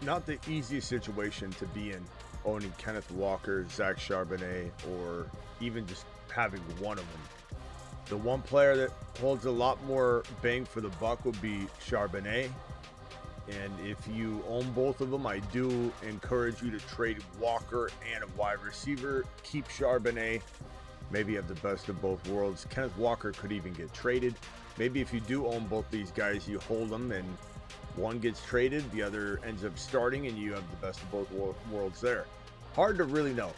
not the easiest situation to be in, owning Kenneth Walker, Zach Charbonnet, or even just having one of them. The one player that holds a lot more bang for the buck would be Charbonnet. And if you own both of them, I do encourage you to trade Walker and a wide receiver. Keep Charbonnet. Maybe you have the best of both worlds. Kenneth Walker could even get traded. Maybe if you do own both these guys, you hold them and one gets traded, the other ends up starting, and you have the best of both worlds there. Hard to really know,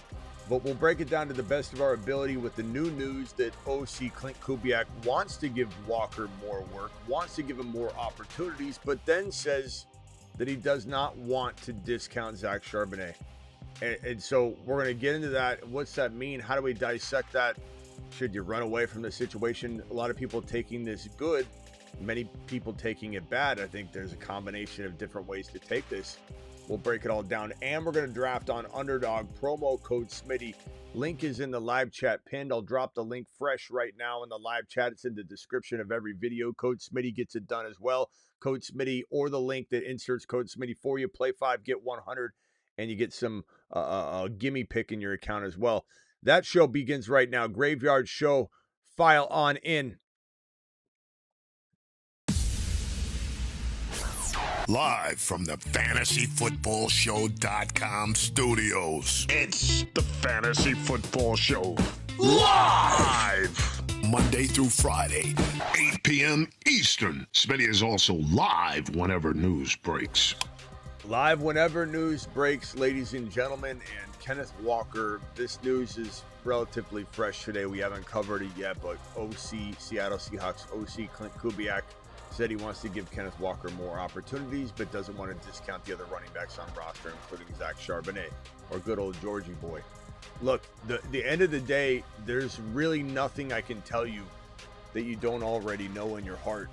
but we'll break it down to the best of our ability with the new news that OC Clint Kubiak wants to give Walker more work, wants to give him more opportunities, but then says that he does not want to discount Zach Charbonnet. And so we're going to get into that. What's that mean? How do we dissect that? Should you run away from the situation? A lot of people taking this good, many people taking it bad. I think there's a combination of different ways to take this. We'll break it all down. And we're going to draft on Underdog, promo code Smitty. Link is in the live chat pinned. I'll drop the link fresh right now in the live chat. It's in the description of every video. Code Smitty gets it done as well. Code Smitty or the link that inserts code Smitty for you. Play 5, get 100, and you get some gimme pick in your account as well. That show begins right now. Graveyard Show, file on in. Live from the FantasyFootballShow.com studios. It's the Fantasy Football Show. Live! Monday through Friday, 8 p.m. Eastern. Smitty is also live whenever news breaks. Live whenever news breaks, ladies and gentlemen, and Kenneth Walker. This news is relatively fresh today. We haven't covered it yet, but OC, Seattle Seahawks OC Clint Kubiak said he wants to give Kenneth Walker more opportunities, but doesn't want to discount the other running backs on roster, including Zach Charbonnet or good old Georgie boy. Look, the end of the day, there's really nothing I can tell you that you don't already know in your heart.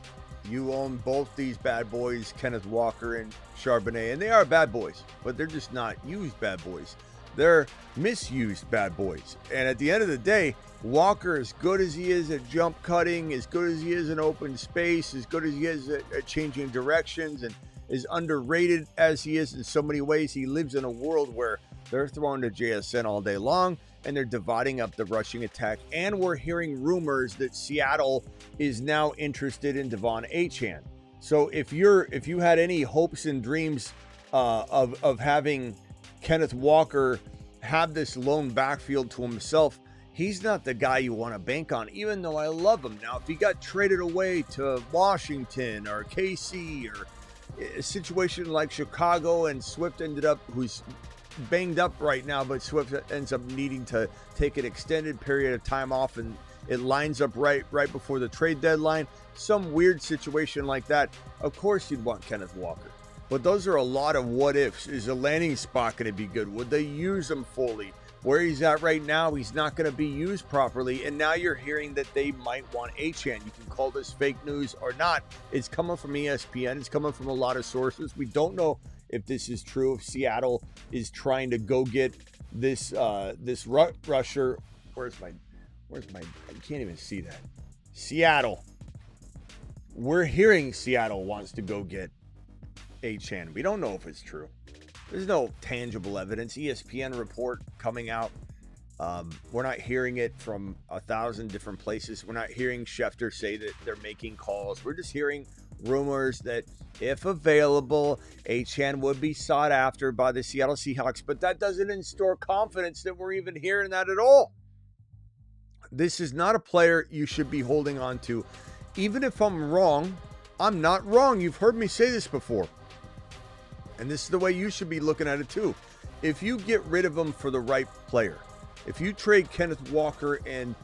You own both these bad boys, Kenneth Walker and Charbonnet, and they are bad boys, but they're just not used bad boys. They're misused bad boys. And at the end of the day, Walker, as good as he is at jump cutting, as good as he is in open space, as good as he is at changing directions, and as underrated as he is in so many ways, he lives in a world where they're throwing to JSN all day long, and they're dividing up the rushing attack. And we're hearing rumors that Seattle is now interested in Devon Achane. So if you had any hopes and dreams of having Kenneth Walker have this lone backfield to himself, he's not the guy you want to bank on, even though I love him. Now, if he got traded away to Washington or KC or a situation like Chicago, and Swift ended up, who's banged up right now, but Swift ends up needing to take an extended period of time off, and it lines up right before the trade deadline, some weird situation like that, of course you'd want Kenneth Walker. But those are a lot of what ifs. Is a landing spot going to be good? Would they use him fully? Where he's at right now, he's not going to be used properly. And now you're hearing that they might want Achane. You can call this fake news or not. It's coming from ESPN. It's coming from a lot of sources. We don't know if this is true, if Seattle is trying to go get this rusher. Where's my, I can't even see that. Seattle. We're hearing Seattle wants to go get Achane. We don't know if it's true. There's no tangible evidence. ESPN report coming out. We're not hearing it from 1,000 different places. We're not hearing Schefter say that they're making calls. We're just hearing rumors that if available, Achane would be sought after by the Seattle Seahawks, but that doesn't instill confidence that we're even hearing that at all. This is not a player you should be holding on to. Even if I'm wrong, I'm not wrong. You've heard me say this before. And this is the way you should be looking at it too. If you get rid of him for the right player, if you trade Kenneth Walker and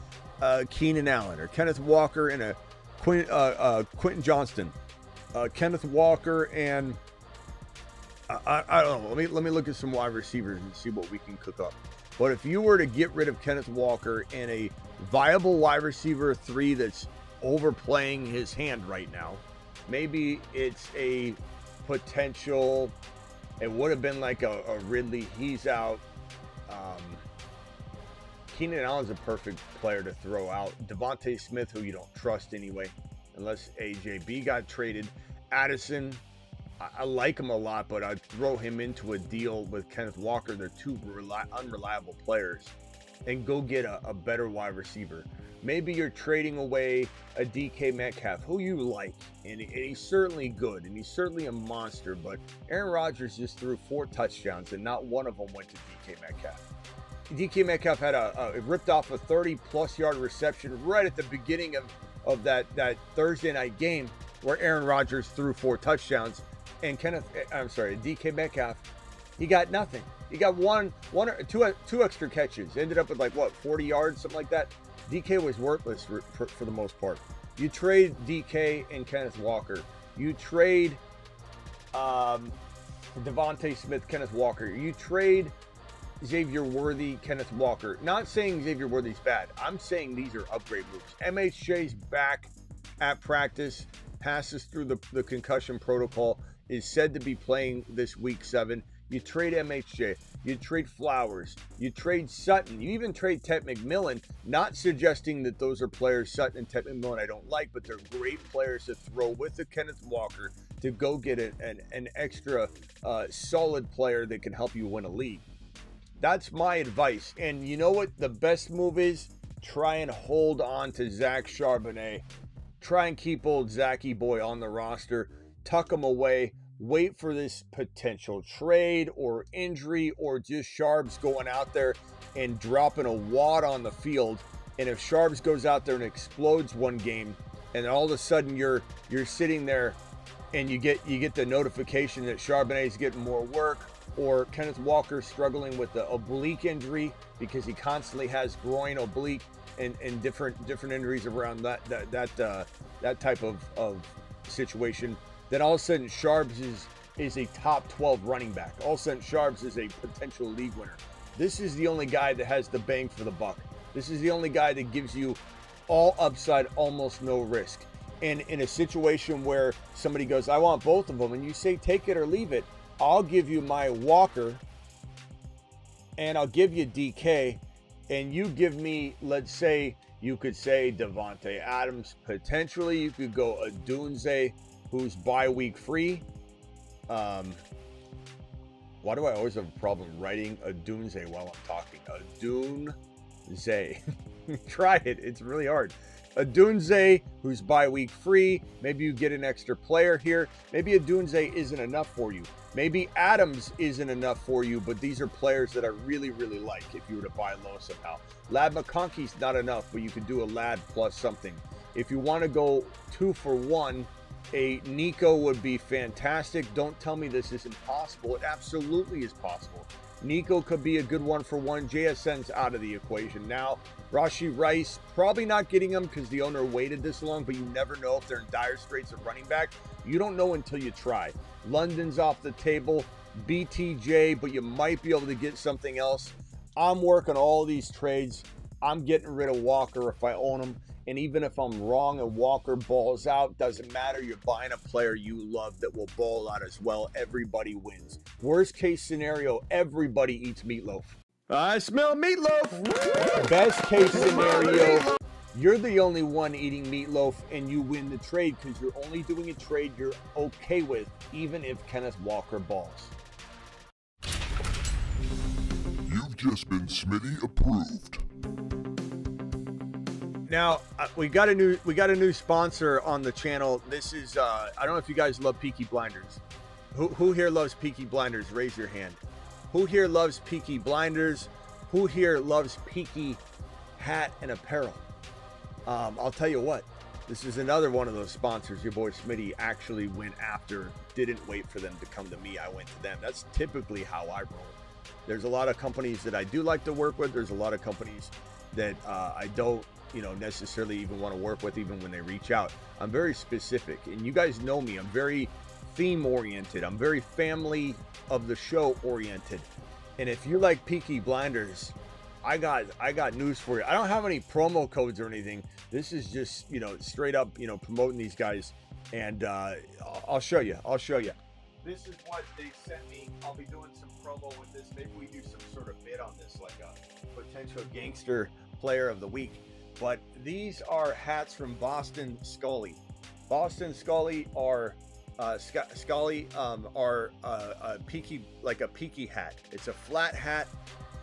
Keenan Allen, or Kenneth Walker and Quentin Johnston, Kenneth Walker and I don't know. Let me look at some wide receivers and see what we can cook up. But if you were to get rid of Kenneth Walker and a viable wide receiver 3 that's overplaying his hand right now, maybe it's a potential, it would have been like a Ridley, he's out. Keenan Allen's a perfect player to throw out. Devontae Smith, who you don't trust anyway, unless AJB got traded. Addison, I like him a lot, but I'd throw him into a deal with Kenneth Walker. They're two unreliable players, and go get a better wide receiver. Maybe you're trading away a DK Metcalf, who you like, and he's certainly good, and he's certainly a monster, but Aaron Rodgers just threw 4 touchdowns, and not one of them went to DK Metcalf. DK Metcalf had ripped off a 30-plus yard reception right at the beginning of that Thursday night game where Aaron Rodgers threw 4 touchdowns, and DK Metcalf, he got nothing. He got one or two extra catches. Ended up with 40 yards, something like that. DK was worthless for the most part. You trade DK and Kenneth Walker. You trade Devontae Smith, Kenneth Walker. You trade Xavier Worthy, Kenneth Walker. Not saying Xavier Worthy's bad. I'm saying these are upgrade moves. MHJ's back at practice, passes through the concussion protocol, is said to be playing this week 7. You trade MHJ, you trade Flowers, you trade Sutton, you even trade Ted McMillan, not suggesting that those are players, Sutton and Ted McMillan, I don't like, but they're great players to throw with the Kenneth Walker to go get an extra solid player that can help you win a league. That's my advice. And you know what the best move is? Try and hold on to Zach Charbonnet. Try and keep old Zachy boy on the roster. Tuck him away. Wait for this potential trade or injury or just Sharbs going out there and dropping a wad on the field. And if Sharbs goes out there and explodes one game, and all of a sudden you're sitting there and you get the notification that Charbonnet is getting more work, or Kenneth Walker struggling with the oblique injury because he constantly has groin, oblique, and different injuries around that type of situation. Then all of a sudden Sharbs is a top 12 running back. All of a sudden Sharbs is a potential league winner. This is the only guy that has the bang for the buck. This is the only guy that gives you all upside, almost no risk. And in a situation where somebody goes, I want both of them, and you say take it or leave it, I'll give you my Walker and I'll give you DK, and you give me, let's say, you could say Devontae Adams. Potentially you could go a Dunze, who's bye-week free. Why do I always have a problem writing a Dunze while I'm talking? A Dunze. Try it. It's really hard. A Dunze who's bye-week free. Maybe you get an extra player here. Maybe a Dunze isn't enough for you. Maybe Adams isn't enough for you, but these are players that I really, really like if you were to buy low somehow. Lad McConkey's not enough, but you could do a Lad plus something. If you want to go 2 for 1, a Nico would be fantastic. Don't tell me this isn't possible. It absolutely is possible. Nico could be a good 1-for-1. JSN's out of the equation now. Rashee Rice, probably not getting him because the owner waited this long, but you never know if they're in dire straits at running back. You don't know until you try. London's off the table. BTJ, but you might be able to get something else. I'm working all these trades. I'm getting rid of Walker if I own him. And even if I'm wrong and Walker balls out, doesn't matter. You're buying a player you love that will ball out as well. Everybody wins. Worst case scenario, everybody eats meatloaf. I smell meatloaf. Best case scenario, you're the only one eating meatloaf and you win the trade because you're only doing a trade you're okay with, even if Kenneth Walker balls. You've just been Smitty approved. Now we got a new sponsor on the channel. This is I don't know if you guys love Peaky Blinders. Who here loves Peaky Blinders? Raise your hand. Who here loves Peaky Blinders? Who here loves Peaky hat and apparel? I'll tell you what. This is another one of those sponsors your boy Smitty actually went after. Didn't wait for them to come to me. I went to them. That's typically how I roll. There's a lot of companies that I do like to work with. There's a lot of companies that I don't necessarily even want to work with, even when they reach out. I'm very specific, and you guys know me. I'm very theme oriented. I'm very family of the show oriented. And if you like Peaky Blinders, I got news for you. I don't have any promo codes or anything. This is just straight up promoting these guys, and I'll show you. This is what they sent me. I'll be doing some promo with this. Maybe we do some sort of bid on this, like a potential gangster player of the week. But these are hats from Boston Scully. Boston Scully are Scully are a peaky, like a peaky hat. It's a flat hat.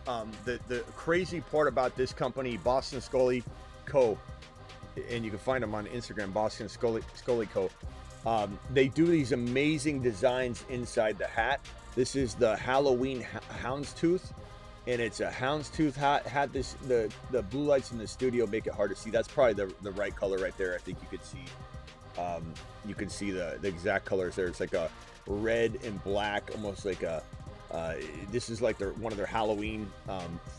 The crazy part about this company, Boston Scully Co., and you can find them on Instagram, Boston Scully Co. They do these amazing designs inside the hat. This is the Halloween houndstooth, and it's a houndstooth hat. The blue lights in the studio make it hard to see. That's probably the right color right there. I think you could see. You can see the exact colors there. It's like a red and black, almost like a. This is like one of their Halloween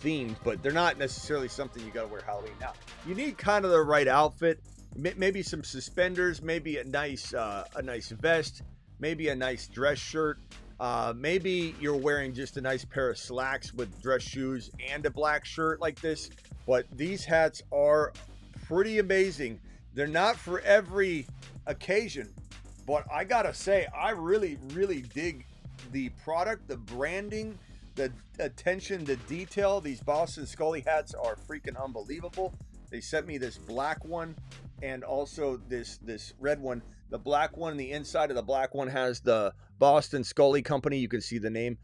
themes, but they're not necessarily something you got to wear Halloween. Now, you need kind of the right outfit. Maybe some suspenders, maybe a nice vest, maybe a nice dress shirt. Maybe you're wearing just a nice pair of slacks with dress shoes and a black shirt like this. But these hats are pretty amazing. They're not for every occasion, but I gotta say, I really, really dig the product, the branding, the attention, the detail. These Boston Scully hats are freaking unbelievable. They sent me this black one and also this red one. The black one, the inside of the black one has the Boston Scully Company. You can see the name.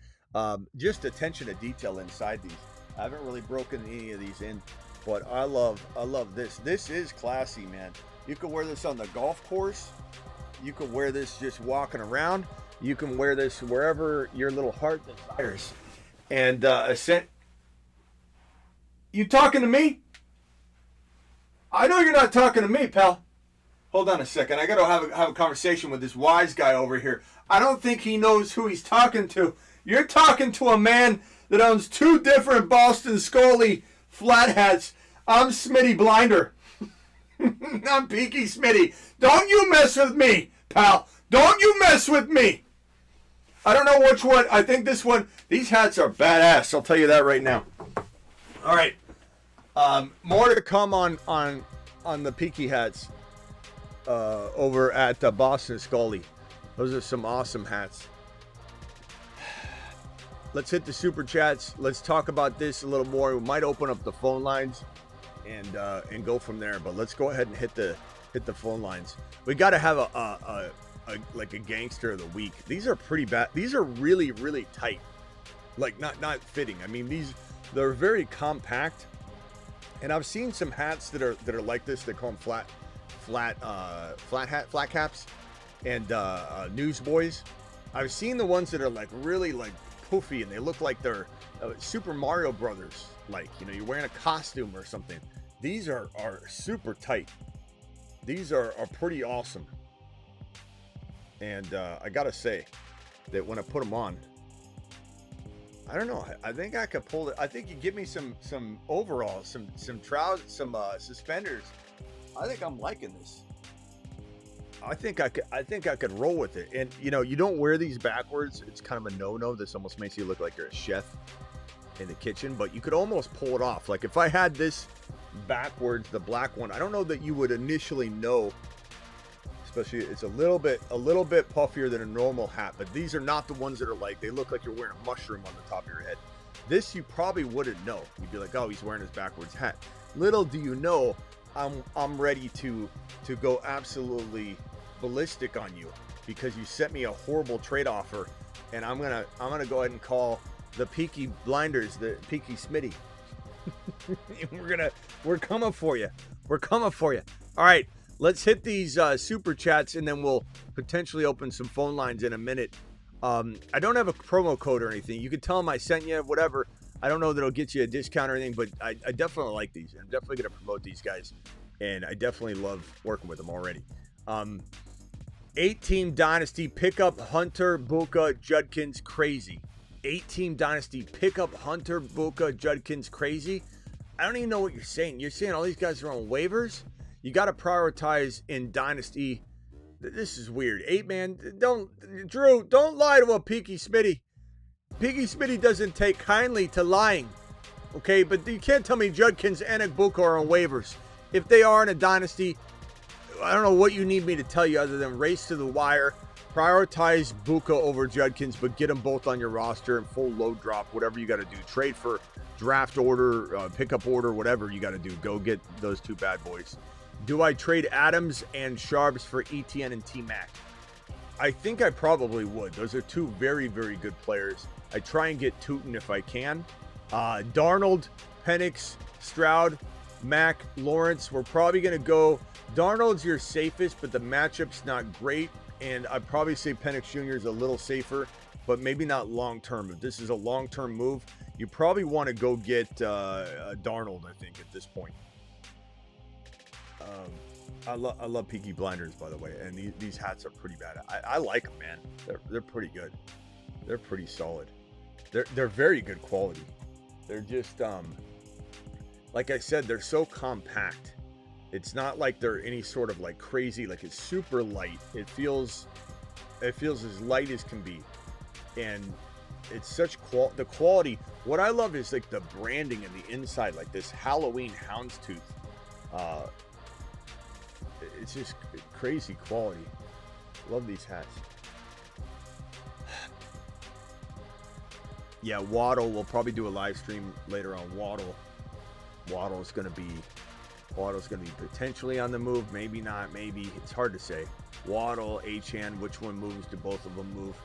Just attention to detail inside these. I haven't really broken any of these in, but I love this. This is classy, man. You can wear this on the golf course. You can wear this just walking around. You can wear this wherever your little heart desires. And you talking to me? I know you're not talking to me, pal. Hold on a second. I got to have a conversation with this wise guy over here. I don't think he knows who he's talking to. You're talking to a man that owns 2 different Boston Scully flat hats. I'm Smitty Blinder. I'm Peaky Smitty. Don't you mess with me, pal. Don't you mess with me. I don't know which one. I think this one. These hats are badass. I'll tell you that right now. All right. More to come on the Peaky hats over at Boston Scully. Those are some awesome hats. Let's hit the super chats. Let's talk about this a little more. We might open up the phone lines and go from there. But let's go ahead and hit the phone lines. We got to have a gangster of the week. These are pretty bad. These are really, really tight. Like not fitting. I mean, they're very compact. And I've seen some hats that are like this. They call them flat caps, and newsboys. I've seen the ones that are like really like poofy, and they look like they're Super Mario Brothers. Like, you know, you're wearing a costume or something. These are super tight. These are pretty awesome. And I gotta say that when I put them on, I don't know. I think I could pull it. I think you give me some overalls, some trousers, some suspenders. I think I'm liking this. I think I could roll with it. And you know, you don't wear these backwards. It's kind of a no-no. This almost makes you look like you're a chef in the kitchen. But you could almost pull it off. Like if I had this backwards, the black one, I don't know that you would initially know. Especially, it's a little bit puffier than a normal hat, but these are not the ones that are like, they look like you're wearing a mushroom on the top of your head. This you probably wouldn't know. You'd be like, oh, he's wearing his backwards hat. Little do you know, I'm ready to go absolutely ballistic on you because you sent me a horrible trade offer, and I'm gonna go ahead and call the Peaky Blinders the Peaky Smitty. We're coming for you. We're coming for you. All right. Let's hit these super chats, and then we'll potentially open some phone lines in a minute. I don't have a promo code or anything. You can tell them I sent you, whatever. I don't know that it'll get you a discount or anything, but I definitely like these. I'm definitely going to promote these guys, and I definitely love working with them already. 8-team Dynasty, pick up Hunter, Buka, Judkins, crazy. 8-team Dynasty, pick up Hunter, Buka, Judkins, crazy. I don't even know what you're saying. You're saying all these guys are on waivers? You got to prioritize in Dynasty. This is weird. 8-man, Drew, don't lie to a Peaky Smitty. Peaky Smitty doesn't take kindly to lying. Okay, but you can't tell me Judkins and Buka are on waivers. If they are in a Dynasty, I don't know what you need me to tell you other than race to the wire. Prioritize Buka over Judkins, but get them both on your roster and full load drop, whatever you got to do. Trade for draft order, pickup order, whatever you got to do. Go get those 2 bad boys. Do I trade Adams and Sharps for ETN and T-Mac? I think I probably would. Those are two very, very good players. I try and get Tootin if I can. Darnold, Penix, Stroud, Mack, Lawrence. We're probably going to go. Darnold's your safest, but the matchup's not great. And I'd probably say Penix Jr. is a little safer, but maybe not long-term. If this is a long-term move, you probably want to go get Darnold, I think, at this point. I love Peaky Blinders, by the way, and these hats are pretty bad. I like them, man. They're pretty good. They're pretty solid. They're very good quality. They're just like I said, they're so compact. It's not like they're any sort of like crazy, like it's super light. It feels as light as can be, and it's such the quality. What I love is like the branding in the inside, like this Halloween houndstooth. It's just crazy quality. Love these hats. Yeah, Waddle. We'll probably do a live stream later on Waddle. Waddle's gonna be potentially on the move. Maybe not. Maybe it's hard to say. Waddle, Achane. Which one moves? Do both of them move?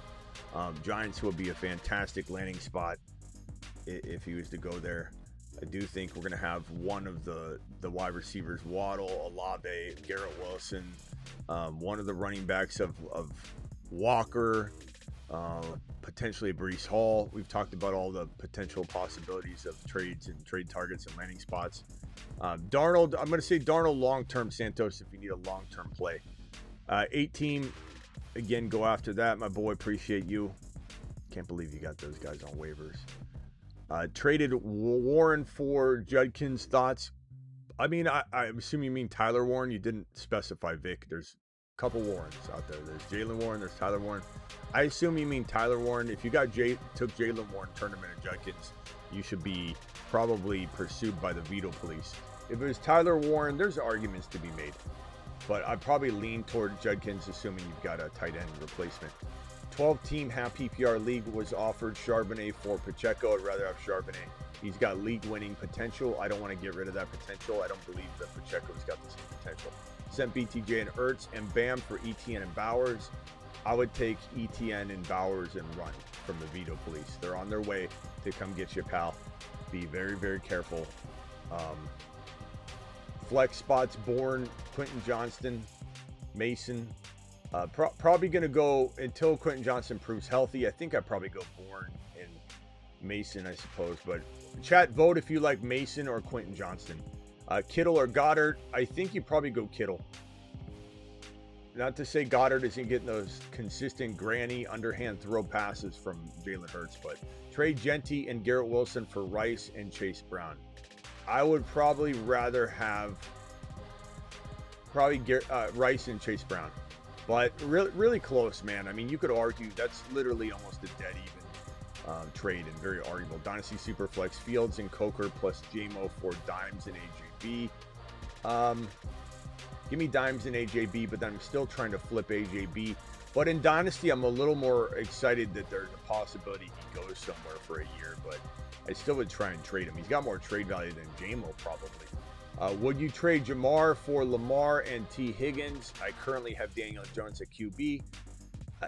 Giants will be a fantastic landing spot if he was to go there. I do think we're going to have one of the wide receivers, Waddle, Olave, Garrett Wilson, one of the running backs of Walker, potentially Breece Hall. We've talked about all the potential possibilities of trades and trade targets and landing spots. Darnold, I'm going to say Darnold long-term, Santos, if you need a long-term play. 8-team, again, go after that. My boy, appreciate you. Can't believe you got those guys on waivers. Traded Warren for Judkins. Thoughts? I mean, I assume you mean Tyler Warren. You didn't specify Vic. There's a couple Warrens out there. There's Jalen Warren. There's Tyler Warren. I assume you mean Tyler Warren. If you took Jalen Warren, turned him into Judkins, you should be probably pursued by the veto police. If it was Tyler Warren, there's arguments to be made. But I'd probably lean toward Judkins, assuming you've got a tight end replacement. 12-team half PPR league was offered Charbonnet for Pacheco. I'd rather have Charbonnet. He's got league-winning potential. I don't want to get rid of that potential. I don't believe that Pacheco's got the same potential. Sent BTJ and Ertz and Bam for ETN and Bowers. I would take ETN and Bowers and run from the veto police. They're on their way to come get you, pal. Be very, very careful. Flex spots, Bourne, Quentin Johnston, Mason. Probably going to go until Quentin Johnson proves healthy. I think I'd probably go Bourne and Mason, I suppose. But chat, vote if you like Mason or Quentin Johnston. Kittle or Goddard. I think you probably go Kittle. Not to say Goddard isn't getting those consistent granny underhand throw passes from Jalen Hurts, but trade Genty and Garrett Wilson for Rice and Chase Brown. I would probably rather have Rice and Chase Brown. But really, really close, man. I mean, you could argue that's literally almost a dead even trade and very arguable. Dynasty Superflex, Fields and Coker plus JMO for Dimes and AJB. Give me Dimes and AJB, but then I'm still trying to flip AJB. But in Dynasty, I'm a little more excited that there's a possibility he goes somewhere for a year. But I still would try and trade him. He's got more trade value than JMO probably. Would you trade Jamar for Lamar and T. Higgins? I currently have Daniel Jones at QB.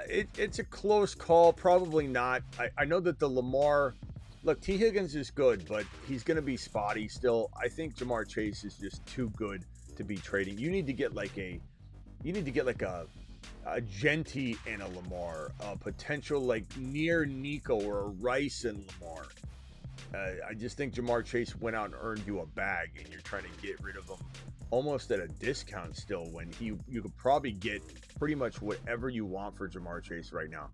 It's a close call. Probably not. I know that the Lamar... Look, T. Higgins is good, but he's going to be spotty still. I think Jamar Chase is just too good to be trading. You need to get like a Genty and a Lamar. A potential like near Nico or a Rice and Lamar. I just think Jamar Chase went out and earned you a bag, and you're trying to get rid of him almost at a discount still when you could probably get pretty much whatever you want for Jamar Chase right now.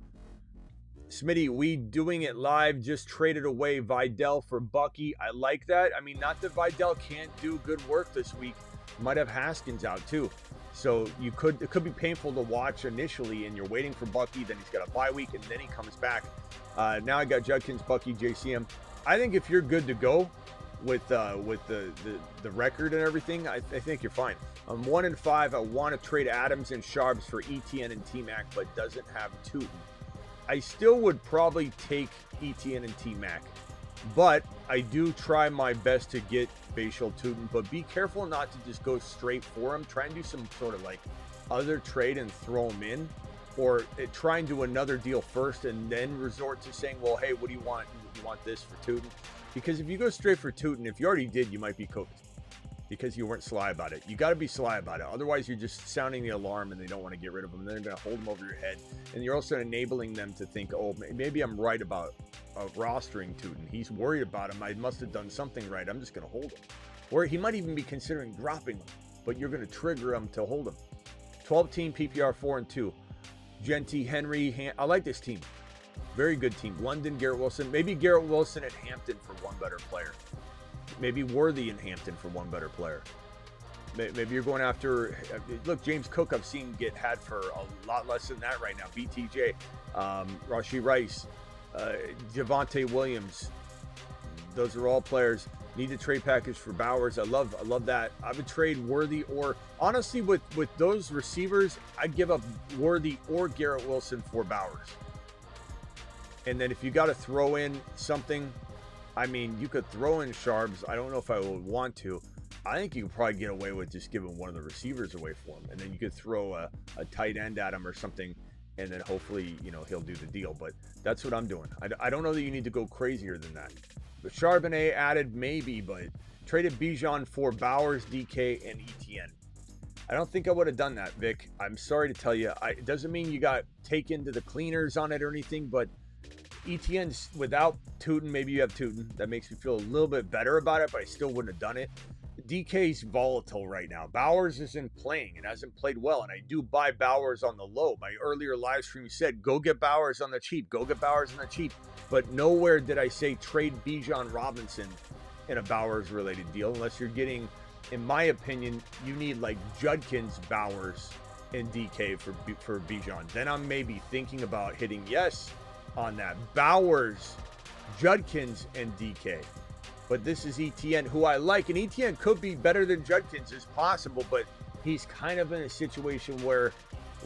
Smitty, we doing it live, just traded away Vidal for Bucky. I like that. I mean, not that Vidal can't do good work this week. Might have Haskins out too. So it could be painful to watch initially, and you're waiting for Bucky, then he's got a bye week, and then he comes back. Now I got Judkins, Bucky, JCM. I think if you're good to go with the record and everything, I think you're fine. I'm 1-5. I want to trade Adams and Sharps for ETN and T-Mac, but doesn't have Tootin. I still would probably take ETN and T-Mac, but I do try my best to get Bashal Tootin, but be careful not to just go straight for him. Try and do some sort of like other trade and throw him in. or try and do another deal first and then resort to saying, well, hey, what do you want? You want this for Tootin? Because if you go straight for Tootin, if you already did, you might be cooked because you weren't sly about it. You got to be sly about it. Otherwise, you're just sounding the alarm and they don't want to get rid of them. They're going to hold them over your head. And you're also enabling them to think, oh, maybe I'm right about rostering Tootin. He's worried about him. I must have done something right. I'm just going to hold him. Or he might even be considering dropping him, but you're going to trigger him to hold him. 12-team PPR 4-2. Genty, Henry, I like this team. Very good team. London, Garrett Wilson. Maybe Garrett Wilson at Hampton for one better player. Maybe Worthy in Hampton for one better player. Maybe you're going after... Look, James Cook I've seen get had for a lot less than that right now. BTJ, Rashee Rice, Javonte Williams. Those are all players. Need a trade package for Bowers. I love that. I would trade Worthy, or honestly with those receivers, I'd give up Worthy or Garrett Wilson for Bowers. And then if you got to throw in something, I mean, you could throw in Sharps. I don't know if I would want to. I think you could probably get away with just giving one of the receivers away for him. And then you could throw a tight end at him or something. And then hopefully, he'll do the deal. But that's what I'm doing. I don't know that you need to go crazier than that. The Charbonnet added, maybe, but traded Bijan for Bowers, DK, and ETN. I don't think I would have done that, Vic. I'm sorry to tell you. It doesn't mean you got taken to the cleaners on it or anything, but ETN's without Tootin, maybe you have Tootin. That makes me feel a little bit better about it, but I still wouldn't have done it. DK's volatile right now. Bowers isn't playing and hasn't played well, and I do buy Bowers on the low. My earlier live stream said, go get Bowers on the cheap. Go get Bowers on the cheap. But nowhere did I say trade Bijan Robinson in a Bowers-related deal, unless you're getting, in my opinion, you need like Judkins, Bowers, and DK for Bijan. Then I'm maybe thinking about hitting yes on that. Bowers, Judkins, and DK. But this is ETN, who I like. And ETN could be better than Judkins, is possible, but he's kind of in a situation where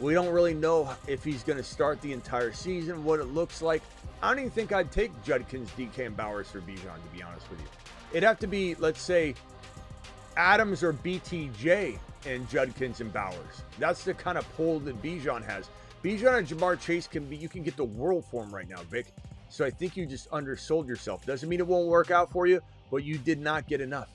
we don't really know if he's going to start the entire season, what it looks like. I don't even think I'd take Judkins, DK, and Bowers for Bijan, to be honest with you. It'd have to be, let's say, Adams or BTJ and Judkins and Bowers. That's the kind of pull that Bijan has. Bijan and Jamar Chase you can get the world for him right now, Vic. So I think you just undersold yourself. Doesn't mean it won't work out for you, but you did not get enough.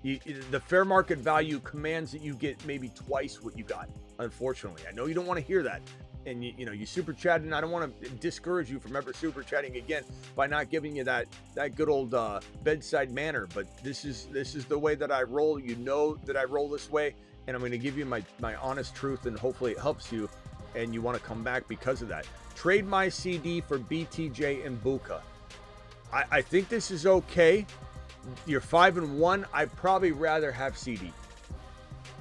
The fair market value commands that you get maybe twice what you got, unfortunately. I know you don't want to hear that. And you super chat, and I don't want to discourage you from ever super chatting again by not giving you that good old bedside manner. But this is the way that I roll. You know that I roll this way, and I'm going to give you my honest truth, and hopefully it helps you, and you want to come back because of that. Trade my CD for BTJ and Buka. I think this is okay. You're 5-1. I'd probably rather have CD.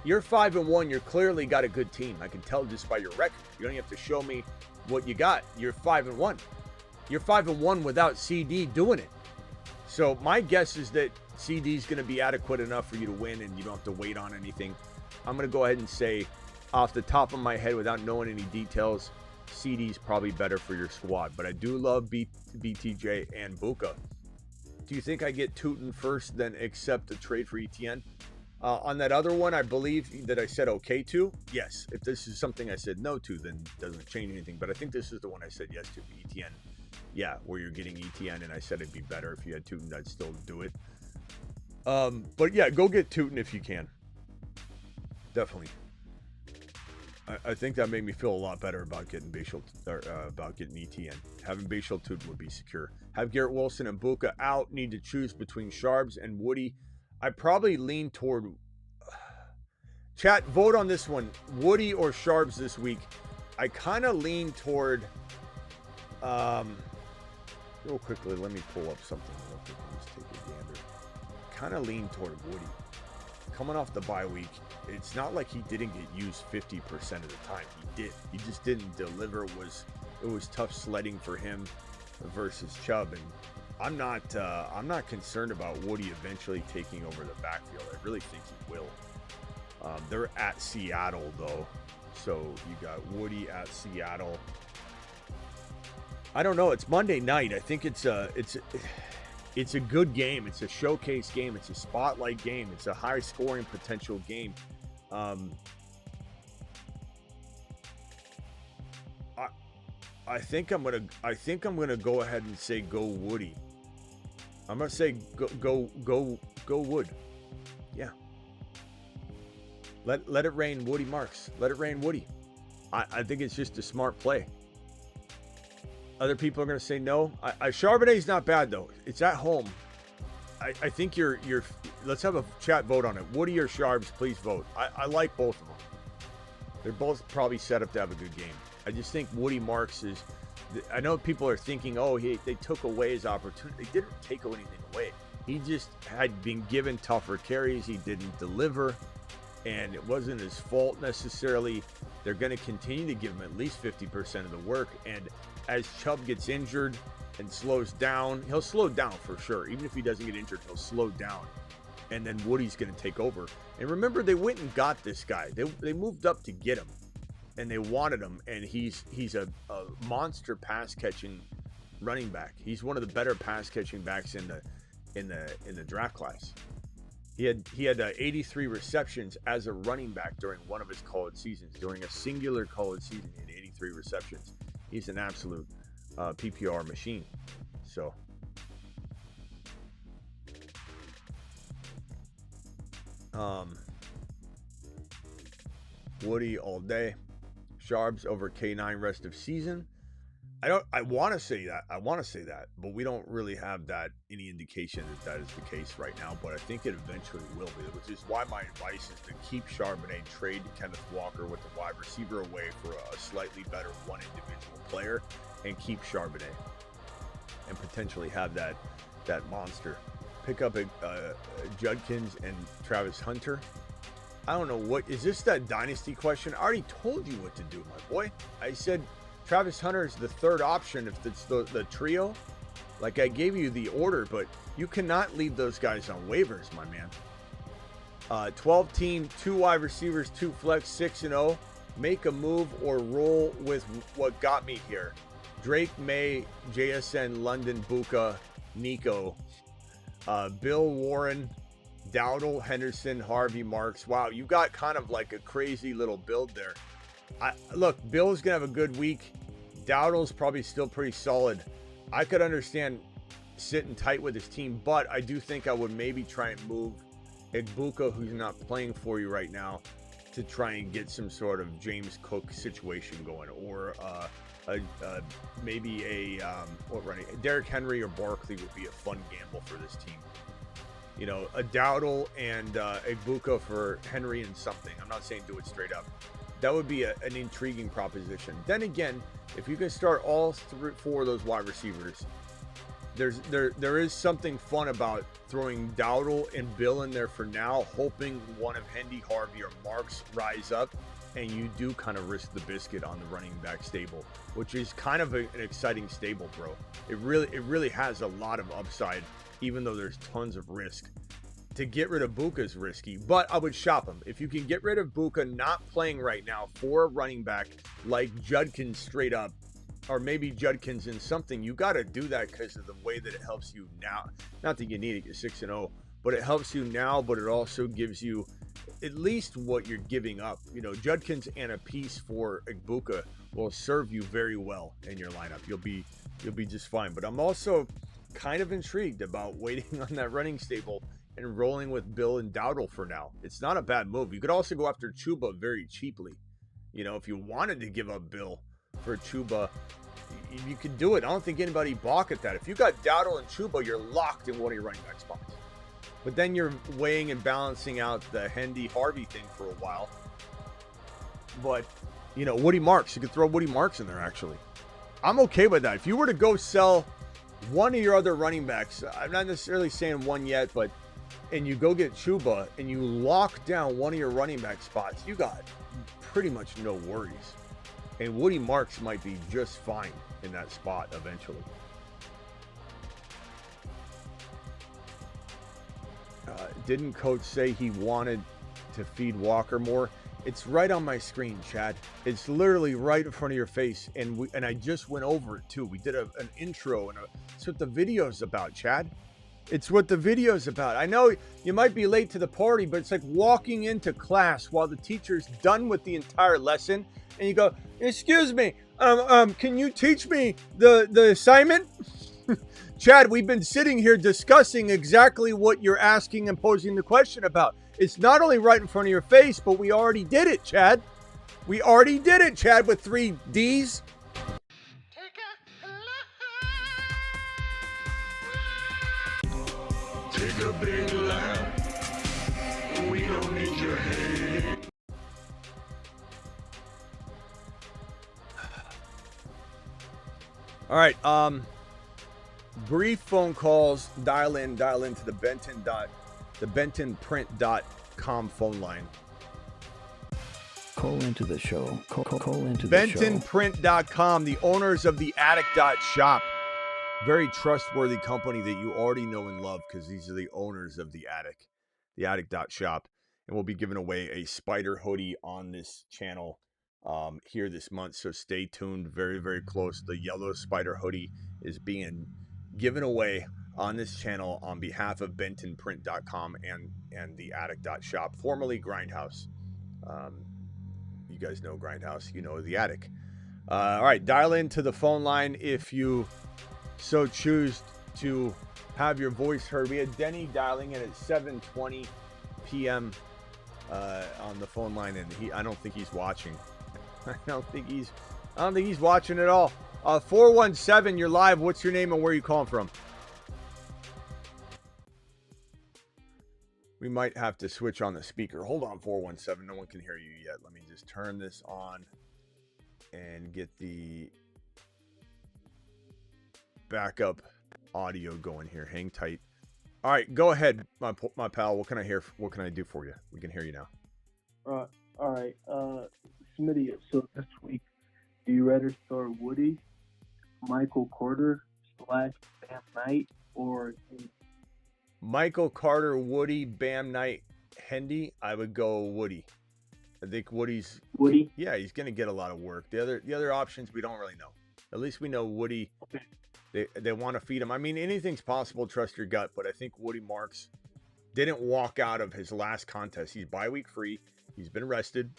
You're 5-1. You're clearly got a good team. I can tell just by your record. You don't have to show me what you got. You're 5-1. You're 5-1 without CD doing it. So my guess is that CD is going to be adequate enough for you to win, and you don't have to wait on anything. I'm going to go ahead and say, off the top of my head, without knowing any details, CD is probably better for your squad. But I do love BTJ and Buka. Do you think I get Tootin first, then accept a trade for ETN? On that other one, I believe that I said okay to. Yes. If this is something I said no to, then it doesn't change anything. But I think this is the one I said yes to, ETN. Yeah, where you're getting ETN, and I said it'd be better if you had Tootin. I'd still do it. But yeah, go get Tootin if you can. Definitely. I think that made me feel a lot better about getting Bashal, or about getting ETN. Having Bashal Tootin would be secure. Have Garrett Wilson and Buka out. Need to choose between Sharps and Woody. I probably lean toward... Chat, vote on this one. Woody or Sharps this week. I kind of lean toward... real quickly, let me pull up something real quick. Let's take a gander. Kind of lean toward Woody. Coming off the bye week, it's not like he didn't get used 50% of the time. He did. He just didn't deliver. It was tough sledding for him versus Chubb, and I'm not concerned about Woody eventually taking over the backfield. I really think he will. They're at Seattle though, so you got Woody at Seattle. I don't know. It's Monday night. I think it's a good game. It's a showcase game. It's a spotlight game. It's a high scoring potential game. I think I'm gonna go ahead and say go Woody. I'm gonna say go Wood. Yeah. Let it rain Woody Marks. Let it rain Woody. I think it's just a smart play. Other people are gonna say no. Charbonnet's not bad though. It's at home. I think you're. Let's have a chat vote on it. Woody or Sharbs, please vote. I like both of them. They're both probably set up to have a good game. I just think Woody Marks is. I know people are thinking, oh, they took away his opportunity. They didn't take anything away. He just had been given tougher carries. He didn't deliver, and it wasn't his fault necessarily. They're going to continue to give him at least 50% of the work. And as Chubb gets injured and slows down, he'll slow down for sure. Even if he doesn't get injured, he'll slow down. And then Woody's going to take over. And remember, they went and got this guy. They moved up to get him, and they wanted him. And he's a monster pass catching running back. He's one of the better pass catching backs in the draft class. He had 83 receptions as a running back during one of his college seasons. During a singular college season, he had 83 receptions. He's an absolute PPR machine. So. Woody all day. Sharbs over K9 rest of season. I want to say that, but we don't really have any indication that is the case right now, but I think it eventually will be, which is why my advice is to keep Charbonnet, trade Kenneth Walker with the wide receiver away for a slightly better one individual player, and keep Charbonnet and potentially have that monster. Pick up Judkins and Travis Hunter. I don't know, what is this, that Dynasty question? I already told you what to do, my boy. I said Travis Hunter is the third option if it's the trio. Like, I gave you the order, but you cannot leave those guys on waivers, my man. 12 team, 2 wide receivers, 2 flex, 6-0. Make a move or roll with what got me here. Drake, May, JSN, London, Buka, Nico, Bill, Warren, Dowdle, Henderson, Harvey, Marks. Wow, you got kind of like a crazy little build there. Look, Bill's going to have a good week. Dowdle's probably still pretty solid. I could understand sitting tight with his team, but I do think I would maybe try and move Igbuka, who's not playing for you right now, to try and get some sort of James Cook situation going, or maybe Derrick Henry or Barkley would be a fun gamble for this team. You know, a Dowdle and Igbuka for Henry and something. I'm not saying do it straight up. That would be an intriguing proposition. Then again, if you can start all 4 of those wide receivers, there is something fun about throwing Dowdle and Bill in there for now, hoping one of Hendy, Harvey, or Marks rise up, and you do kind of risk the biscuit on the running back stable, which is kind of an exciting stable, bro. It really has a lot of upside, even though there's tons of risk. To get rid of Buka is risky, but I would shop him. If you can get rid of Buka not playing right now for a running back like Judkins straight up, or maybe Judkins in something, you got to do that because of the way that it helps you now. Not that you need it, you're 6-0, but it helps you now, but it also gives you at least what you're giving up. You know, Judkins and a piece for Igbuka will serve you very well in your lineup. You'll be just fine. But I'm also kind of intrigued about waiting on that running stable and rolling with Bill and Dowdle for now. It's not a bad move. You could also go after Chuba very cheaply. You know, if you wanted to give up Bill for Chuba, you could do it. I don't think anybody balk at that. If you got Dowdle and Chuba, you're locked in one of your running back spots. But then you're weighing and balancing out the Hendy Harvey thing for a while. But, you know, Woody Marks, you could throw Woody Marks in there, actually. I'm okay with that. If you were to go sell one of your other running backs, I'm not necessarily saying one yet, but and you go get Chuba and you lock down one of your running back spots, you got pretty much no worries. And Woody Marks might be just fine in that spot eventually. Didn't coach say he wanted to feed Walker more? It's right on my screen, Chad. It's literally right in front of your face, and I just went over it too. We did an intro, and that's what the video's about, Chad. It's what the video's about. I know you might be late to the party, but it's like walking into class while the teacher's done with the entire lesson, and you go, "Excuse me, can you teach me the assignment?" Chad, we've been sitting here discussing exactly what you're asking and posing the question about. It's not only right in front of your face, but we already did it, Chad. We already did it, Chad, with 3 Ds. Take a big lap. We don't need your head. All right, brief phone calls, dial in to the bentonprint.com phone line. Call into the show. Call into the show. bentonprint.com, the owners of the attic.shop. Very trustworthy company that you already know and love, because these are the owners of the attic.shop. And we'll be giving away a spider hoodie on this channel here this month. So stay tuned, very, very close. The yellow spider hoodie is being given away on this channel on behalf of bentonprint.com and the attic.shop, formerly Grindhouse. You guys know Grindhouse, you know the Attic. All right, dial into the phone line if you so choose to have your voice heard. We had Denny dialing in at 7:20 p.m. On the phone line, and I don't think he's watching. I don't think he's watching at all. 417, you're live. What's your name and where are you calling from? We might have to switch on the speaker. Hold on, 417. No one can hear you yet. Let me just turn this on and get the backup audio going here. Hang tight. All right, go ahead, my pal. What can I do for you? We can hear you now. All right. Smitty, so this week, do you rather start Woody, Michael Carter / Bam Knight, or Michael Carter, Woody, Bam Knight, Hendy? I would go Woody. I think Woody? Yeah, he's going to get a lot of work. The other options we don't really know. At least we know Woody. Okay. They want to feed him. I mean, anything's possible. Trust your gut. But I think Woody Marks didn't walk out of his last contest. He's bye-week free. He's been rested.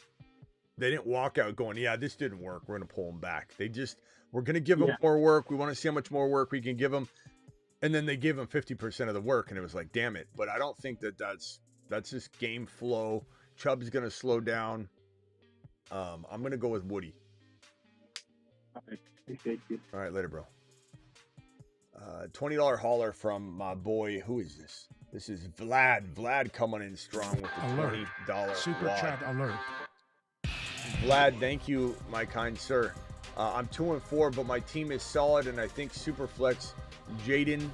They didn't walk out going, yeah, this didn't work. We're going to pull him back. We're going to give him more work. We want to see how much more work we can give him. And then they gave him 50% of the work. And it was like, damn it. But I don't think that's just game flow. Chubb's going to slow down. I'm going to go with Woody. All right. Appreciate you. All right, later, bro. $20 hauler from my boy. Who is this? This is Vlad. Vlad coming in strong with the alert. $20 Super wad. chat alert. Vlad, thank you, my kind sir. I'm 2-4, but my team is solid, and I think Superflex, Jaden,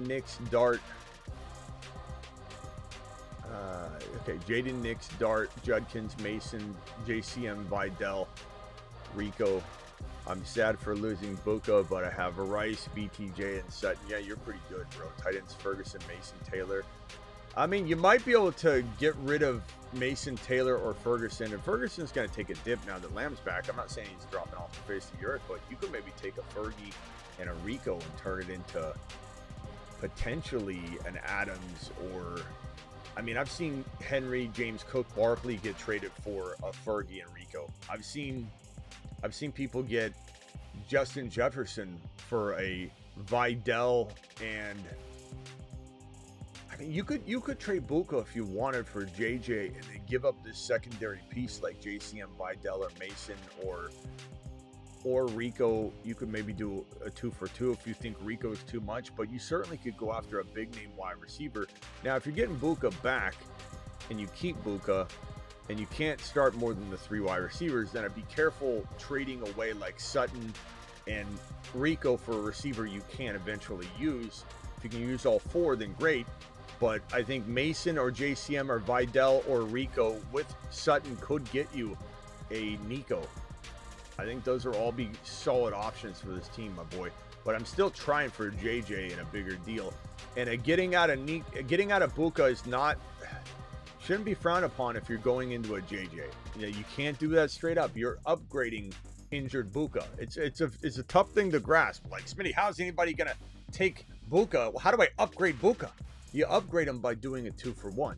Nix, Dart. Jaden, Nix, Dart, Judkins, Mason, JCM, Vidal, Rico. I'm sad for losing Buka, but I have Rice, BTJ, and Sutton. Yeah, you're pretty good, bro. Tight ends, Ferguson, Mason, Taylor. I mean, you might be able to get rid of Mason, Taylor, or Ferguson. And Ferguson's going to take a dip now that Lamb's back. I'm not saying he's dropping off the face of the earth, but you could maybe take a Fergie and a Rico and turn it into potentially an Adams or... I mean, I've seen Henry, James Cook, Barkley get traded for a Fergie and Rico. I've seen people get Justin Jefferson for a Vidal, and I mean, you could trade Buka if you wanted for JJ and then give up this secondary piece like JCM, Vidal, or Mason, or Rico. You could maybe do a 2-for-2 if you think Rico is too much, but you certainly could go after a big name wide receiver. Now, if you're getting Buka back and you keep Buka, and you can't start more than the 3 wide receivers, then I'd be careful trading away like Sutton and Rico for a receiver you can eventually use. If you can use all 4, then great. But I think Mason or JCM or Vidal or Rico with Sutton could get you a Nico. I think those are all be solid options for this team, my boy. But I'm still trying for JJ in a bigger deal. And getting out of Buka is not... shouldn't be frowned upon if you're going into a JJ. You know, you can't do that straight up. You're upgrading injured Buka. It's a tough thing to grasp. Like, Smitty, how's anybody gonna take Buka. Well, how do I upgrade Buka? You upgrade him by doing a 2-for-1.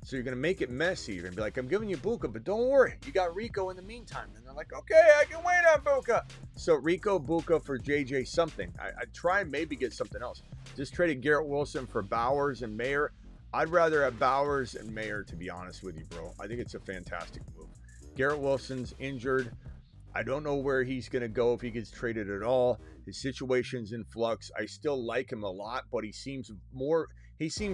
So you're going to make it messy. You're going to be like, I'm giving you Buka, but don't worry. You got Rico in the meantime. And they're like, okay, I can wait on Buka. So Rico, Buka for JJ something. I'd try and maybe get something else. Just traded Garrett Wilson for Bowers and Mayer. I'd rather have Bowers and Mayer, to be honest with you, bro. I think it's a fantastic move. Garrett Wilson's injured. I don't know where he's going to go, if he gets traded at all. His situation's in flux. I still like him a lot, but he seems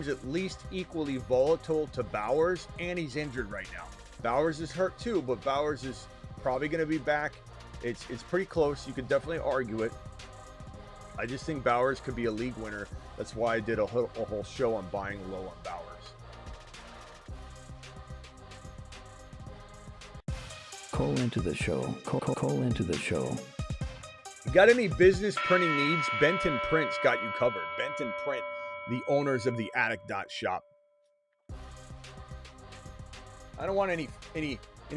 at least equally volatile to Bowers, and he's injured right now. Bowers is hurt too, but Bowers is probably going to be back. It's pretty close. You could definitely argue it. I just think Bowers could be a league winner. That's why I did a whole show on buying low on Bowers. Call into the show. Call into the show. You got any business printing needs? Benton Print's got you covered. Benton Print, the owners of the Attic.shop. I don't want any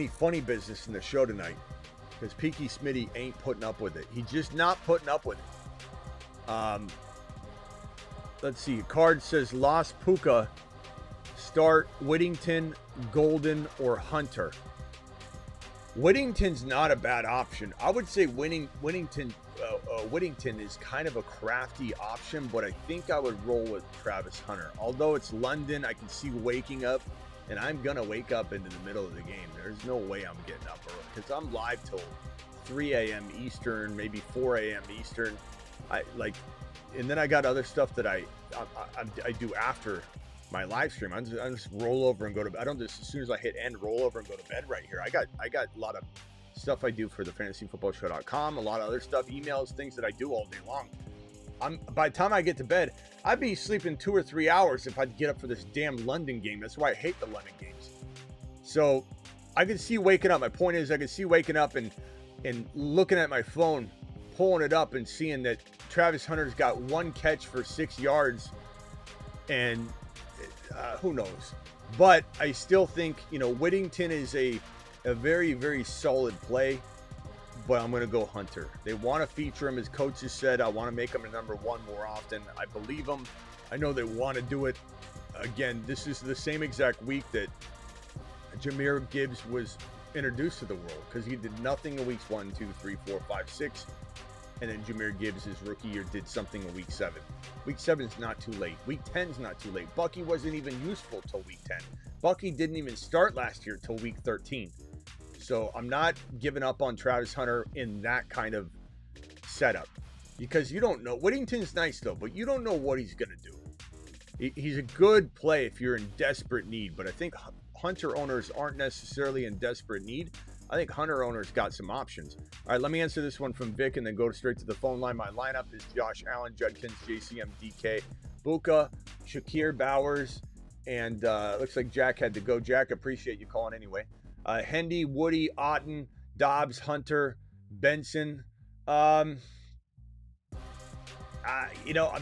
funny business in the show tonight, because Peaky Smitty ain't putting up with it. He's just not putting up with it. Let's see. Card says Las Puka. Start Whittington, Golden, or Hunter. Whittington's not a bad option. I would say Whittington is kind of a crafty option, but I think I would roll with Travis Hunter. Although it's London, I can see waking up, and I'm going to wake up into the middle of the game. There's no way I'm getting up early, because I'm live till 3 a.m. Eastern, maybe 4 a.m. Eastern. And then I got other stuff that I do after my live stream. I just roll over and go to bed. I don't just, as soon as I hit end, roll over and go to bed right here. I got a lot of stuff I do for the fantasyfootballshow.com, a lot of other stuff, emails, things that I do all day long. By the time I get to bed, I'd be sleeping 2 or 3 hours if I'd get up for this damn London game. That's why I hate the London games. So I could see waking up. My point is, I could see waking up and looking at my phone, pulling it up and seeing that Travis Hunter's got 1 catch for 6 yards, and who knows? But I still think, Whittington is a very, very solid play, but I'm going to go Hunter. They want to feature him, as coaches said. I want to make him a number 1 more often. I believe them. I know they want to do it. Again, this is the same exact week that Jahmyr Gibbs was introduced to the world, because he did nothing in weeks 1, 2, 3, 4, 5, 6. And then Jahmyr Gibbs, his rookie year, did something in week 7. Week 7 is not too late. Week 10 is not too late. Bucky wasn't even useful till week 10. Bucky didn't even start last year till week 13. So I'm not giving up on Travis Hunter in that kind of setup, because you don't know. Whittington's nice though, but you don't know what he's going to do. He's a good play if you're in desperate need, but I think Hunter owners aren't necessarily in desperate need. I think Hunter owners got some options. All right, let me answer this one from Vic and then go straight to the phone line. My lineup is Josh Allen, Judkins, JCM, DK, Buka, Shakir, Bowers, and looks like Jack had to go. Jack, appreciate you calling anyway. Hendy, Woody, Otten, Dobbs, Hunter, Benson. I'm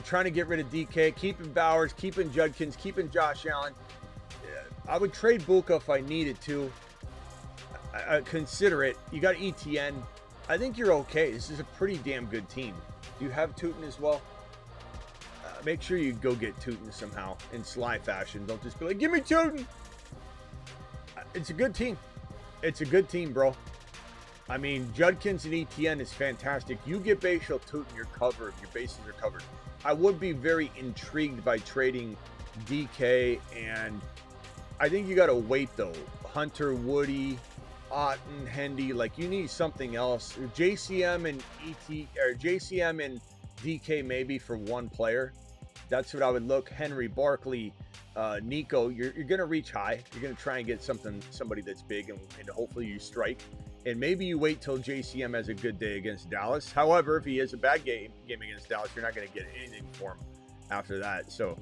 trying to get rid of DK, keeping Bowers, keeping Judkins, keeping Josh Allen. I would trade Buka if I needed to. Consider it. You got ETN. I think you're okay. This is a pretty damn good team. Do you have Tootin as well? Make sure you go get Tootin somehow in sly fashion. Don't just be like, give me Tootin. It's a good team. It's a good team, bro. I mean, Judkins and ETN is fantastic. You get Bashal Tootin, you're covered. Your bases are covered. I would be very intrigued by trading DK, and I think you got to wait though. Hunter, Woody, Otten, Hendy, you need something else. JCM and DK maybe for 1 player. That's what I would look. Henry, Barkley, Nico. You're going to reach high. You're going to try and get somebody that's big, and hopefully you strike. And maybe you wait till JCM has a good day against Dallas. However, if he has a bad game against Dallas, you're not going to get anything for him after that. So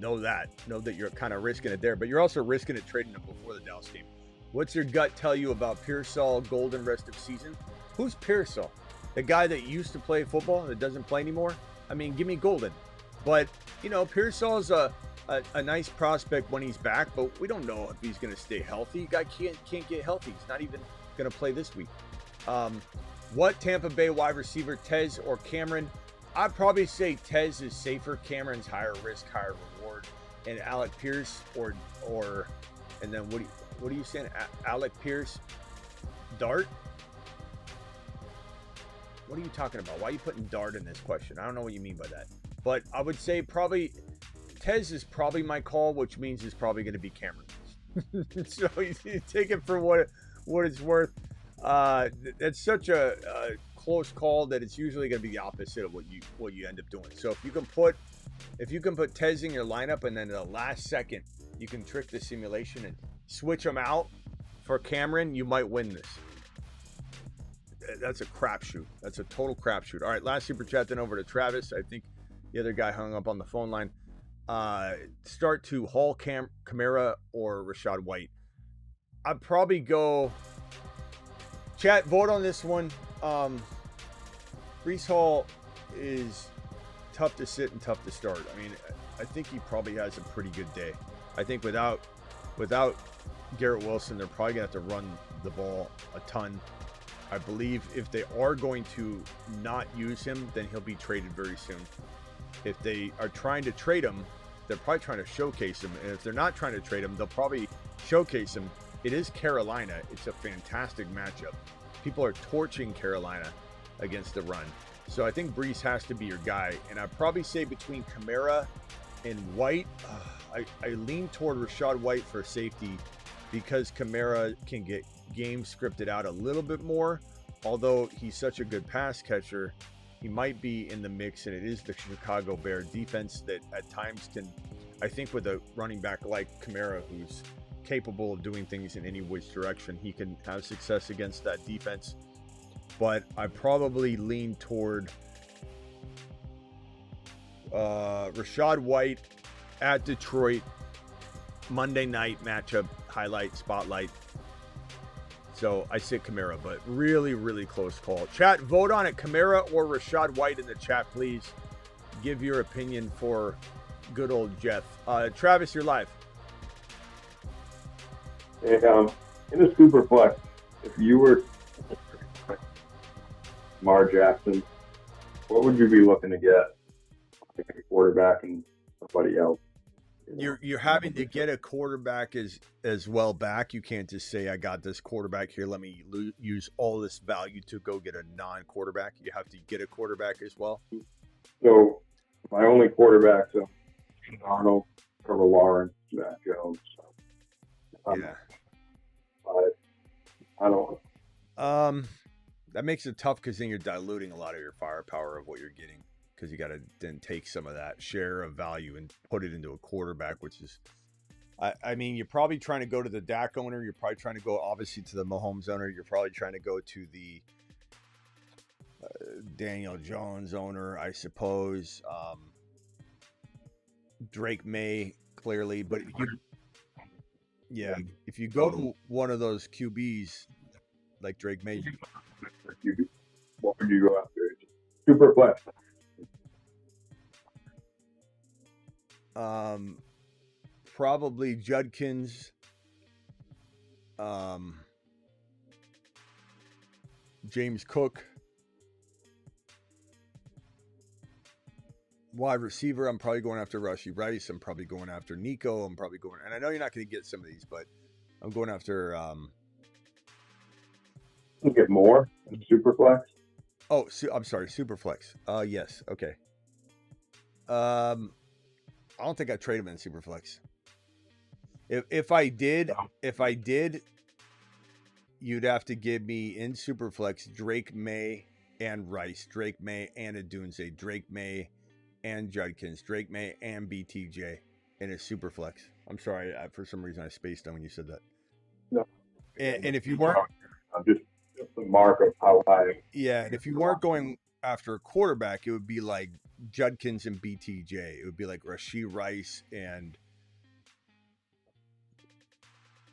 know that you're kind of risking it there, but you're also risking it trading him before the Dallas game. What's your gut tell you about Pearsall, Golden rest of season? Who's Pearsall? The guy that used to play football that doesn't play anymore? I mean, give me Golden. But, Pearsall's a nice prospect when he's back, but we don't know if he's going to stay healthy. Guy can't get healthy. He's not even going to play this week. What Tampa Bay wide receiver, Tez or Cameron? I'd probably say Tez is safer. Cameron's higher risk, higher reward, and Alec Pierce and then what are you saying? Alec Pierce, Dart. What are you talking about? Why are you putting Dart in this question? I don't know what you mean by that. But I would say probably Tez is probably my call, which means it's probably going to be Cameron. So you take it for what it's worth. It's such a close call that it's usually going to be the opposite of what you end up doing. So if you can put Tez in your lineup and then in the last second you can trick the simulation and switch them out for Cameron, you might win this. That's a crapshoot. That's a total crapshoot. All right, last super chat then over to Travis. I think the other guy hung up on the phone line. Start to Hall, Kamara, or Rashad White. I'd probably go. Chat, vote on this one. Breece Hall is tough to sit and tough to start. I mean, I think he probably has a pretty good day. I think without Garrett Wilson, they're probably going to have to run the ball a ton. I believe if they are going to not use him, then he'll be traded very soon. If they are trying to trade him, they're probably trying to showcase him. And if they're not trying to trade him, they'll probably showcase him. It is Carolina. It's a fantastic matchup. People are torching Carolina against the run. So I think Breece has to be your guy. And I'd probably say between Kamara and White, I lean toward Rashad White for safety because Kamara can get game scripted out a little bit more. Although he's such a good pass catcher, he might be in the mix, and it is the Chicago Bear defense that at times can, I think with a running back like Kamara, who's capable of doing things in any which direction, he can have success against that defense. But I probably lean toward Rashad White at Detroit, Monday night matchup, highlight, spotlight. So I say Kamara, but really, really close call. Chat, vote on it. Kamara or Rashad White in the chat, please. Give your opinion for good old Jeff. Travis, you're live. Hey, in a Superflex, if you were Lamar Jackson, what would you be looking to get? Like a quarterback and somebody else. You're having to get a quarterback as well back. You can't just say, I got this quarterback here, let me use all this value to go get a non-quarterback. You have to get a quarterback as well. So my only quarterbacks are Arnold, Trevor Lawrence, Matt Jones. Yeah. I don't know. That makes it tough because then you're diluting a lot of your firepower of what you're getting. Because you got to then take some of that share of value and put it into a quarterback, which is, I mean, you're probably trying to go to the Dak owner. You're probably trying to go, obviously, to the Mahomes owner. You're probably trying to go to the Daniel Jones owner, I suppose. Drake May, clearly. But if you go to one of those QBs like Drake May. What would you go after? Superflex. Probably Judkins, James Cook. Wide receiver, I'm probably going after Rashee Rice. I'm probably going after Nico. I'm probably going, and I know you're not going to get some of these, but I'm going after. You get more in Superflex. Oh, I'm sorry, Superflex. Yes, okay. I don't think I'd trade him in Superflex. If I did, you'd have to give me in Superflex Drake May and Rice, Drake May and Adunze, Drake May and Judkins, Drake May and BTJ in a Superflex. I'm sorry, for some reason I spaced on when you said that. No. And if you weren't, I'm just the mark of how high. Yeah, and if you weren't going after a quarterback, it would be like Judkins and BTJ. It would be like Rashee Rice and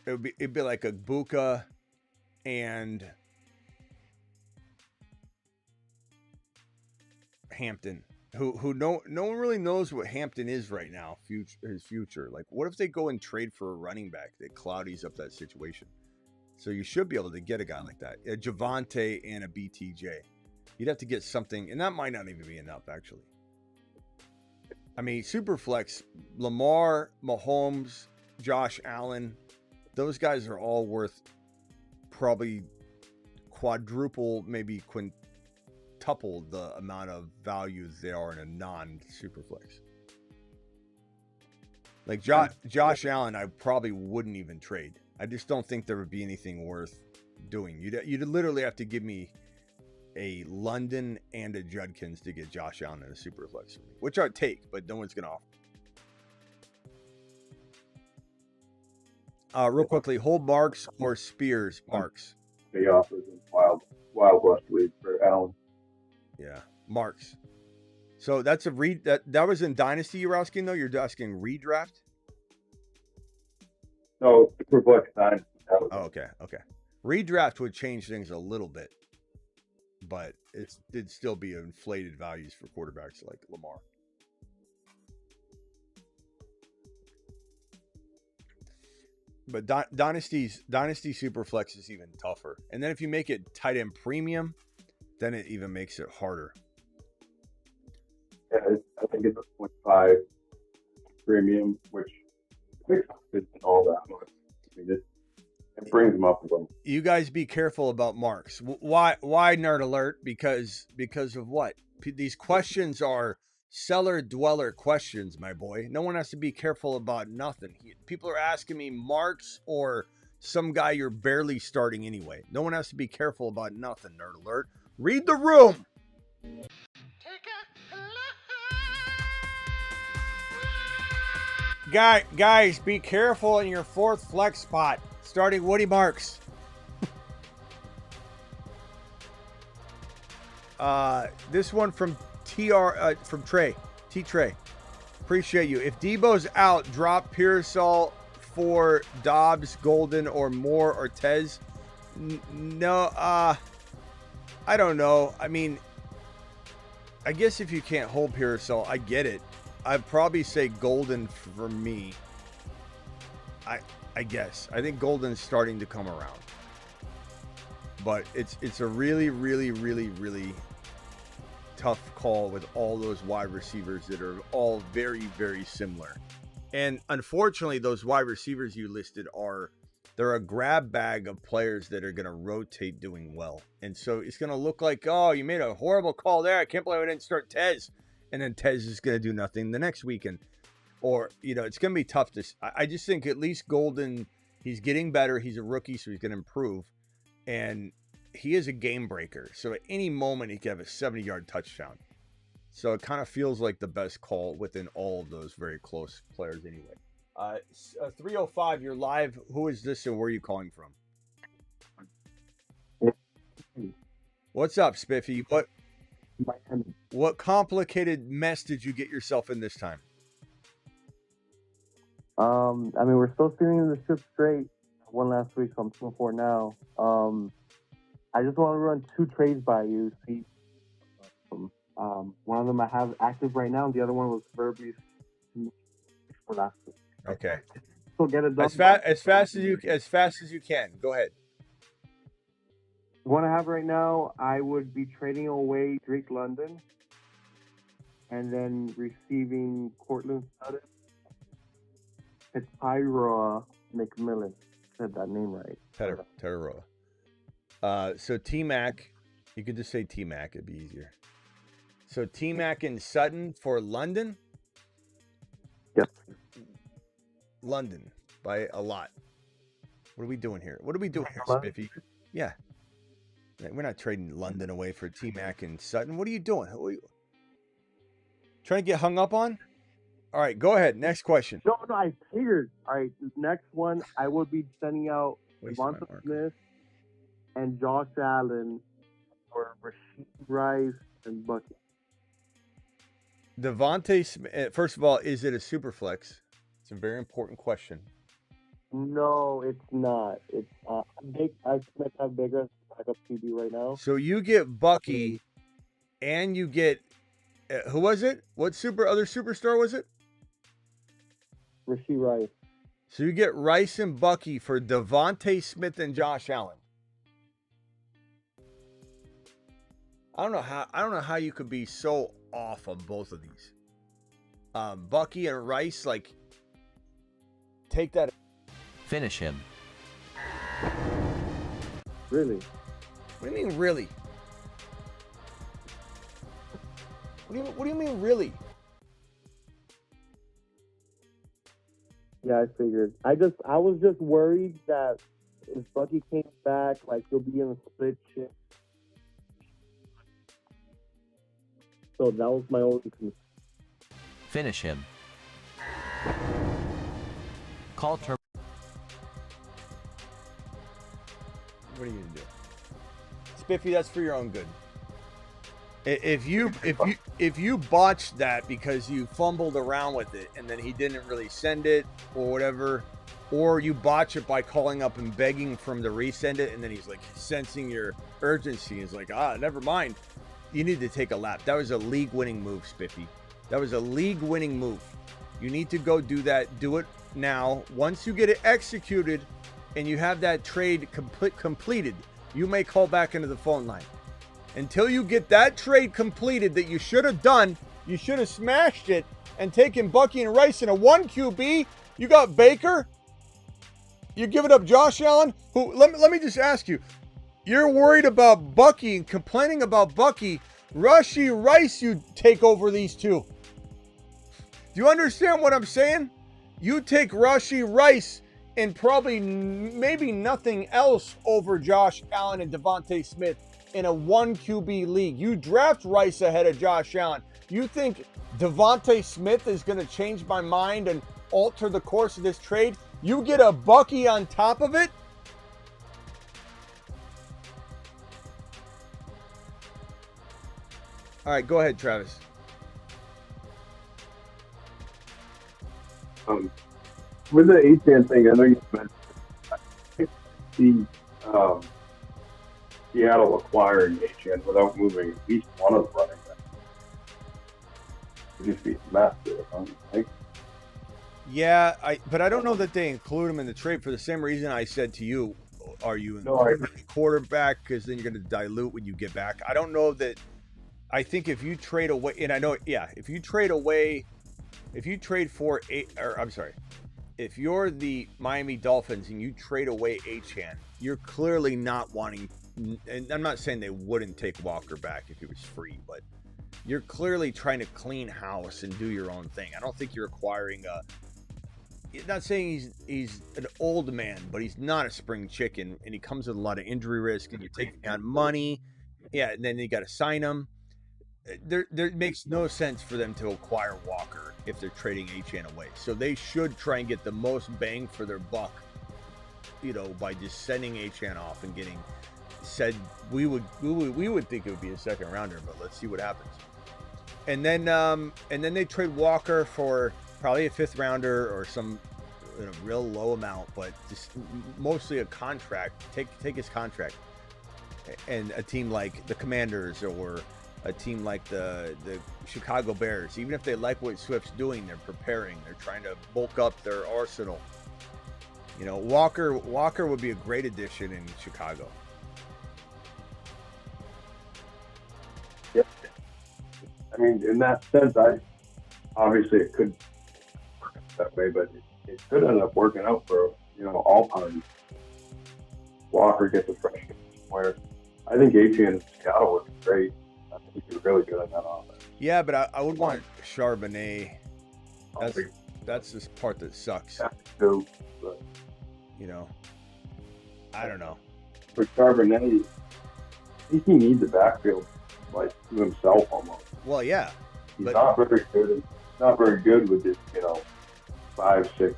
it'd be like a Buka and Hampton. Who no one really knows what Hampton is right now, his future. Like, what if they go and trade for a running back that cloudies up that situation? So you should be able to get a guy like that, a Javante and a BTJ. You'd have to get something, and that might not even be enough, actually. I mean, Superflex, Lamar, Mahomes, Josh Allen, those guys are all worth probably quadruple, maybe quintuple the amount of value they are in a non-Superflex. Like Josh Allen, I probably wouldn't even trade. I just don't think there would be anything worth doing. You'd literally have to give me a London and a Judkins to get Josh Allen in a Superflex for me, which I'd take, but no one's going to offer. Real quickly, hold Marks or Spears? Marks. The offers in Wild West League for Allen. Yeah, Marks. So that's a read. That was in Dynasty you were asking, though? You're asking redraft? No, Superflex 9. Oh, okay. Redraft would change things a little bit, but it'd still be inflated values for quarterbacks like Lamar. But Dynasty Superflex is even tougher. And then if you make it tight end premium, then it even makes it harder. Yeah, I think it's a 0.5 premium, which isn't all that much. I mean, it brings them up a little. You guys be careful about Marks. Why nerd alert? Because of what? These questions are cellar dweller questions, my boy. No one has to be careful about nothing. People are asking me Marks or some guy you're barely starting anyway. No one has to be careful about nothing, nerd alert. Read the room. Guys, be careful in your fourth flex spot. Starting Woody Marks. This one from from Trey. T-Trey. Appreciate you. If Debo's out, drop Pearsall for Dobbs, Golden, or Moore or Tez. No, I don't know. I mean, I guess if you can't hold Pearsall, I get it. I'd probably say Golden for me. I guess. I think Golden's starting to come around. But it's a really, really, really, really tough call with all those wide receivers that are all very, very similar. And unfortunately, those wide receivers you listed they're a grab bag of players that are going to rotate doing well. And so it's going to look like, oh, you made a horrible call there. I can't believe I didn't start Tez. And then Tez is going to do nothing the next weekend. Or, it's going to be tough to... I just think at least Golden, he's getting better. He's a rookie, so he's going to improve. And he is a game breaker. So at any moment, he can have a 70-yard touchdown. So it kind of feels like the best call within all of those very close players anyway. 305, you're live. Who is this and where are you calling from? What's up, Spiffy? What complicated mess did you get yourself in this time? I mean, we're still steering the ship straight. One last week, so I'm 2-4 now. I just want to run 2 trades by you. See, one of them I have active right now, and the other one was verbally for last week. Okay. So get it done. As fast as you can. Go ahead. The one I have right now, I would be trading away Drake London, and then receiving Cortland Sutton. It's Tyra McMillan. Said that name right. Tyra. So T-Mac, you could just say T-Mac. It'd be easier. So T-Mac and Sutton for London? Yep. London by a lot. What are we doing here? Spiffy? Yeah. We're not trading London away for T-Mac and Sutton. What are you doing? Trying to get hung up on? All right, go ahead. Next question. No, I figured. All right, next one, I would be sending out Devonta Smith and Josh Allen for Rasheed Rice and Bucky. Devontae Smith, first of all, is it a super flex? It's a very important question. No, it's not. It's big. I have bigger backup QB right now. So you get Bucky, and you get who was it? What other superstar was it? Rasheed Rice. So you get Rice and Bucky for Devontae Smith and Josh Allen. I don't know how you could be so off on both of these. Bucky and Rice, like, take that. Finish him. Really? What do you mean, really? What do you mean, really? Yeah, I figured. I was just worried that if Bucky came back, like, he'll be in a split shift. So that was my only concern. Finish him. Call term. What are you gonna do? Spiffy, that's for your own good. If you botched that because you fumbled around with it and then he didn't really send it or whatever, or you botch it by calling up and begging for him to resend it and then he's like sensing your urgency, he's like, never mind. You need to take a lap. That was a league-winning move, Spiffy. That was a league-winning move. You need to go do that. Do it now. Once you get it executed and you have that trade completed, you may call back into the phone line. Until you get that trade completed that you should have done, you should have smashed it and taken Bucky and Rice in a 1 QB. You got Baker. You're giving up Josh Allen, who, let me just ask you, you're worried about Bucky and complaining about Bucky. Rashee Rice, you take over these two. Do you understand what I'm saying? You take Rashee Rice and probably maybe nothing else over Josh Allen and Devontae Smith in a 1 QB league. You draft Rice ahead of Josh Allen. You think Devontae Smith is going to change my mind and alter the course of this trade? You get a Bucky on top of it? All right, go ahead, Travis. With the Achane thing, I know you mentioned I see Seattle acquiring Achane without moving at least one of the running backs. It would just be massive, right? Yeah, but I don't know that they include him in the trade for the same reason I said to you, are you including quarterback? Because then you're going to dilute when you get back. I don't know that. I think if you trade away, and I know, yeah, if you trade for if you're the Miami Dolphins and you trade away Achane, you're clearly not wanting, and I'm not saying they wouldn't take Walker back if he was free, but you're clearly trying to clean house and do your own thing. I don't think you're acquiring not saying he's an old man, but he's not a spring chicken, and he comes with a lot of injury risk, and you're taking on money. Yeah, and then you got to sign him. There makes no sense for them to acquire Walker if they're trading Achane away. So they should try and get the most bang for their buck, by just sending Achane off and getting said. We would think it would be a second rounder, but let's see what happens. And then they trade Walker for probably a 5th rounder or some real low amount, but just mostly a contract. Take his contract, and a team like the Commanders or a team like the Chicago Bears, even if they like what Swift's doing, they're preparing. They're trying to bulk up their arsenal. Walker would be a great addition in Chicago. Yeah. I mean, in that sense, obviously it could work that way, but it could end up working out for all parties. Walker gets a fresh where I think Achane in Seattle would be great. I think he's really good at that offense. Yeah, but I would want Charbonnet. That's this part that sucks. Too, but, I don't know. For Charbonnet, I think he needs a backfield like to himself almost. Well, yeah. He's not very good. Not very good with this, 5, 6.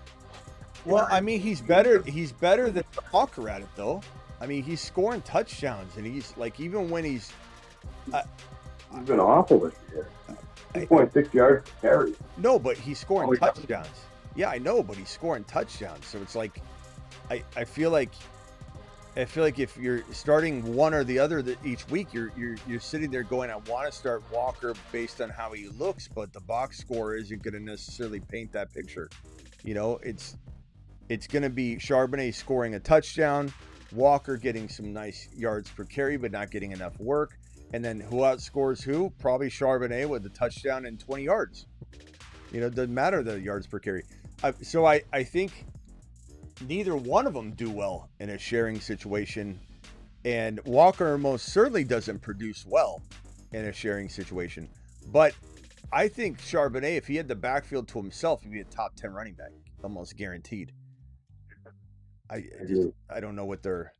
Well, I mean, he's better than Walker at it, though. I mean, he's scoring touchdowns, and he's like, even when he's been awful this year. 2.6 yards per carry. No, but he's scoring touchdowns. Yeah, I know, but he's scoring touchdowns. So it's like, I feel like if you're starting one or the other each week, you're sitting there going, I want to start Walker based on how he looks, but the box score isn't going to necessarily paint that picture. It's going to be Charbonnet scoring a touchdown, Walker getting some nice yards per carry, but not getting enough work. And then who outscores who? Probably Charbonnet with the touchdown and 20 yards. It doesn't matter the yards per carry. So I think neither one of them do well in a sharing situation. And Walker most certainly doesn't produce well in a sharing situation. But I think Charbonnet, if he had the backfield to himself, he'd be a top 10 running back, almost guaranteed. I don't know what they're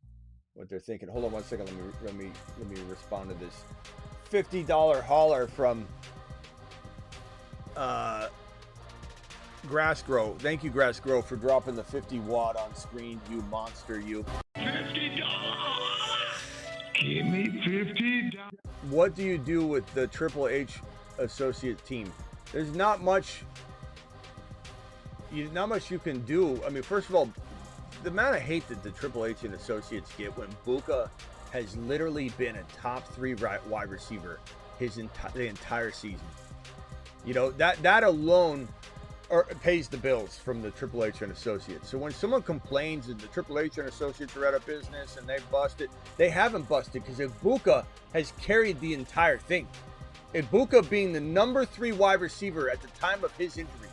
thinking. Hold on one second. Let me respond to this $50 hauler from Grassgrow. Thank you, Grassgrow, for dropping the 50 watt on screen. You monster, you. $50. Give me $50. What do you do with the Triple H associate team? There's not much you can do. I mean, first of all, the amount of hate that the Triple H and associates get when Buka has literally been a top 3 wide receiver the entire season. That alone pays the bills from the Triple H and associates. So when someone complains that the Triple H and associates are out of business and they've busted, they haven't busted, because Ibuka has carried the entire thing. Ibuka being the number 3 wide receiver at the time of his injury,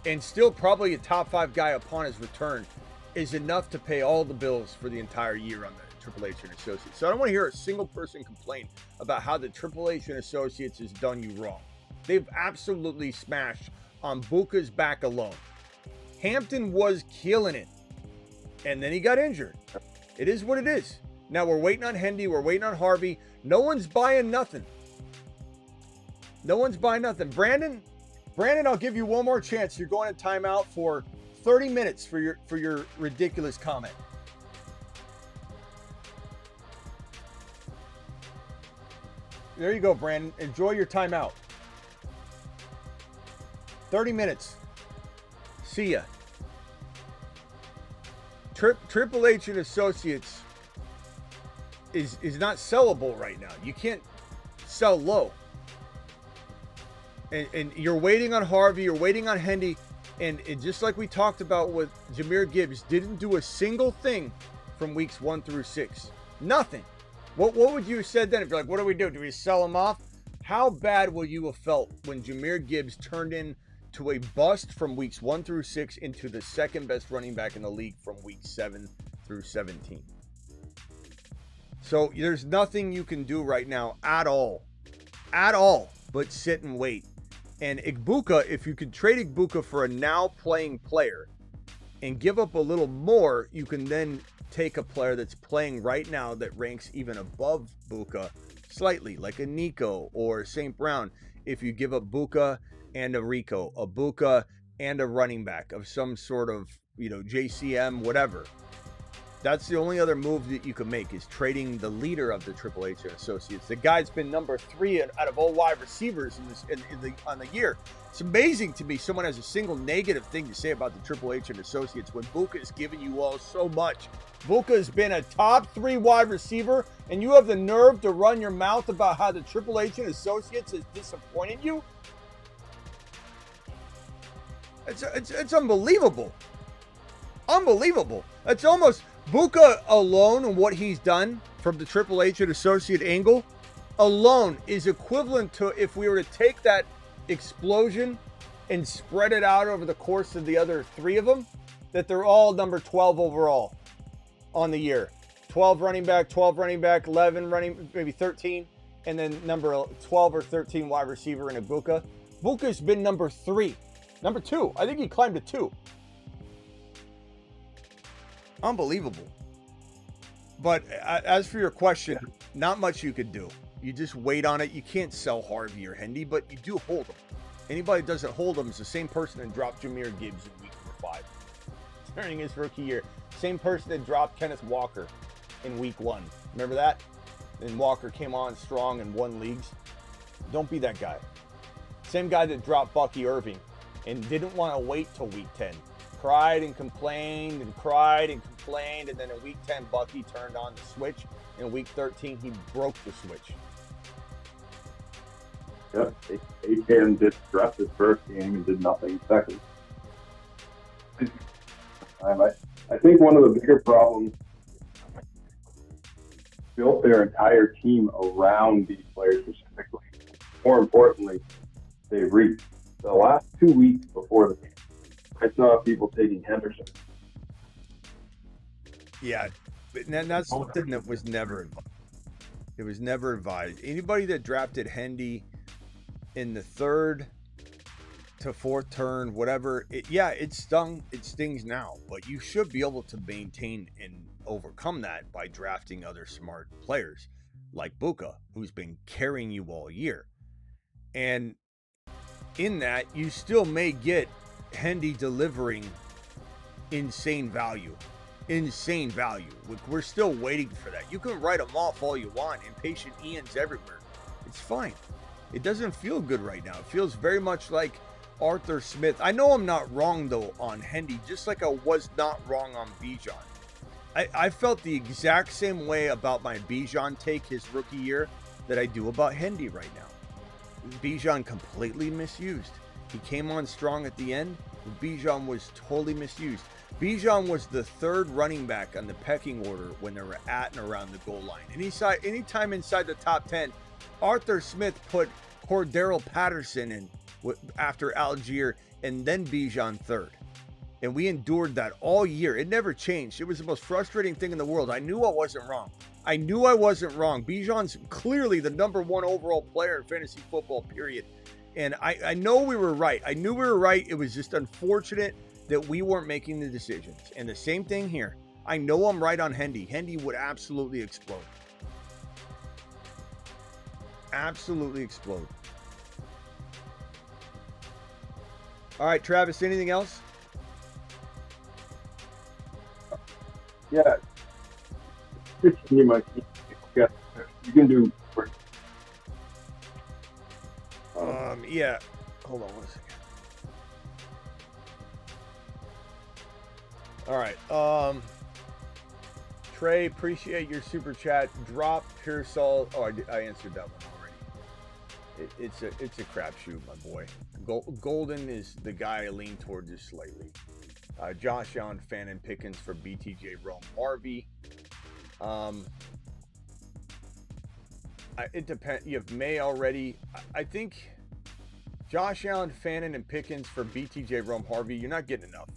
and still probably a top 5 guy upon his return, is enough to pay all the bills for the entire year on the Triple H and Associates. So I don't want to hear a single person complain about how the Triple H and Associates has done you wrong. They've absolutely smashed on Buka's back alone. Hampton was killing it, and then he got injured. It is what it is. Now we're waiting on Hendy. We're waiting on Harvey. No one's buying nothing. Brandon, I'll give you one more chance. You're going to timeout for 30 minutes for your ridiculous comment. There you go, Brandon. Enjoy your timeout. 30 minutes. See ya. Triple H and Associates is not sellable right now. You can't sell low. And you're waiting on Harvey, you're waiting on Hendy, and just like we talked about with Jahmyr Gibbs, didn't do a single thing from weeks 1 through 6. Nothing. What would you have said then if you're like, what do we do? Do we sell him off? How bad would you have felt when Jahmyr Gibbs turned into a bust from weeks 1 through 6 into the second best running back in the league from week 7 through 17? So there's nothing you can do right now at all, but sit and wait. And Igbukah, if you could trade Igbukah for a now playing player and give up a little more, you can then take a player that's playing right now that ranks even above Buka slightly, like a Nico or St. Brown. If you give up Buka and a Rico, a Buka and a running back of some sort of, JCM, whatever. That's the only other move that you can make, is trading the leader of the Triple H and Associates. The guy's been number 3 out of all wide receivers on the year. It's amazing to me someone has a single negative thing to say about the Triple H and Associates when Buka has given you all so much. Buka has been a top 3 wide receiver, and you have the nerve to run your mouth about how the Triple H and Associates has disappointed you? It's unbelievable. Unbelievable. It's almost Buka alone and what he's done from the Triple H and Associate angle alone is equivalent to if we were to take that explosion and spread it out over the course of the other 3 of them, that they're all number 12 overall on the year. 12 running back, 11 running, maybe 13, and then number 12 or 13 wide receiver in Ibuka. Buka's been number 3. Number 2. I think he climbed to 2. Unbelievable. But as for your question, not much you could do. You just wait on it. You can't sell Harvey or Hendy, but you do hold them. Anybody that doesn't hold them is the same person that dropped Jahmyr Gibbs in week 5 during his rookie year. Same person that dropped Kenneth Walker in week 1. Remember that? And Walker came on strong and won leagues. Don't be that guy. Same guy that dropped Bucky Irving and didn't want to wait till week 10. Cried and complained, and then in week 10, Bucky turned on the switch. In week 13, he broke the switch. Yep, AKM did dress his first game and did nothing second. I think one of the bigger problems built their entire team around these players specifically. More importantly, they reached the last 2 weeks before the game. I saw people taking Henderson. Yeah, but that's something that was never advised. It was never advised. Anybody that drafted Hendy in the 3rd to 4th turn, whatever, it stung. It stings now, but you should be able to maintain and overcome that by drafting other smart players like Buka, who's been carrying you all year. And in that, you still may get Hendy delivering insane value. We're still waiting for that. You can write them off all you want. Impatient Ian's everywhere. It's fine. It doesn't feel good right now. It feels very much like Arthur Smith. I know I'm not wrong, though, on Hendy, just like I was not wrong on Bijan. I felt the exact same way about my Bijan take his rookie year that I do about Hendy right now. Bijan completely misused. He came on strong at the end, but Bijan was totally misused. Bijan was the 3rd running back on the pecking order when they were at and around the goal line. Anytime inside the top 10, Arthur Smith put Cordero Patterson in after Algier and then Bijan 3rd. And we endured that all year. It never changed. It was the most frustrating thing in the world. I knew I wasn't wrong. Bijan's clearly the #1 overall player in fantasy football, period. And I know we were right. I knew we were right. It was just unfortunate that we weren't making the decisions. And the same thing here. I know I'm right on Hendy. Hendy would absolutely explode. Absolutely explode. All right, Travis, anything else? Yeah. You can do. Yeah. Hold on 1 second. All right. Trey, appreciate your super chat. Drop Pearsall. Oh, I answered that one already. It's a crapshoot, my boy. Golden is the guy I lean toward just slightly. Josh Allen, Fannin, Pickens for BTJ, Rome, Harvey. It depends. You have May already. I think Josh Allen, Fannin, and Pickens for BTJ, Rome, Harvey. You're not getting enough.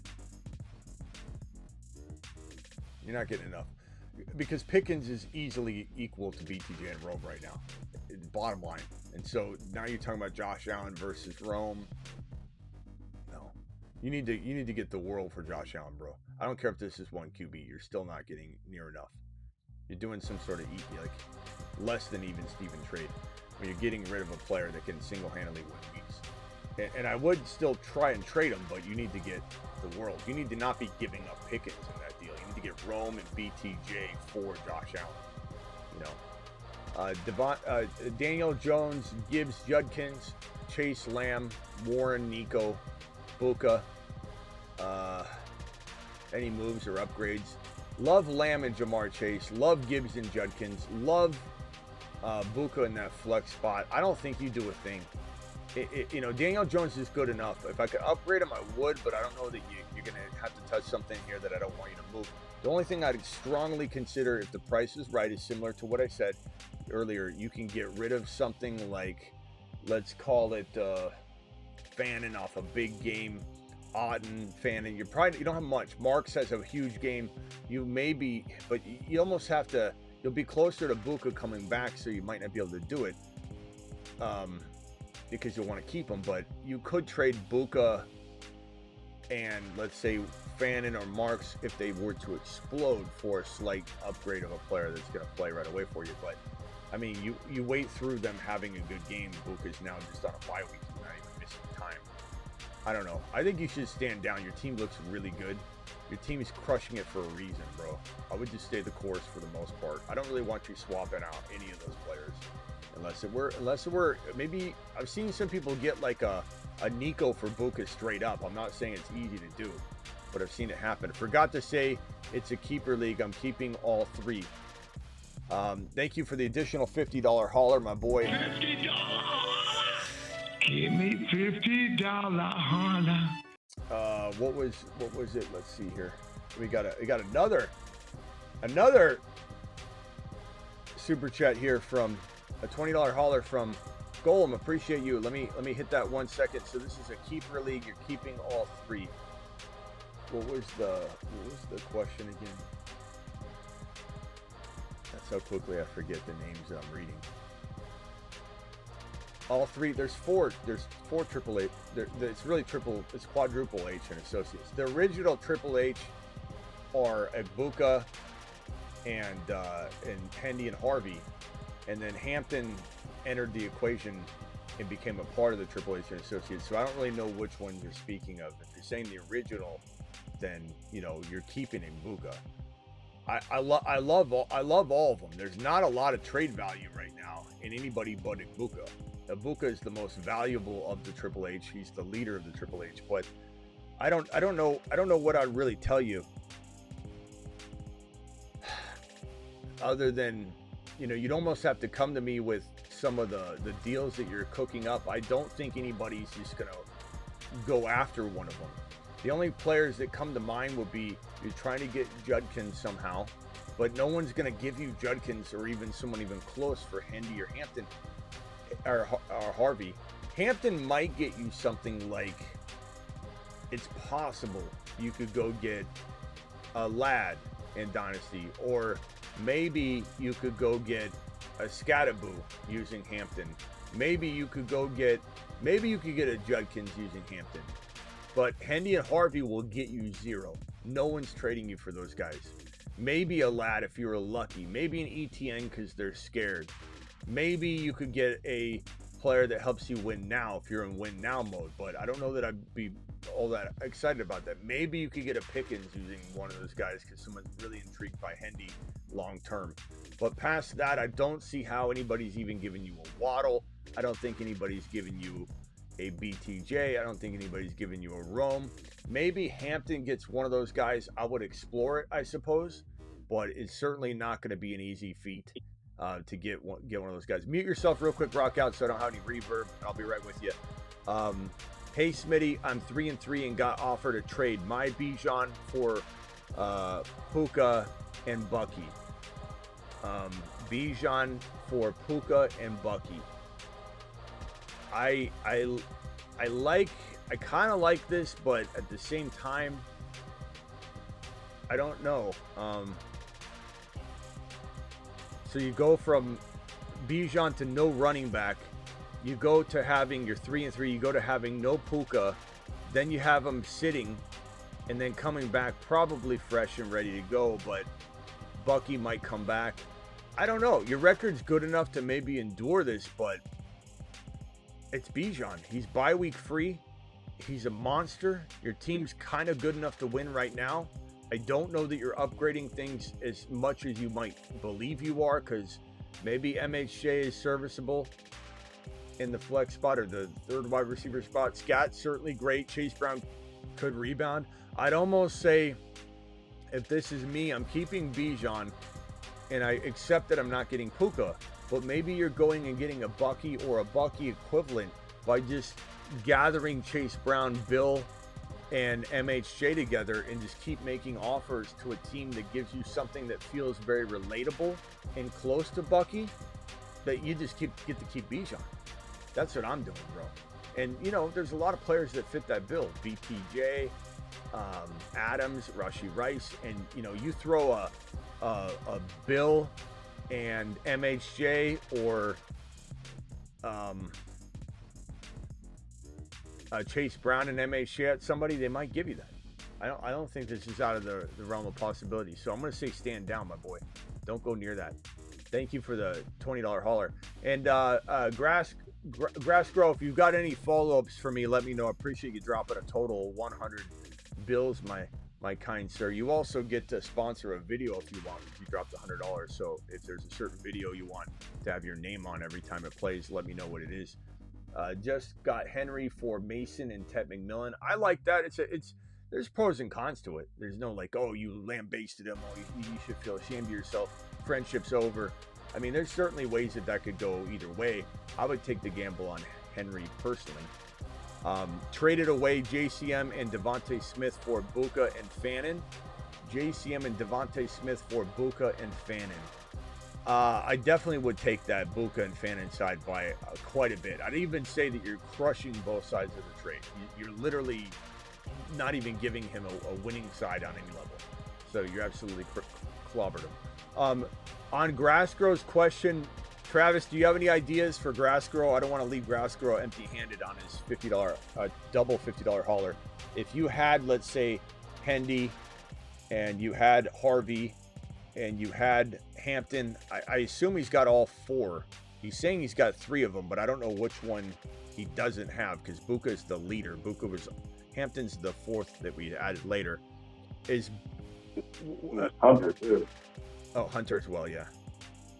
You're not getting enough because Pickens is easily equal to BTJ and Rome right now. Bottom line. And so now you're talking about Josh Allen versus Rome. No, you need to get the world for Josh Allen, bro. I don't care if this is 1 QB. You're still not getting near enough. You're doing some sort of like less than even Steven trade when you're getting rid of a player that can single-handedly win weeks. And I would still try and trade him, but you need to get the world. You need to not be giving up Pickens in that deal. You need to get Rome and BTJ for Josh Allen. You know. Daniel Jones, Gibbs, Judkins, Chase, Lamb, Warren, Nico, Buka. Any moves or upgrades? Love Lamb and Jamar Chase. Love Gibbs and Judkins. Love Buka in that flex spot. I don't think you do a thing. Daniel Jones is good enough. If I could upgrade him, I would, but I don't know that you're going to have to touch something here that I don't want you to move. The only thing I'd strongly consider, if the price is right, is similar to what I said earlier. You can get rid of something like, let's call it Fannin off a big game. Auden, Fannin. You don't have much. Marks has a huge game. You may be, but you almost have to. You'll be closer to Buka coming back, so you might not be able to do it. Because you'll want to keep him, but you could trade Buka and let's say Fannin or Marks if they were to explode for a slight upgrade of a player that's going to play right away for you. But I mean, you wait through them having a good game. Buka's now just on a bye week, not even missing time. I don't know. I think you should stand down. Your team looks really good. Your team is crushing it for a reason, bro. I would just stay the course for the most part. I don't really want you swapping out any of those players. Unless it were, maybe I've seen some people get like a Nico for Buka straight up. I'm not saying it's easy to do, but I've seen it happen. Forgot to say it's a keeper league. I'm keeping all three. Thank you for the additional $50 hauler, my boy. $50. Give me $50 hauler. What was it? Let's see here. We got another super chat here from a $20 hauler from Golem. Appreciate you. Let me hit that 1 second. So this is a keeper league. You're keeping all 3. What was the question again? That's how quickly I forget the names that I'm reading. All 3. There's 4 Triple H. It's really it's quadruple H and associates. The original Triple H are Egbuka and Hendy and Harvey, and then Hampton entered the equation and became a part of the Triple H and Associates. So I don't really know which one you're speaking of. If you're saying the original, then you're keeping Egbuka. I love all of them. There's not a lot of trade value right now in anybody but Egbuka. Egbuka is the most valuable of the Triple H. He's the leader of the Triple H. But I don't know what I'd really tell you, other than you'd almost have to come to me with some of the deals that you're cooking up. I don't think anybody's just gonna go after one of them. The only players that come to mind would be you're trying to get Judkins somehow, but no one's gonna give you Judkins or even someone even close for Hendy or Hampton or Harvey. Hampton might get you something like, it's possible you could go get a Lad in Dynasty, or maybe you could go get a Scattaboo using Hampton. Maybe you could get a Judkins using Hampton. But Hendy and Harvey will get you 0. No one's trading you for those guys. Maybe a Lad if you're lucky. Maybe an ETN because they're scared. Maybe you could get a player that helps you win now if you're in win now mode. But I don't know that I'd be all that excited about that. Maybe you could get a Pickens using one of those guys because someone's really intrigued by Hendy long term. But past that, I don't see how anybody's even giving you a Waddle. I don't think anybody's giving you a BTJ. I don't think anybody's giving you a Rome. Maybe Hampton gets one of those guys. I would explore it, I suppose, but it's certainly not going to be an easy feat to get one of those guys. Mute yourself real quick, rock out, so I don't have any reverb. I'll be right with you. Hey Smitty, I'm 3-3 and got offered a trade. My Bijan for Puka and Bucky. Bijan for Puka and Bucky. I kind of like this, but at the same time, I don't know. So you go from Bijan to no running back. You go to having your 3-3. You go to having no Puka. Then you have him sitting and then coming back probably fresh and ready to go. But Bucky might come back. I don't know. Your record's good enough to maybe endure this, but it's Bijan. He's bye week free. He's a monster. Your team's kind of good enough to win right now. I don't know that you're upgrading things as much as you might believe you are, because maybe MHJ is serviceable in the flex spot or the third wide receiver spot. Scott's certainly great. Chase Brown could rebound. I'd almost say, if this is me, I'm keeping Bijan, and I accept that I'm not getting Puka. But maybe you're going and getting a Bucky or a Bucky equivalent by just gathering Chase Brown, Bill, and MHJ together and just keep making offers to a team that gives you something that feels very relatable and close to Bucky, that you just get to keep Bijan. That's what I'm doing, bro. And, there's a lot of players that fit that bill. BTJ, Adams, Rashee Rice, and, you throw a Bill and MHJ or Chase Brown and MHJ at somebody, they might give you that. I don't think this is out of the realm of possibility. So I'm going to say stand down, my boy. Don't go near that. Thank you for the $20 hauler. And Grass Grow, if you've got any follow-ups for me, let me know. I appreciate you dropping a total 100 bills, my kind sir. You also get to sponsor a video if you want, if you dropped $100. So if there's a certain video you want to have your name on every time it plays, let me know what it is. Just got Henry for Mason and Ted McMillan. I like that. There's pros and cons to it. There's no like, oh, you lambasted him. Oh, you should feel ashamed of yourself. Friendship's over. I mean, there's certainly ways that could go either way. I would take the gamble on Henry personally. Traded away JCM and Devontae Smith for Buka and Fannin. JCM and Devontae Smith for Buka and Fannin. I definitely would take that Buka and Fan inside by quite a bit. I'd even say that you're crushing both sides of the trade. You're literally not even giving him a winning side on any level. So you're absolutely clobbered him. On Grassgrow's question, Travis, do you have any ideas for Grassgrow? I don't want to leave Grassgrow empty-handed on his $50 double $50 hauler. If you had, let's say, Hendy, and you had Harvey, and you had Hampton, I assume he's got all 4. He's saying he's got 3 of them, but I don't know which one he doesn't have, because Buka is the leader. Hampton's the 4th that we added later. Hunter too. Oh, Hunter as well, yeah.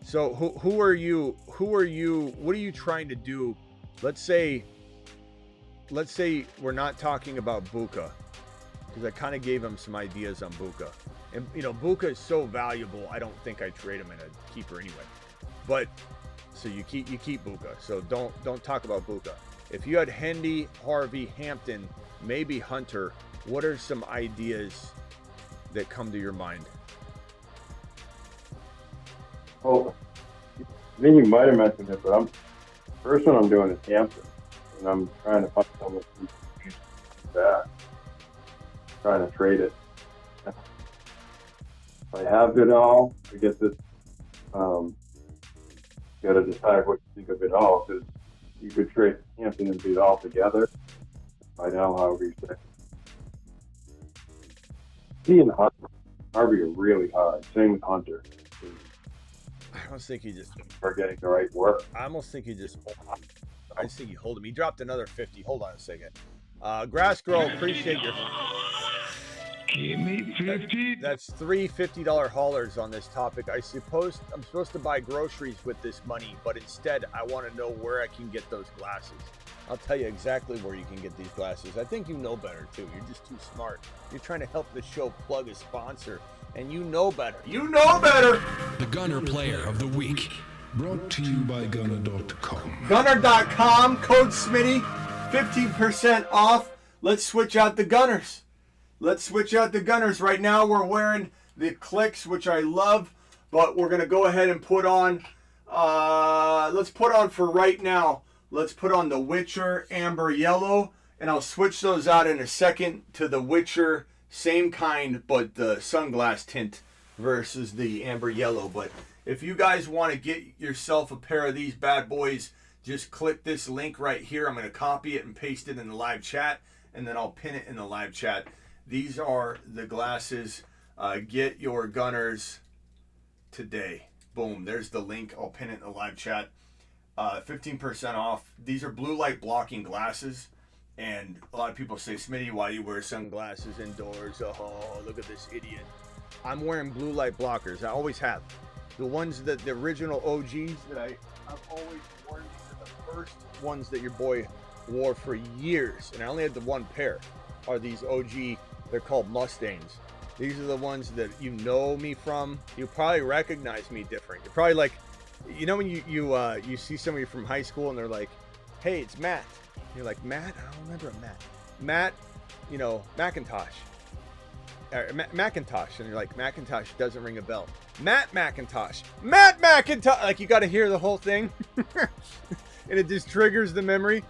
So who are you? What are you trying to do? Let's say we're not talking about Buka, because I kind of gave him some ideas on Buka. And Buka is so valuable, I don't think I trade him in a keeper anyway. But so you keep Buka. So don't talk about Buka. If you had Hendy, Harvey, Hampton, maybe Hunter, what are some ideas that come to your mind? Oh, I think you might have mentioned it, but first one I'm doing is Hampton, and I'm trying to find someone who's back, trying to trade it. If I have it all, I guess it's got to decide what you think of it all, because you could trade Hampton and beat all together. By now, however you say. He and Harvey are really hard. Same with Hunter. I almost think he just for getting the right work. I think he hold him. He dropped another 50. Hold on a second. Grassgrow, appreciate your. Give me 50. That's 3 $50 haulers on this topic. I'm supposed to buy groceries with this money, but instead I want to know where I can get those glasses. I'll tell you exactly where you can get these glasses. I think you know better too. You're just too smart. You're trying to help the show plug a sponsor, and you know better. You know better. The Gunner Player of the Week. Brought to you by Gunner.com. Gunner.com, code Smitty, 15% off. Let's switch out the Gunners. Right now we're wearing the clicks, which I love, but we're going to go ahead and put on, let's put on for right now, let's put on the Witcher Amber Yellow, and I'll switch those out in a second to the Witcher, same kind, but the sunglass tint versus the Amber Yellow. But if you guys want to get yourself a pair of these bad boys, just click this link right here. I'm going to copy it and paste it in the live chat, and then I'll pin it in the live chat. These are the glasses. Get your Gunners today. Boom, there's the link. I'll pin it in the live chat. 15% off. These are blue light blocking glasses. And a lot of people say, Smitty, why do you wear sunglasses indoors? Oh, look at this idiot. I'm wearing blue light blockers. I always have. The ones that the original OGs that I've always worn. These are the first ones that your boy wore for years. And I only had the one pair. Are these OG, they're called Mustangs. These are the ones that you know me from. You probably recognize me different. You're probably like, you know when you see somebody from high school and they're like, hey, it's Matt. And you're like, Matt? I don't remember a Matt. Matt, Macintosh. Macintosh. And you're like, Macintosh doesn't ring a bell. Matt Macintosh. Matt Macintosh. Like, you got to hear the whole thing. And it just triggers the memory.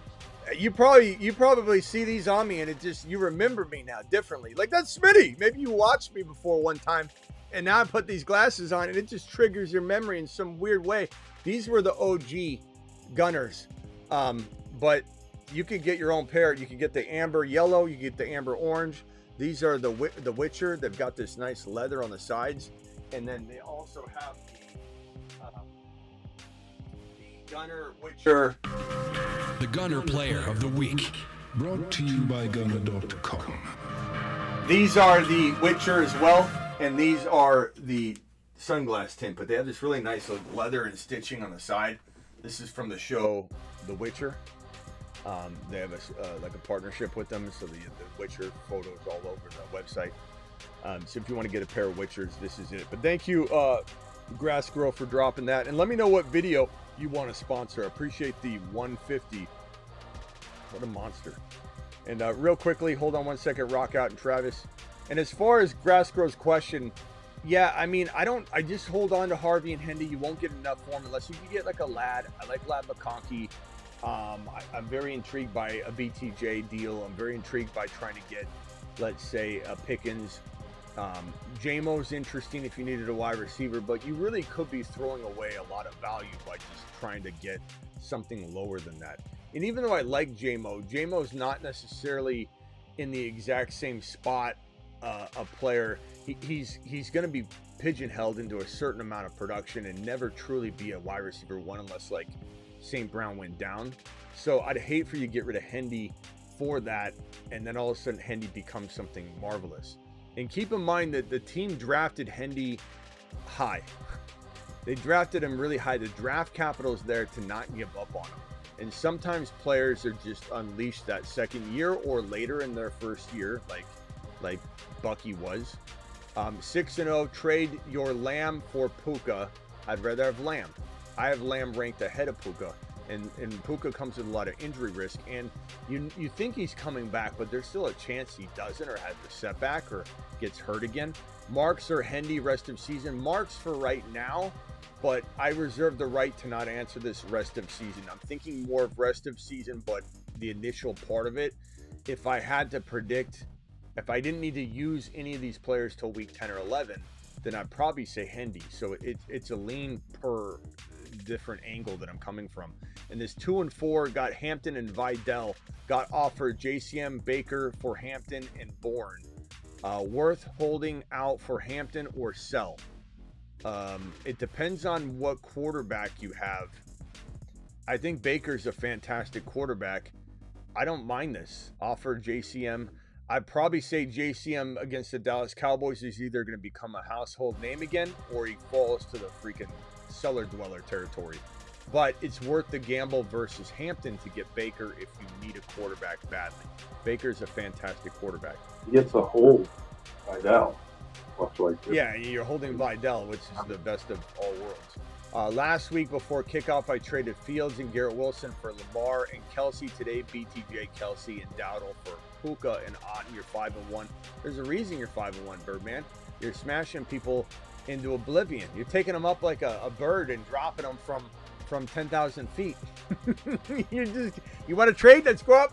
You probably see these on me, and it just, you remember me now differently. Like, that's Smitty. Maybe you watched me before one time, and now I put these glasses on, and it just triggers your memory in some weird way. These were the OG Gunners, but you could get your own pair. You could get the Amber Yellow. You get the Amber Orange. These are the Witcher. They've got this nice leather on the sides, and then they also have the Gunner Witcher. The Gunner Player of the Week. Brought to you by Gunner.com. These are the Witcher as well, and these are the sunglass tint, but they have this really nice leather and stitching on the side. This is from the show The Witcher. They have a partnership with them, so the Witcher photos all over the website. So if you want to get a pair of Witchers, this is it. But thank you, Grass Girl, for dropping that, and let me know what video you want to sponsor. I appreciate the 150. What a monster. And real quickly, hold on one second, Rock Out and Travis. And as far as Grassgrow's question, Yeah, I mean, I just hold on to Harvey and Hendy. You won't get enough for him unless you can get like a Lad. I like Lad McConkey. I'm very intrigued by a BTJ deal. I'm very intrigued by trying to get, let's say, a Pickens. JMO's interesting if you needed a wide receiver, but you really could be throwing away a lot of value by just trying to get something lower than that. And even though I like JMO's not necessarily in the exact same spot a player. He's going to be pigeonholed into a certain amount of production and never truly be a wide receiver one unless like St. Brown went down. So I'd hate for you to get rid of Hendy for that, and then all of a sudden Hendy becomes something marvelous. And keep in mind that the team drafted Hendy high. They drafted him really high. The draft capital is there to not give up on him. And sometimes players are just unleashed that second year or later in their first year, like Bucky was. 6-0, trade your Lamb for Puka. I'd rather have Lamb. I have Lamb ranked ahead of Puka. And Puka comes with a lot of injury risk. And you think he's coming back, but there's still a chance he doesn't or has a setback or gets hurt again. Marks or Hendy rest of season. Marks for right now, but I reserve the right to not answer this rest of season. I'm thinking more of rest of season, but the initial part of it, if I had to predict, if I didn't need to use any of these players till week 10 or 11, then I'd probably say Hendy. So it's a lean per different angle that I'm coming from. And this 2 and 4 got Hampton and Vidal, got offered JCM, Baker for Hampton, and Bourne. Worth holding out for Hampton or sell. It depends on what quarterback you have. I think Baker's a fantastic quarterback. I don't mind this. Offer JCM. I'd probably say JCM against the Dallas Cowboys is either going to become a household name again or he falls to the freaking cellar dweller territory. But it's worth the gamble versus Hampton to get Baker if you need a quarterback badly. Baker's a fantastic quarterback. He gets a hold Vidal. Yeah, you're holding Vidal, which is the best of all worlds. Last week before kickoff, I traded Fields and Garrett Wilson for Lamar and Kelsey. Today, BTJ, Kelsey, and Dowdle for Puka and Otten. You're 5-1. There's a reason you're 5-1, Birdman. You're smashing people into oblivion. You're taking them up like a bird and dropping them from 10,000 feet. You want to trade? Let's go up.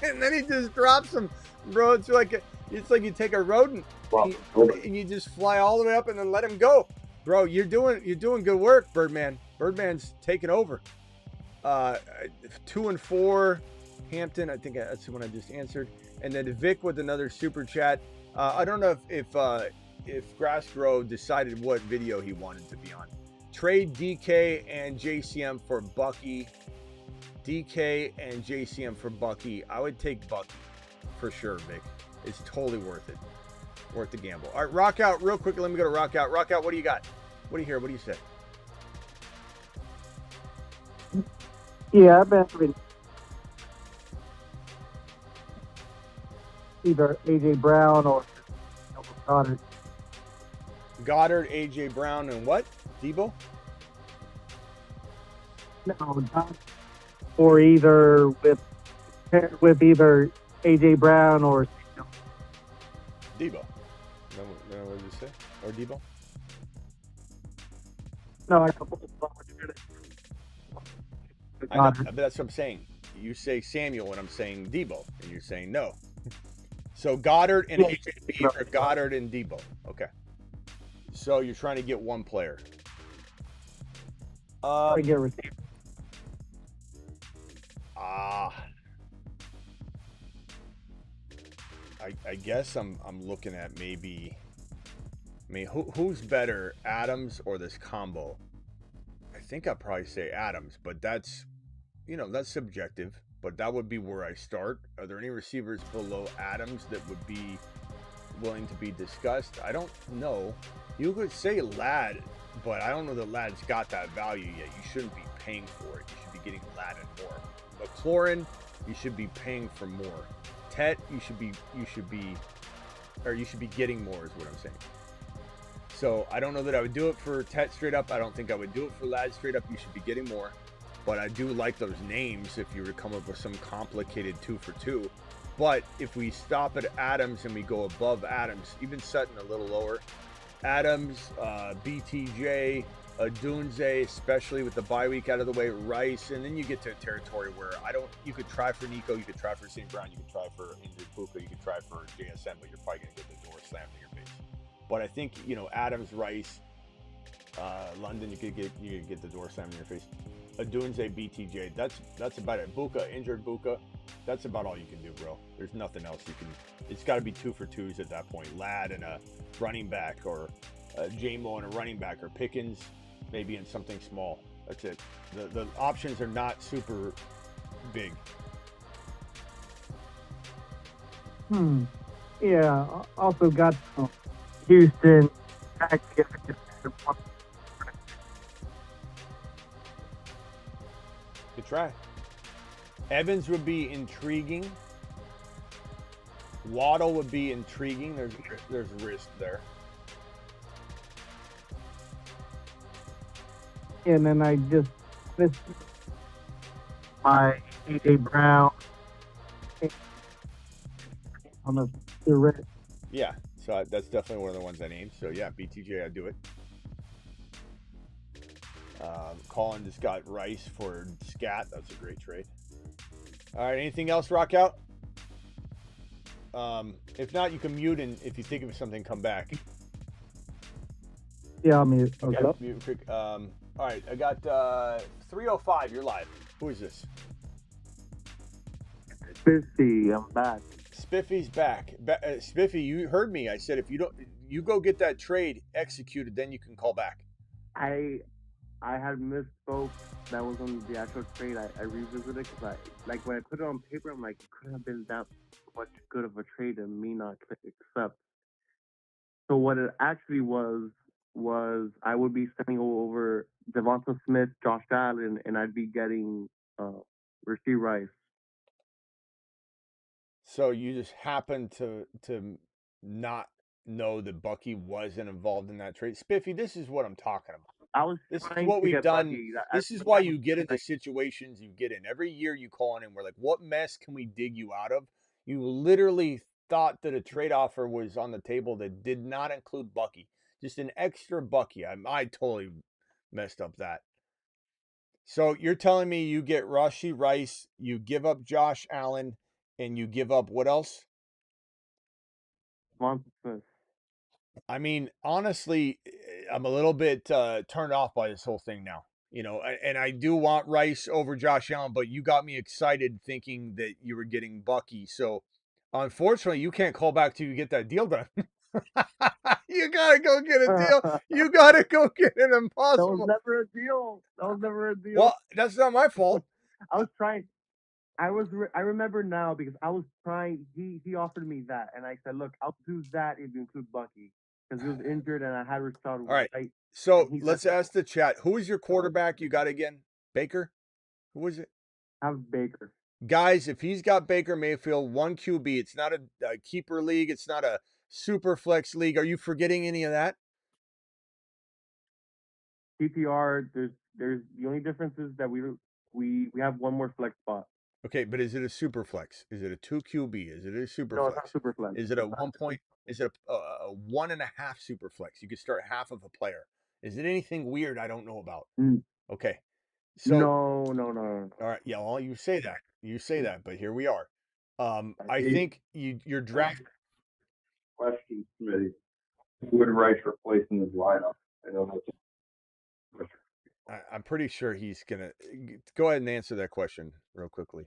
And then he just drops them, bro. It's like you take a rodent and you just fly all the way up and then let him go. Bro, you're doing good work, Birdman. Birdman's taking over. 2 and 4, Hampton. I think that's the one I just answered. And then Vic with another super chat. I don't know if Grassgrow decided what video he wanted to be on. Trade DK and JCM for Bucky. DK and JCM for Bucky. I would take Bucky for sure, Vic. It's totally worth it. Worth the gamble. All right, Rock Out, real quick. Let me go to Rock Out. Rock Out, what do you got? What do you hear? What do you say? Yeah, I've been either A.J. Brown or Goddard. Goddard, A.J. Brown, and what? Debo? No, or either with either A.J. Brown or Debo. No, what did you say? Or Debo? no, I know, but that's what I'm saying. You say Samuel and I'm saying Debo, and you're saying no. So Goddard and AJB or Goddard and Debo. Okay. So you're trying to get one player. I get a receiver. I guess I'm looking at maybe. I mean, who's better, Adams or this combo? I think I'd probably say Adams, but that's subjective. But that would be where I start. Are there any receivers below Adams that would be willing to be discussed? I don't know. You could say Ladd, but I don't know that Ladd's got that value yet. You shouldn't be paying for it. You should be getting Ladd and more. McLaurin, you should be paying for more. Tet, you should be getting more is what I'm saying. So I don't know that I would do it for Tet straight up. I don't think I would do it for Ladd straight up. You should be getting more. But I do like those names if you were to come up with some complicated 2 for 2. But if we stop at Adams and we go above Adams, even Sutton a little lower, Adams, BTJ, Dunze, especially with the bye week out of the way, Rice, and then you get to a territory where you could try for Nico, you could try for St. Brown, you could try for injured Puka, you could try for JSN, but you're probably going to get the door slammed in your face. But I think, Adams, Rice, London, you could get the door slammed in your face. Dunze, BTJ, that's about it. Buka, injured Buka, that's about all you can do, bro. There's nothing else you can. It's got to be 2 for 2s at that point. Ladd and a running back, or J-Mo and a running back, or Pickens maybe in something small. That's it. The options are not super big. Yeah. Also got Houston. Good try. Evans would be intriguing. Waddle would be intriguing. There's risk there. And then I just missed my AJ Brown on the red. Yeah, so that's definitely one of the ones I named. So yeah, BTJ, I'd do it. Colin just got Rice for Scat. That's a great trade. All right, anything else, Rock Out? If not, you can mute, and if you think of something, come back. Yeah, I'll mute. Okay. Okay. Mute quick. All right, I got 305. You're live. Who is this? Spiffy, I'm back. Spiffy's back. Spiffy, you heard me. I said if you go get that trade executed, then you can call back. I had misspoke. That was on the actual trade. I revisited it because when I put it on paper, I'm like, it couldn't have been that much good of a trade and me not accept. So what it actually was I would be sending over Devonta Smith, Josh Allen, and I'd be getting Rasheed Rice. So you just happened to not know that Bucky wasn't involved in that trade. Spiffy, this is what I'm talking about. This is what we've done. This is why you get in the situations you get in. Every year you call in and we're like, what mess can we dig you out of? You literally thought that a trade offer was on the table that did not include Bucky. Just an extra Bucky. I totally messed up that. So you're telling me you get Rashee Rice, you give up Josh Allen, and you give up what else? Devonta Smith. I mean, honestly, I'm a little bit turned off by this whole thing now. And I do want Rice over Josh Allen, but you got me excited thinking that you were getting Bucky. So, unfortunately, you can't call back till you get that deal done. You gotta go get a deal. You gotta go get an impossible. That was never a deal. Well, that's not my fault. I was trying. I remember now because I was trying. He offered me that, and I said, "Look, I'll do that if you include Bucky because he was injured, and I had Rashad All right. White." So let's ask the chat. Who is your quarterback you got again? Baker? Who is it? I have Baker. Guys, if he's got Baker Mayfield, 1 QB, it's not a keeper league. It's not a Superflex league. Are you forgetting any of that? PPR. There's the only difference is that we have one more flex spot. Okay, but is it a Superflex? Is it a 2 QB? Is it a Superflex? No, it's not Superflex. Is it a 1 point? Is it a 1.5 Superflex? You could start half of a player. Is it anything weird I don't know about? Okay. So No. All right. Yeah, well, you say that. You say that, but here we are. I think your draft. Question, Smitty. Who would Rice replace in his lineup? I know that's. I'm pretty sure he's gonna go ahead and answer that question real quickly.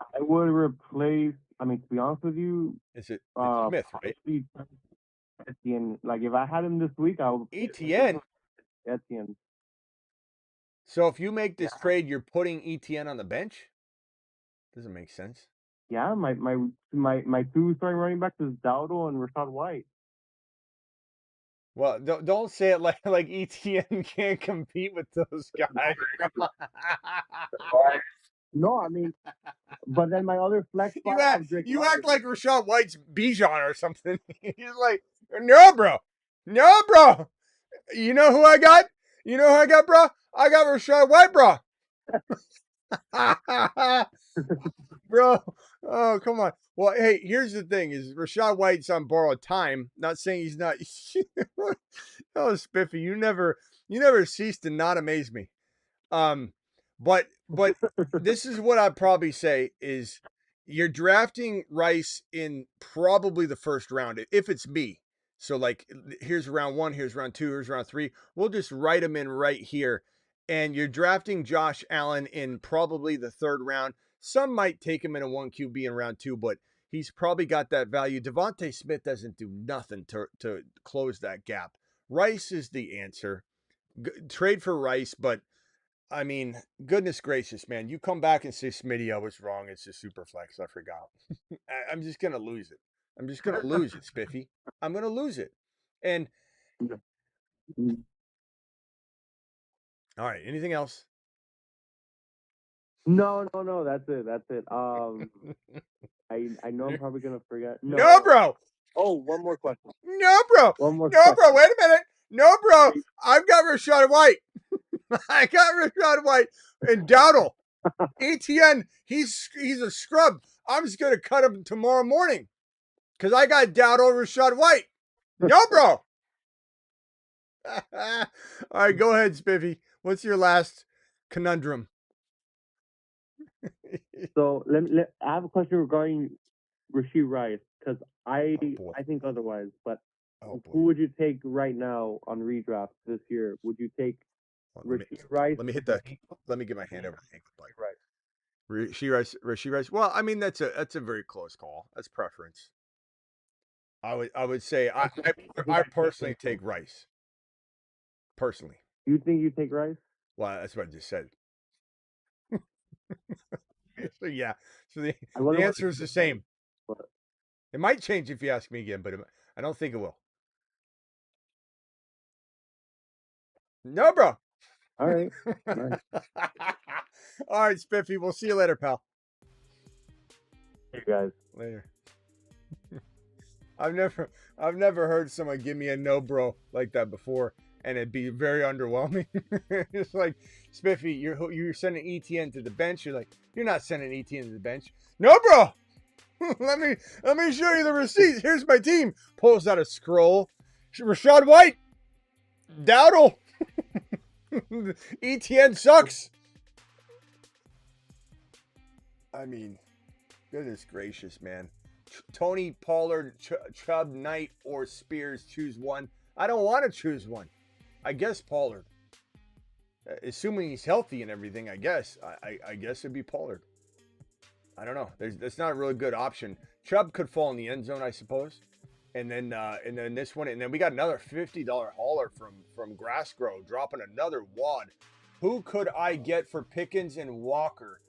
I would replace. I mean, to be honest with you, It's Smith, right? Etienne. Like if I had him this week, I would. Etienne. Etienne. So if you make this trade, you're putting Etienne on the bench. Doesn't make sense. Yeah, my two starting running backs is Dowdle and Rashad White. Well, don't say it like Etienne can't compete with those guys. No, I mean, but then my other flex spot. You act like Rashad White's Bijan or something. He's like, no, bro. You know who I got? Bro? I got Rashad White, bro. Bro, oh, come on. Well, hey, here's the thing: is Rachaad White's on borrowed time. Not saying he's not. Oh, Spiffy, you never cease to not amaze me. But this is what I'd probably say is you're drafting Rice in probably the first round if it's me. So like here's round 1, here's round 2, here's round 3. We'll just write them in right here. And you're drafting Josh Allen in probably the 3rd round. Some might take him in a 1 QB in round 2, but he's probably got that value. Devontae Smith doesn't do nothing to close that gap. Rice is the answer. Trade for Rice, but I mean, goodness gracious, man. You come back and say, Smitty, I was wrong. It's a Superflex. I forgot. I'm just going to lose it. I'm just going to lose it, Spiffy. I'm going to lose it. And, all right, anything else? No. That's it. I know I'm probably gonna forget. No, bro. Oh, one more question. No, bro. One more No, question. bro. Wait a minute. No, bro. I've got Rachaad White. I got Rachaad White and Dowdle. ETN, he's a scrub. I'm just going to cut him tomorrow morning because I got Dowdle Rachaad White. No, bro. All right, go ahead, Spiffy. What's your last conundrum? So I have a question regarding Rashee Rice because I think otherwise. But who would you take right now on redraft this year? Would you take Rashee Rice? Let me get my hand over the ankle bite. Right. Rashee Rice. Well, I mean that's a very close call. That's preference. I would say I personally take Rice. Personally. You think you take Rice? Well, that's what I just said. So yeah. So the answer is the same. It might change if you ask me again, but I don't think it will. No, bro. All right. All right, Spiffy. We'll see you later, pal. You guys. Later. I've never heard someone give me a no, bro, like that before, and it'd be very underwhelming. It's like, Spiffy, you're sending ETN to the bench. You're like, you're not sending ETN to the bench. No, bro. let me show you the receipts. Here's my team. Pulls out a scroll. Rachaad White. Dowdle. ETN sucks. I mean, goodness gracious, man. Tony, Pollard, Chubb, Knight, or Spears, choose one. I don't want to choose one. I guess Pollard. Assuming he's healthy and everything, I guess. I guess it'd be Pollard. I don't know. That's not a really good option. Chubb could fall in the end zone, I suppose. And then this one, and then we got another $50 hauler from Grassgrow, dropping another wad. Who could I get for Pickens and Walker?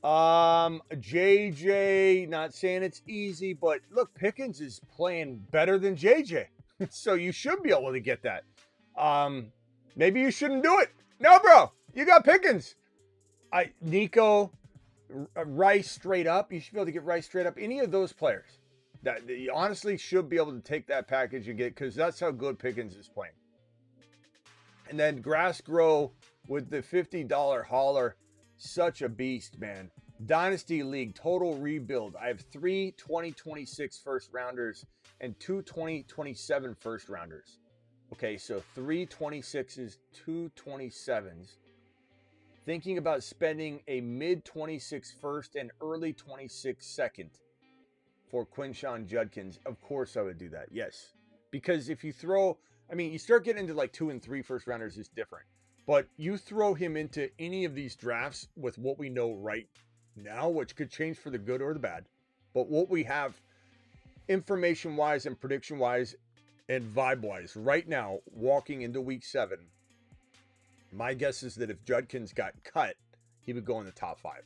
JJ, not saying it's easy, but look, Pickens is playing better than JJ. So you should be able to get that. Maybe you shouldn't do it. No, bro, you got Pickens. Nico, Rice straight up. You should be able to get Rice straight up. Any of those players that you honestly should be able to take that package and get, because that's how good Pickens is playing. And then Grassgrow with the $50 hauler. Such a beast, man. Dynasty League, total rebuild. I have 3 2026 first rounders and 2 2027 first rounders. Okay, so 3 26s, 2 27s. Thinking about spending a mid 26 first and early 26 second for Quinn Sean Judkins. Of course I would do that, yes. Because if you you start getting into like 2 and 3 first rounders, is different. But you throw him into any of these drafts with what we know right now, which could change for the good or the bad. But what we have information-wise and prediction-wise and vibe-wise right now, walking into week 7, my guess is that if Judkins got cut, he would go in the top 5,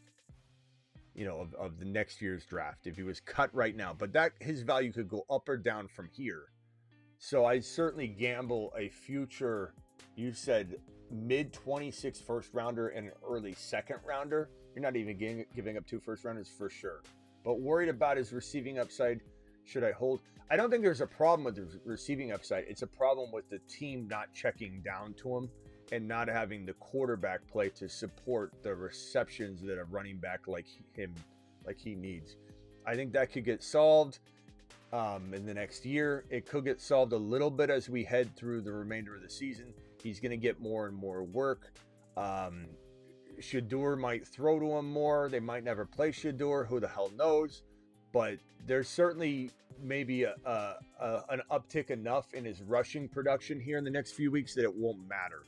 of the next year's draft if he was cut right now. But that his value could go up or down from here. So I'd certainly gamble a future, you said, mid 26 first rounder and an early second rounder. You're not even giving up 2 first rounders for sure. But worried about his receiving upside. Should I hold? I don't think there's a problem with the receiving upside. It's a problem with the team not checking down to him and not having the quarterback play to support the receptions that a running back like he needs. I think that could get solved in the next year. It could get solved a little bit as we head through the remainder of the season. He's going to get more and more work. Shedeur might throw to him more. They might never play Shedeur. Who the hell knows? But there's certainly maybe an uptick enough in his rushing production here in the next few weeks that it won't matter.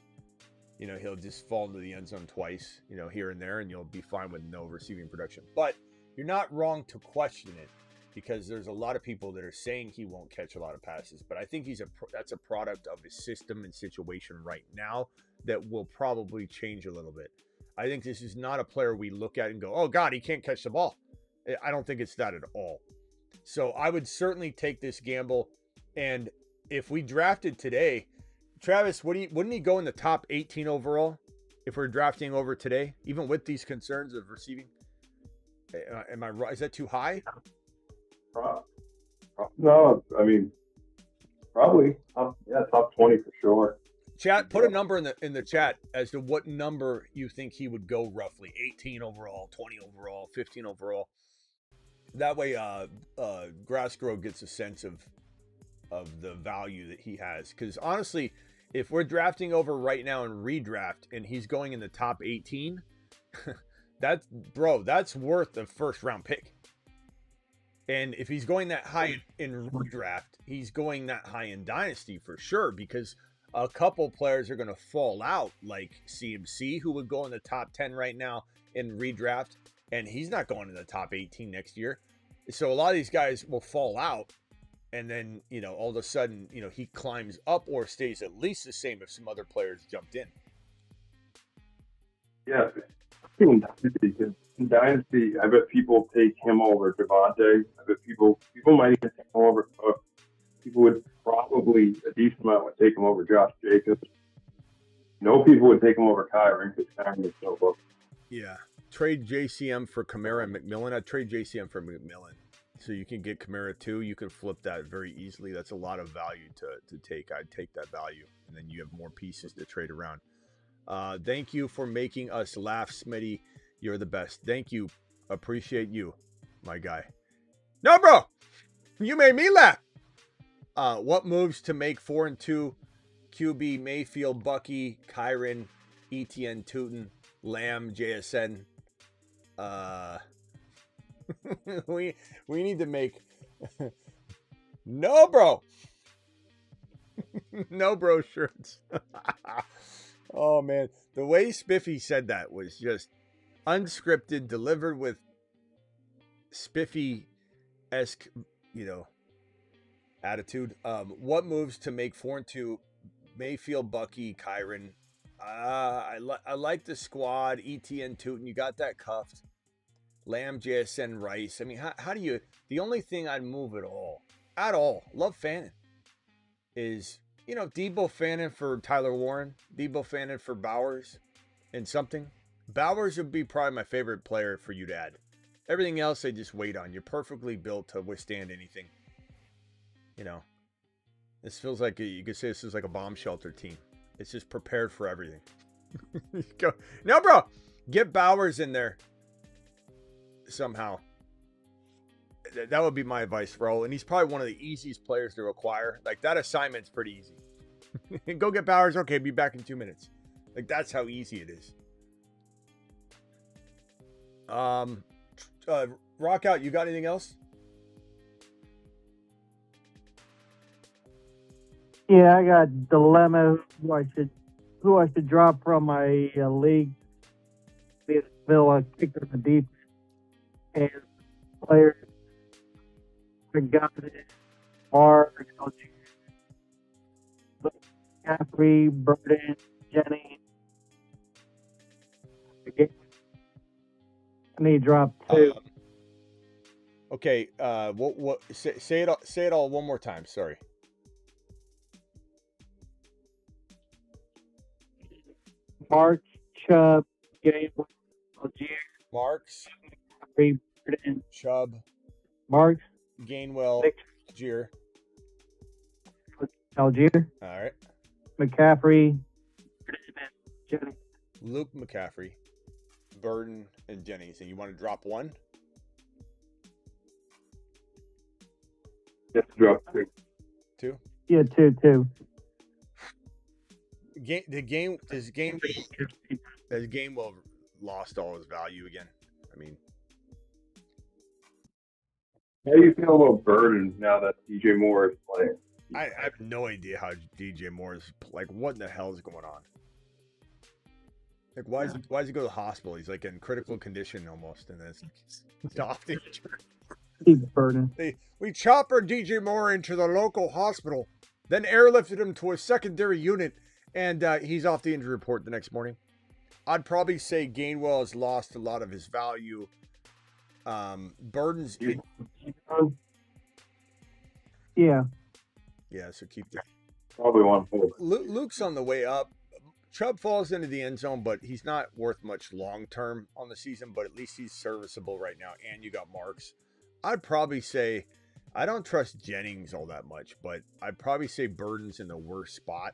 You know, he'll just fall into the end zone twice, you know, here and there, and you'll be fine with no receiving production. But you're not wrong to question it, because there's a lot of people that are saying he won't catch a lot of passes. But I think that's a product of his system and situation right now that will probably change a little bit. I think this is not a player we look at and go, oh, God, he can't catch the ball. I don't think it's that at all. So I would certainly take this gamble. And if we drafted today, Travis, wouldn't he go in the top 18 overall if we're drafting over today, even with these concerns of receiving? Am I right? Is that too high? No, I mean, probably. Top 20 for sure. Chat, put a number in the chat as to what number you think he would go roughly. 18 overall, 20 overall, 15 overall. That way, Grassgrove gets a sense of the value that he has. Because honestly, if we're drafting over right now in redraft and he's going in the top 18, that's worth a first round pick. And if he's going that high in redraft, he's going that high in Dynasty for sure, because a couple players are going to fall out, like CMC, who would go in the top 10 right now in redraft, and he's not going in the top 18 next year. So a lot of these guys will fall out, and then, you know, all of a sudden, you know, he climbs up or stays at least the same if some other players jumped in. Yeah. In Dynasty, I bet people take him over Javonte. I bet people might even take him over Cook. People would probably, a decent amount would take him over Josh Jacobs. No people would take him over Kyron because Kyron is so booked. Yeah. Trade JCM for Kamara and McMillan. I'd trade JCM for McMillan. So you can get Kamara too. You can flip that very easily. That's a lot of value to take. I'd take that value. And then you have more pieces to trade around. Thank you for making us laugh, Smitty. You're the best. Thank you. Appreciate you, my guy. No, bro. You made me laugh. What moves to make 4-2? QB, Mayfield, Bucky, Kyron, ETN, Tootin, Lamb, JSN. We need to make no bro. No bro shirts. Oh man, the way Spiffy said that was just unscripted, delivered with Spiffy-esque, you know, attitude. What moves to make 4-2? Mayfield, Bucky, Kyron. I like the squad. ETN, Tootin, you got that cuffed. Lamb, JSN, Rice. I mean, how do you... The only thing I'd move at all, love Fannin, is, you know, Debo Fannin for Tyler Warren, Debo Fannin for Bowers, and something. Bowers would be probably my favorite player for you to add. Everything else, I just wait on. You're perfectly built to withstand anything. You know, this feels like, you could say this is like a bomb shelter team. It's just prepared for everything. Go. No, bro. Get Bowers in there somehow. That would be my advice for all. And he's probably one of the easiest players to acquire. Like, that assignment's pretty easy. Go get Bowers. Okay, be back in 2 minutes. Like, that's how easy it is. Rock out. You got anything else? Yeah, I got dilemma who I should drop from my league. Villa kicker the deep and players. I got it. Mark, Caffrey, Burden, Jenny. I need drop two. Okay. What? Say it all one more time. Sorry. Mark, Chubb, Gainwell, Algier. Marks, Burden, Chubb, Mark, Gainwell, Algier. Algier. All right. McCaffrey, Jenny. Luke McCaffrey, Burden, and Jennings. And you want to drop one? Just drop 2. 2? Yeah, 2. Has Gainwell lost all his value again? I mean, How do you feel about Burden now that DJ Moore is playing? I have no idea how DJ Moore is like. What in the hell is going on? Like, why does he go to the hospital? He's like in critical condition almost, and then it's off the injury. Keep Burden. We choppered DJ Moore into the local hospital, then airlifted him to a secondary unit, and he's off the injury report the next morning. I'd probably say Gainwell has lost a lot of his value. Burden's Yeah. Yeah, so keep that. Probably one hold. Luke's on the way up. Chubb falls into the end zone, but he's not worth much long-term on the season, but at least he's serviceable right now, and you got Marks. I'd probably say, I don't trust Jennings all that much, but I'd probably say Burden's in the worst spot,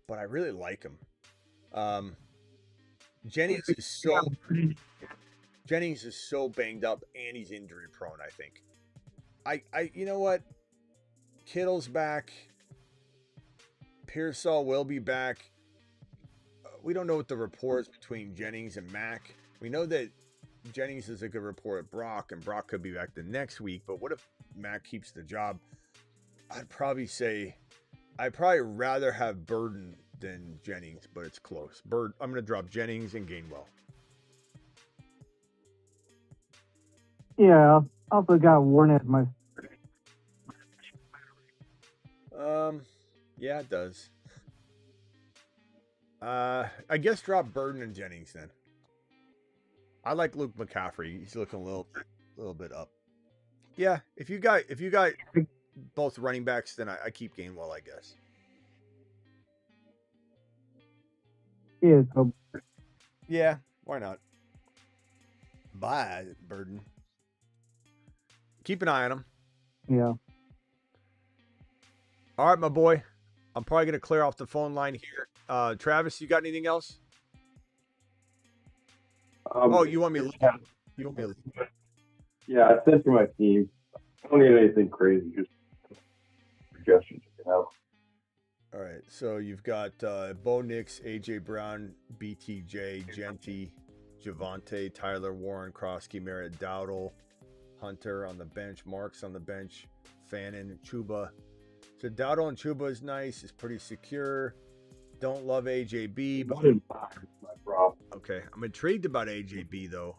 but I really like him. Jennings is so banged up, and he's injury prone, I think. You know what? Kittle's back. Pearsall will be back. We don't know what the rapport is between Jennings and Mack. We know that Jennings is a good rapport at Brock, and Brock could be back the next week. But what if Mack keeps the job? I'd probably rather have Burden than Jennings, but it's close. I'm going to drop Jennings and Gainwell. Yeah, I also got Warren as my. Yeah, it does. I guess drop Burden and Jennings then. I like Luke McCaffrey. He's looking a little bit up. Yeah, if you got both running backs, then I keep Gainwell, I guess. Yeah, so Yeah, why not? Bye, Burden. Keep an eye on him. yeah. All right, my boy. I'm probably going to clear off the phone line here. Travis, you got anything else? You want me to leave? Yeah, I sent to my team. I don't need anything crazy, just suggestions you can have. All right, so you've got Bo Nix, AJ Brown, BTJ, Genty, Javonte, Tyler Warren, Krosky, Merritt, Dowdle, Hunter on the bench, Marks on the bench, Fannin, Chuba. So Dowdle and Chuba is nice. It's pretty secure. Don't love AJB, but okay. I'm intrigued about AJB though.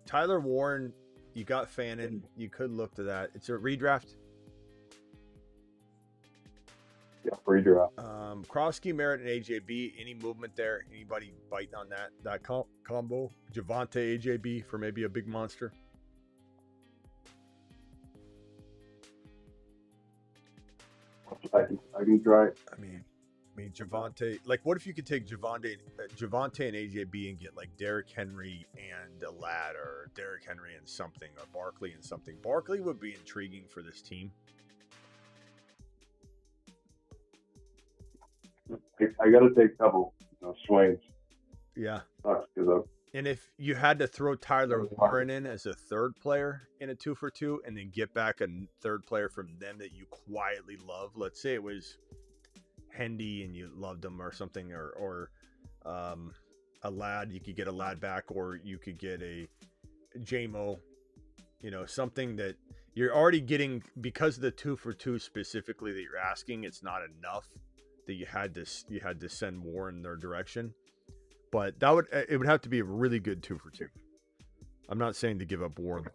Tyler Warren, you got Fannin. You could look to that. It's a redraft. Yeah, redraft. Krosky, Merritt, and AJB. Any movement there? Anybody biting on that combo? Javonte, AJB for maybe a big monster. I can try. I mean, Javonte. Like, what if you could take Javonte and AJB and get like Derrick Henry and a lad, or Derrick Henry and something, or Barkley and something? Barkley would be intriguing for this team. I got to take a couple swings. Yeah. And if you had to throw Tyler Warren in as a third player in a 2-for-2 and then get back a third player from them that you quietly love, let's say it was Hendy and you loved him or something, or a lad, you could get a lad back, or you could get a JMO, something that you're already getting because of the 2-for-2 specifically that you're asking. It's not enough that you had to send Warren in their direction. But it would have to be a really good 2-for-2. I'm not saying to give up Warren.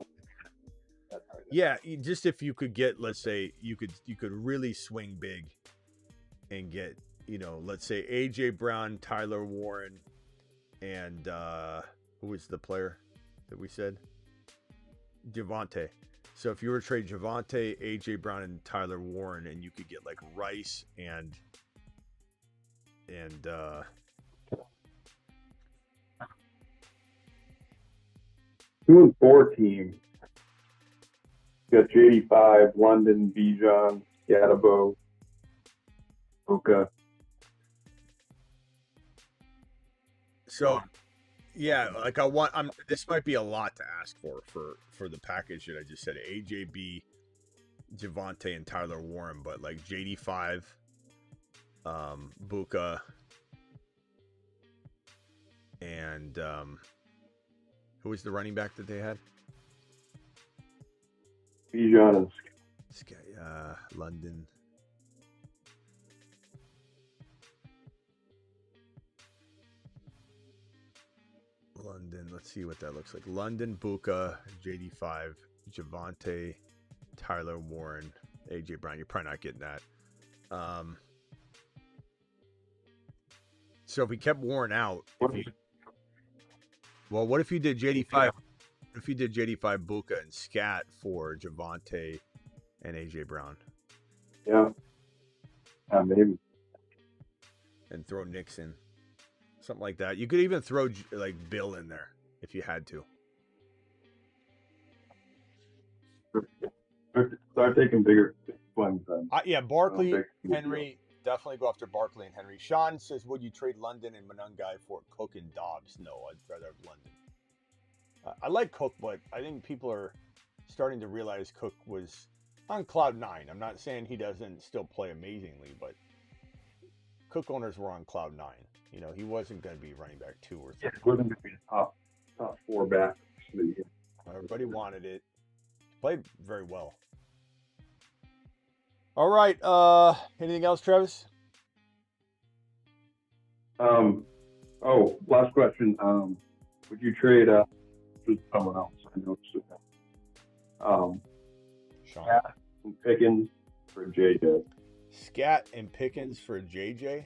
Yeah, just if you could get, let's say, you could really swing big and get, let's say AJ Brown, Tyler Warren, and who was the player that we said? Javonte. So if you were to trade Javonte, AJ Brown, and Tyler Warren, and you could get like Rice and 2 and 4 team. Got JD5, London, Bijan, Gadabo, Oka. So, yeah, like this might be a lot to ask for the package that I just said. AJB, Javonte and Tyler Warren, but like JD5, Buka, and who was the running back that they had? Bijan and London. Let's see what that looks like. London, Buka, JD5, Javonte, Tyler Warren, AJ Brown. You're probably not getting that. So if we kept Warren out, what if you did JD5? What if you did JD5, Buka, and Scat for Javonte and AJ Brown? Yeah, maybe. And throw Nixon, something like that. You could even throw like Bill in there if you had to. Start taking bigger swings then. Yeah, Barkley, Henry. Definitely go after Barkley and Henry. Sean says, would you trade London and Monungai for Cook and Dobbs? No, I'd rather have London. I like Cook, but I think people are starting to realize Cook was on cloud 9. I'm not saying he doesn't still play amazingly, but Cook owners were on cloud 9. You know, he wasn't going to be running back 2 or 3. Yeah, he wasn't going to be the top 4 back. Everybody wanted it. He played very well. All right. Anything else, Travis? Last question. Would you trade with someone else? I know it's Sean. Scat and Pickens for JJ. Scat and Pickens for JJ.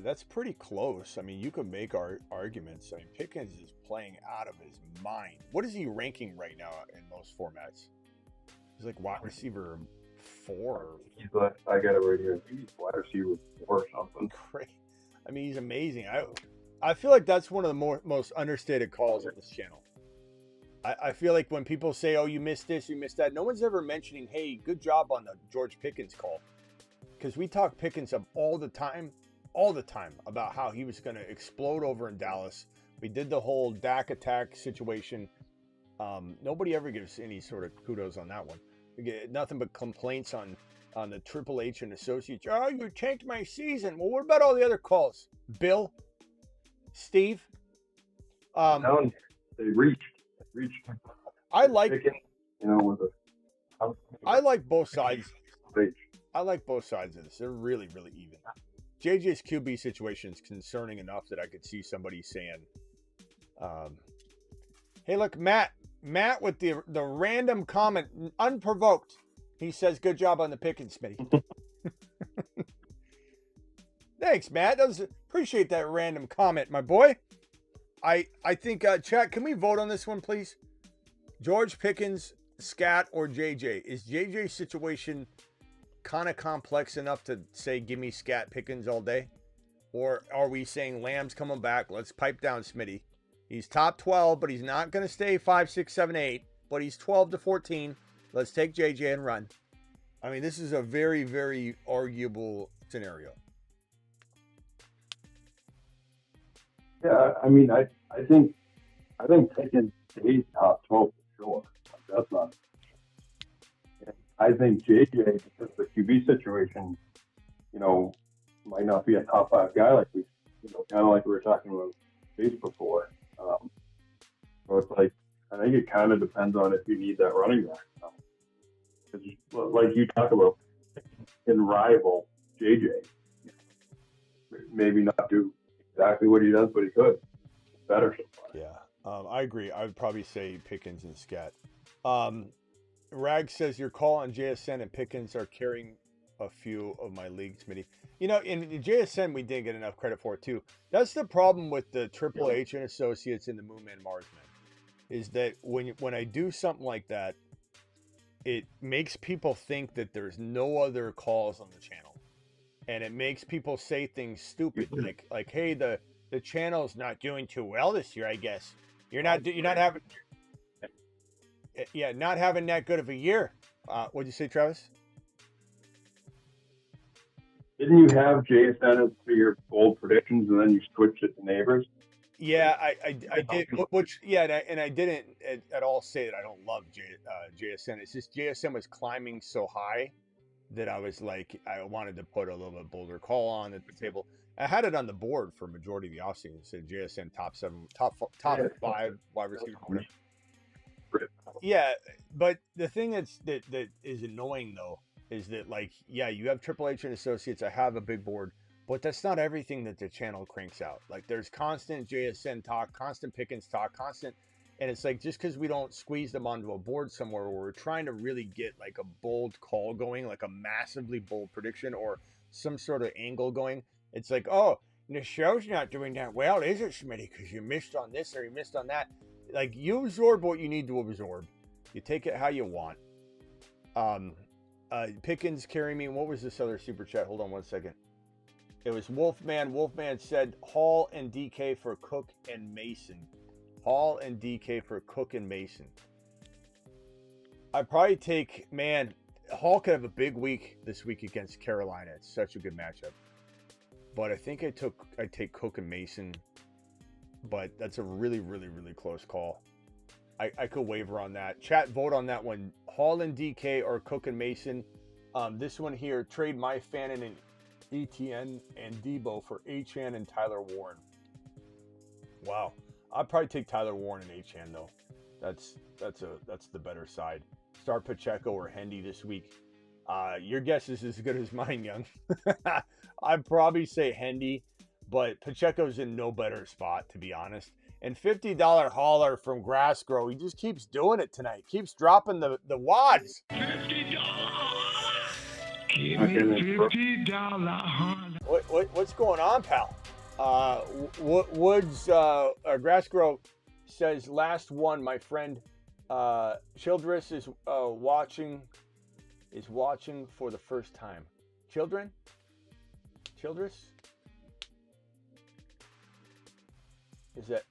That's pretty close. I mean, you could make arguments. I mean, Pickens is playing out of his mind. What is he ranking right now in most formats? He's like wide receiver 4. He's like, I got it right here. I think he's wide receiver 4 or something. Great. I mean, he's amazing. I feel like that's one of the most understated calls on this channel. I feel like when people say, oh, you missed this, you missed that, no one's ever mentioning, hey, good job on the George Pickens call. Because we talk Pickens up all the time, about how he was going to explode over in Dallas. We did the whole Dak attack situation. Nobody ever gives any sort of kudos on that one. We get nothing but complaints on the Triple H and Associates. Oh, you tanked my season. Well, what about all the other calls? Bill? Steve? No, they reached. I like Pickens, I like both sides. I like both sides of this. They're really, really even. JJ's QB situation is concerning enough that I could see somebody saying, hey, look, Matt with the random comment, unprovoked. He says, good job on the Pickens, Smitty. Thanks, Matt. Appreciate that random comment, my boy. I think, chat, can we vote on this one, please? George Pickens, Scat, or JJ? Is JJ's situation kind of complex enough to say, give me Scat Pickens all day? Or are we saying Lamb's coming back? Let's pipe down Smitty. He's top 12, but he's not going to stay 5, 6, 7, 8. But he's 12 to 14. Let's take JJ and run. I mean, this is a very, very arguable scenario. Yeah, I mean, I think Pickens stays top 12 for sure. That's not. I think JJ, because the QB situation, might not be a top 5 guy like we, kind of like we were talking about Chase before. So it's like, I think it kind of depends on if you need that running back. Because like you talk about, can rival JJ. Maybe not do exactly what he does, but he could. Better so far. Yeah, I agree. I would probably say Pickens and Scat. Rag says your call on JSN and Pickens are carrying a few of my leagues, Smitty. In JSN, we didn't get enough credit for it, too. That's the problem with the Triple H and Associates and the Moonman Marsman, is that when I do something like that, it makes people think that there's no other calls on the channel. And it makes people say things stupid, like hey, the channel's not doing too well this year, I guess. You're not having that good of a year. What'd you say, Travis? Didn't you have JSN for your bold predictions and then you switched it to neighbors? Yeah, I did. Which yeah, and I didn't at all say that I don't love JSN. It's just JSN was climbing so high that I was like, I wanted to put a little bit bolder call on at the table. I had it on the board for majority of the offseason. It said JSN top 5 wide receiver. Whatever. Yeah, but the thing that is annoying though is that, like, yeah, you have Triple H and Associates. I have a big board, but that's not everything that the channel cranks out. Like, there's constant JSN talk, constant Pickens talk, constant, and it's like, just because we don't squeeze them onto a board somewhere where we're trying to really get like a bold call going, like a massively bold prediction or some sort of angle going, it's like, oh, the show's not doing that well, is it, Smitty? Because you missed on this or you missed on that. Like, you absorb what you need to absorb. You take it how you want. Pickens carry me. What was this other super chat? Hold on one second. It was Wolfman. Wolfman said Hall and DK for Cook and Mason. Hall and DK for Cook and Mason. I'd probably take, man, Hall could have a big week this week against Carolina. It's such a good matchup. But I think I'd take Cook and Mason. But that's a really, really, really close call. I could waver on that. Chat, vote on that one. Hall and DK or Cook and Mason. This one here, trade my Fannin and ETN and Debo for Achane and Tyler Warren. Wow. I'd probably take Tyler Warren and Achane though. That's the better side. Start Pacheco or Hendy this week. Your guess is as good as mine, Young. I'd probably say Hendy, but Pacheco's in no better spot, to be honest. And $50 hauler from Grassgrow. He just keeps doing it tonight. Keeps dropping the wads. $50. Give me $50 hauler. What's going on, pal? Woods Grassgrow says last one. My friend Childress is watching for the first time. Childress. Is that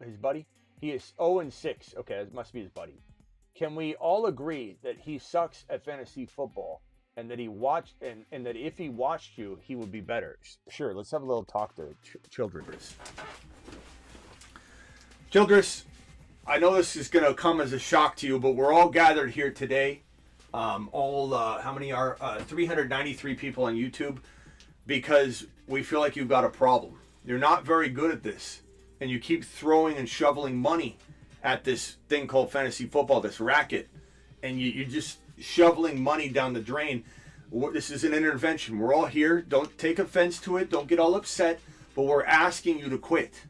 his buddy? He is 0-6. Okay, that must be his buddy. Can we all agree that he sucks at fantasy football and that he watched and that if he watched you, he would be better? Sure, let's have a little talk to Childress. Childress, I know this is going to come as a shock to you, but we're all gathered here today. How many are 393 people on YouTube, because we feel like you've got a problem. You're not very good at this. And you keep throwing and shoveling money at this thing called fantasy football, this racket. And you're just shoveling money down the drain. This is an intervention. We're all here. Don't take offense to it. Don't get all upset. But we're asking you to quit.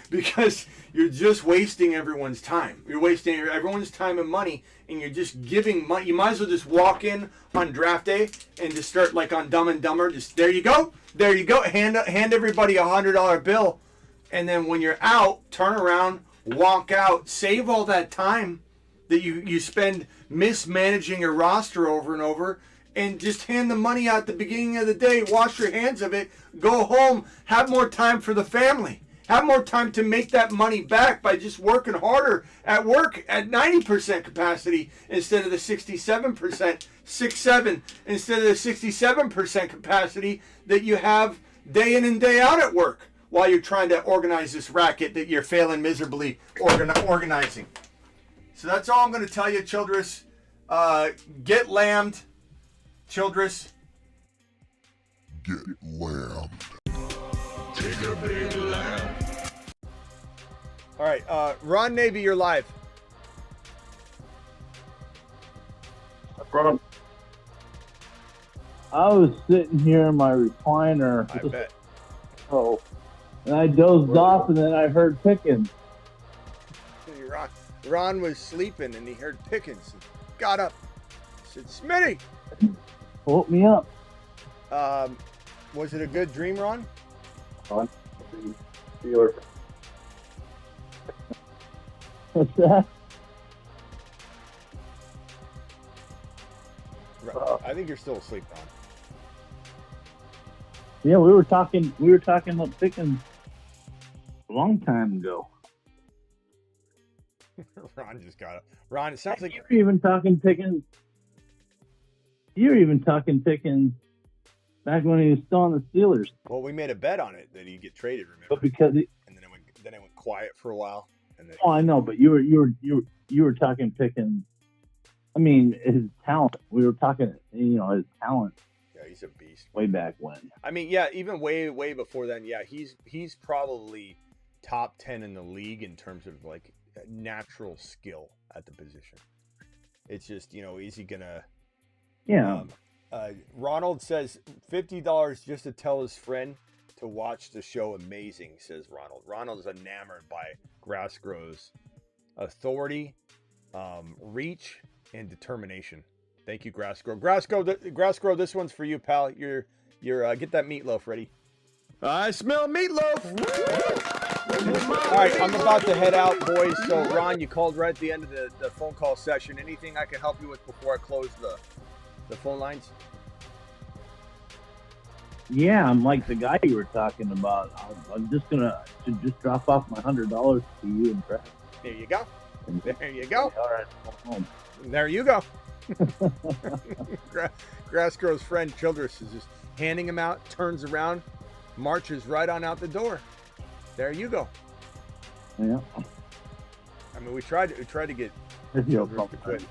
Because you're just wasting everyone's time. You're wasting everyone's time and money. And you're just giving money. You might as well just walk in on draft day and just start like on Dumb and Dumber. Just, there you go. There you go. Hand everybody a $100 bill. And then when you're out, turn around, walk out, save all that time that you spend mismanaging your roster over and over, and just hand the money out at the beginning of the day, wash your hands of it, go home, have more time for the family. Have more time to make that money back by just working harder at work at 90% capacity instead of the 67%, 6-7, instead of the 67% capacity that you have day in and day out at work, while you're trying to organize this racket that you're failing miserably organizing. So that's all I'm going to tell you, Childress. Get lammed, Childress. Get lammed. Take a big lamb. All right, Ron Navy, you're live. From I was sitting here in my recliner. I bet. Oh, and I dozed off, and then I heard Pickens. Ron was sleeping, and he heard Pickens. And got up. Said, Smitty! Woke me up. Was it a good dream, Ron? Steelers. What's that? I think you're still asleep, Ron. Yeah, we were talking about Pickens a long time ago. Ron just got up. Ron, it sounds like You were even talking Pickens Back when he was still on the Steelers. Well, we made a bet on it that he'd get traded. Remember? But because and then it went quiet for a while. And then I know, but you were talking Pickens. I mean, his talent. We were talking, his talent. Yeah, he's a beast. Way back when. I mean, yeah, even way before then. Yeah, he's probably top 10 in the league in terms of like natural skill at the position. It's just, is he gonna? Yeah. Ronald says $50 just to tell his friend to watch the show. Amazing, says Ronald. Ronald is enamored by Grassgrow's authority, reach, and determination. Thank you, Grassgrow. Grassgrow, this one's for you, pal. You're get that meatloaf ready. I smell meatloaf. All right, I'm about to head out, boys. So, Ron, you called right at the end of the phone call session. Anything I can help you with before I close the phone lines? Yeah, I'm like the guy you were talking about. I'm just gonna drop off my $100 to you and Brad. There you go. There you go. All right, I'm home. There you go. Grassgrow's friend Childress is just handing him out, turns around, marches right on out the door. There you go. Yeah. I mean, we tried to get Childress to quit.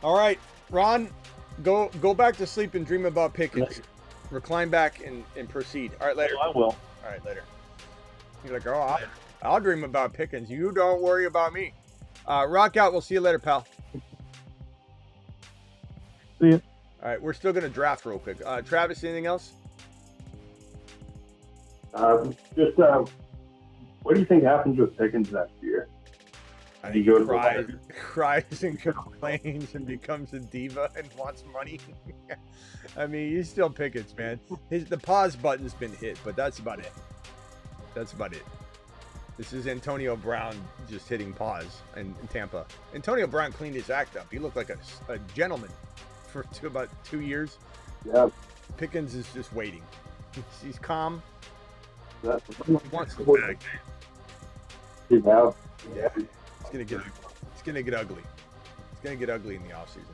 All right, Ron, go back to sleep and dream about Pickens. Recline back and proceed. All right, later. Oh, I will. All right, later. You're like, oh, I'll dream about Pickens. You don't worry about me. Rock out. We'll see you later, pal. See ya. All right, we're still going to draft real quick. Travis, anything else? What do you think happens with Pickens next year? I think he cries and complains and becomes a diva and wants money. I mean, he's still Pickens, man. The pause button's been hit, but that's about it. That's about it. This is Antonio Brown just hitting pause in Tampa. Antonio Brown cleaned his act up. He looked like a gentleman for about 2 years. Yeah. Pickens is just waiting. He's calm. He wants the bag. Yeah. It's gonna get ugly. It's gonna get ugly in the offseason.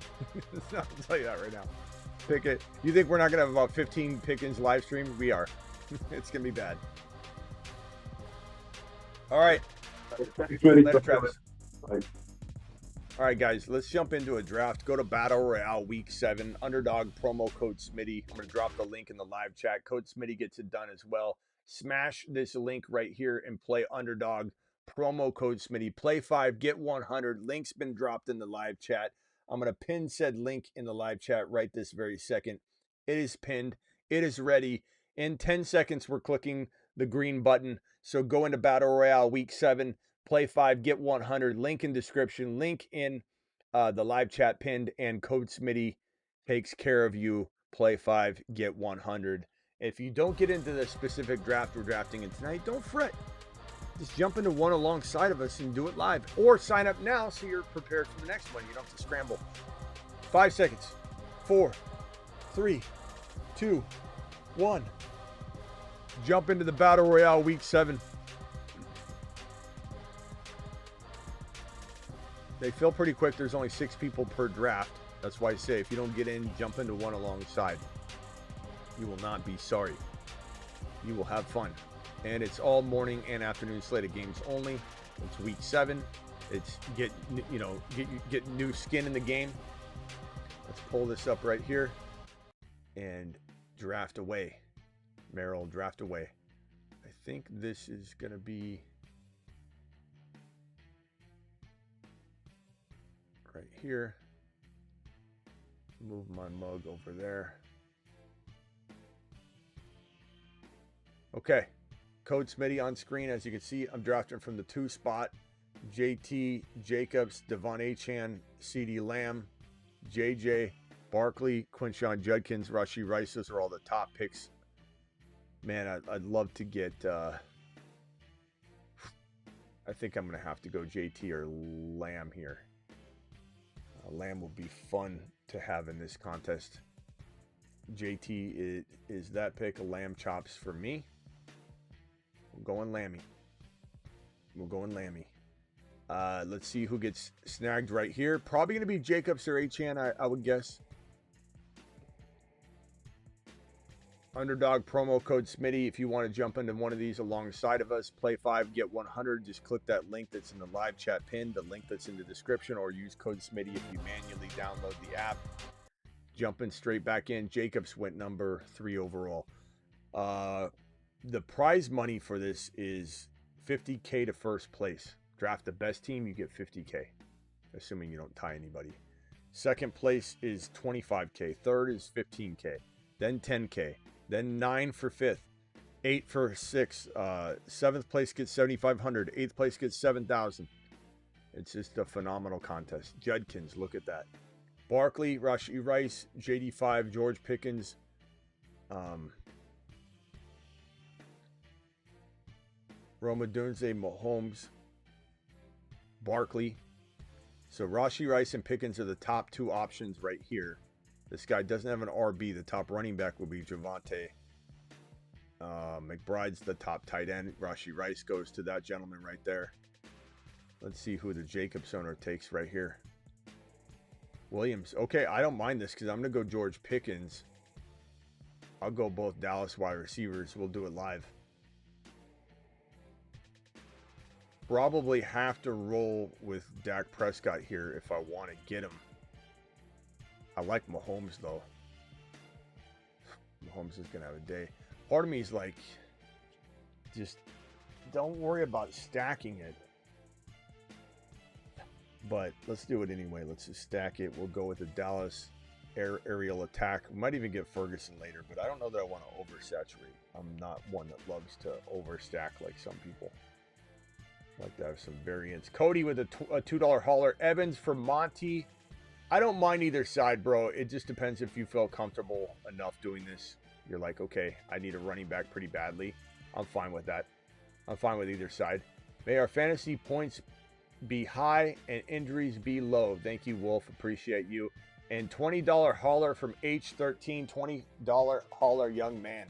I'll tell you that right now. Pickett. You think we're not gonna have about 15 Pickens live streams? We are. It's gonna be bad. All right. Later, Travis. All right, guys, let's jump into a draft. Go to Battle Royale Week 7. Underdog promo code Smitty. I'm going to drop the link in the live chat. Code Smitty gets it done as well. Smash this link right here and play Underdog. Promo code Smitty. Play 5, get 100. Link's been dropped in the live chat. I'm going to pin said link in the live chat right this very second. It is pinned. It is ready. In 10 seconds, we're clicking the green button. So go into Battle Royale Week 7. Play 5, get 100. Link in description. Link in the live chat pinned. And code Smitty takes care of you. Play 5, get 100. If you don't get into the specific draft we're drafting in tonight, don't fret. Just jump into one alongside of us and do it live. Or sign up now so you're prepared for the next one. You don't have to scramble. 5 seconds. 4, 3, 2, 1. Jump into the Battle Royale Week 7. They fill pretty quick. There's only 6 people per draft. That's why I say if you don't get in, jump into one alongside. You will not be sorry. You will have fun. And it's all morning and afternoon slate of games only. It's Week 7. It's get new skin in the game. Let's pull this up right here and draft away. Merrill, draft away. I think this is going to be right here. Move my mug over there. Okay. Code Smitty on screen. As you can see, I'm drafting from the 2 spot. JT, Jacobs, Devon Achane, CeeDee Lamb, JJ, Barkley, Quinn Sean Judkins, Rashee Rice. Those are all the top picks. Man, I'd love to get... I think I'm going to have to go JT or Lamb here. Lamb will be fun to have in this contest. JT is that pick. Lamb chops for me. We're going Lammy. Let's see who gets snagged right here. Probably going to be Jacobs or Achane, I would guess. Underdog promo code Smitty. If you want to jump into one of these alongside of us, play 5, get 100. Just click that link that's in the live chat pin, the link that's in the description, or use code Smitty if you manually download the app. Jumping straight back in. Jacobs went number 3 overall. The prize money for this is $50K to first place. Draft the best team, you get $50K, assuming you don't tie anybody. Second place is $25K. Third is $15K. Then $10K. Then 9 for 5th. 8 for 6th. 7th place gets $7,500. 8th place gets $7,000. It's just a phenomenal contest. Judkins, look at that. Barkley, Rashee Rice, JD5, George Pickens. Roma Dunze, Mahomes, Barkley. So Rashee Rice and Pickens are the top 2 options right here. This guy doesn't have an RB. The top running back will be Javonte. McBride's the top tight end. Rashee Rice goes to that gentleman right there. Let's see who the Jacobs owner takes right here. Williams. Okay, I don't mind this because I'm going to go George Pickens. I'll go both Dallas wide receivers. We'll do it live. Probably have to roll with Dak Prescott here if I want to get him. I like Mahomes, though. Mahomes is going to have a day. Part of me is like, just don't worry about stacking it. But let's do it anyway. Let's just stack it. We'll go with the Dallas aerial attack. We might even get Ferguson later, but I don't know that I want to oversaturate. I'm not one that loves to overstack like some people. I like to have some variance. Cody with a $2 hauler. Evans for Monty. I don't mind either side, bro. It just depends if you feel comfortable enough doing this. You're like, okay, I need a running back pretty badly. I'm fine with that. I'm fine with either side. May our fantasy points be high and injuries be low. Thank you, Wolf. Appreciate you. And $20 hauler from H13. $20 hauler, young man.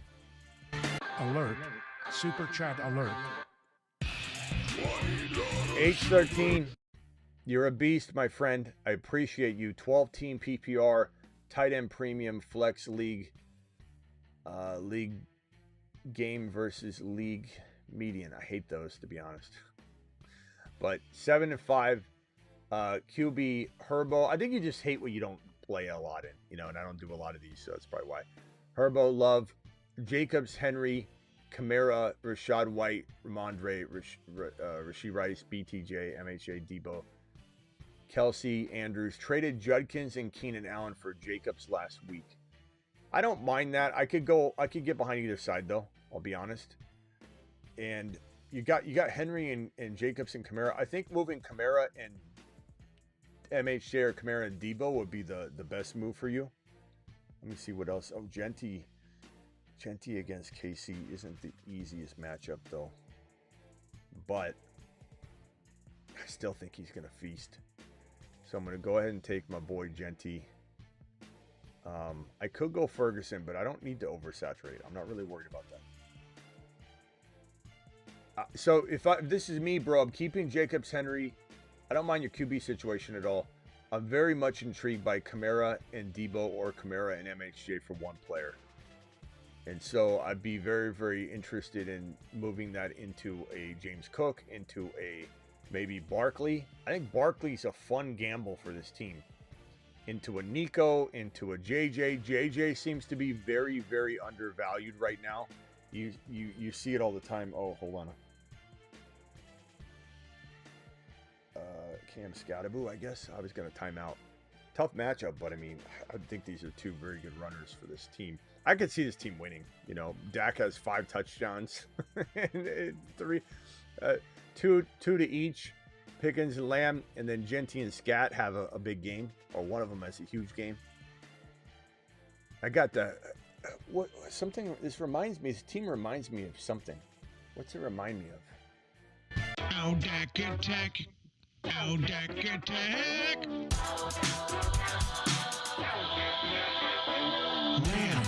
Alert. Super chat alert. H13. You're a beast, my friend. I appreciate you. 12-team PPR, tight end premium, flex league, league game versus league median. I hate those, to be honest. But 7 and 5, QB Herbo. I think you just hate what you don't play a lot in, you know, and I don't do a lot of these, so that's probably why. Herbo, Love, Jacobs, Henry, Kamara, Rashad White, Ramondre, Rashee Rice, BTJ, MHA, Debo, Kelsey, Andrews. Traded Judkins and Keenan Allen for Jacobs last week. I don't mind that. I could get behind either side though, I'll be honest. And you got Henry and Jacobs and Kamara. I think moving Kamara and MHJ or Kamara and Debo would be the best move for you. Let me see what else. Oh, Genti against KC isn't the easiest matchup though. But I still think he's going to feast. So I'm going to go ahead and take my boy Genti. I could go Ferguson, but I don't need to oversaturate. I'm not really worried about that. So if this is me, bro, I'm keeping Jacobs, Henry. I don't mind your QB situation at all. I'm very much intrigued by Kamara and Debo or Kamara and MHJ for one player. And so I'd be very, very interested in moving that into a James Cook, into a maybe Barkley. I think Barkley's a fun gamble for this team. Into a Nico, into a JJ. JJ seems to be very, very undervalued right now. You see it all the time. Oh, hold on. Cam Scottaboo, I guess. I was going to time out. Tough matchup, but I mean, I think these are two very good runners for this team. I could see this team winning. You know, Dak has 5 touchdowns, and two to each. Pickens and Lamb, and then Genti and Scat have a big game, or one of them has a huge game. I got the something. This team reminds me of something. What's it remind me of? Ow, Dak attack! Ow, Dak attack! Lamb.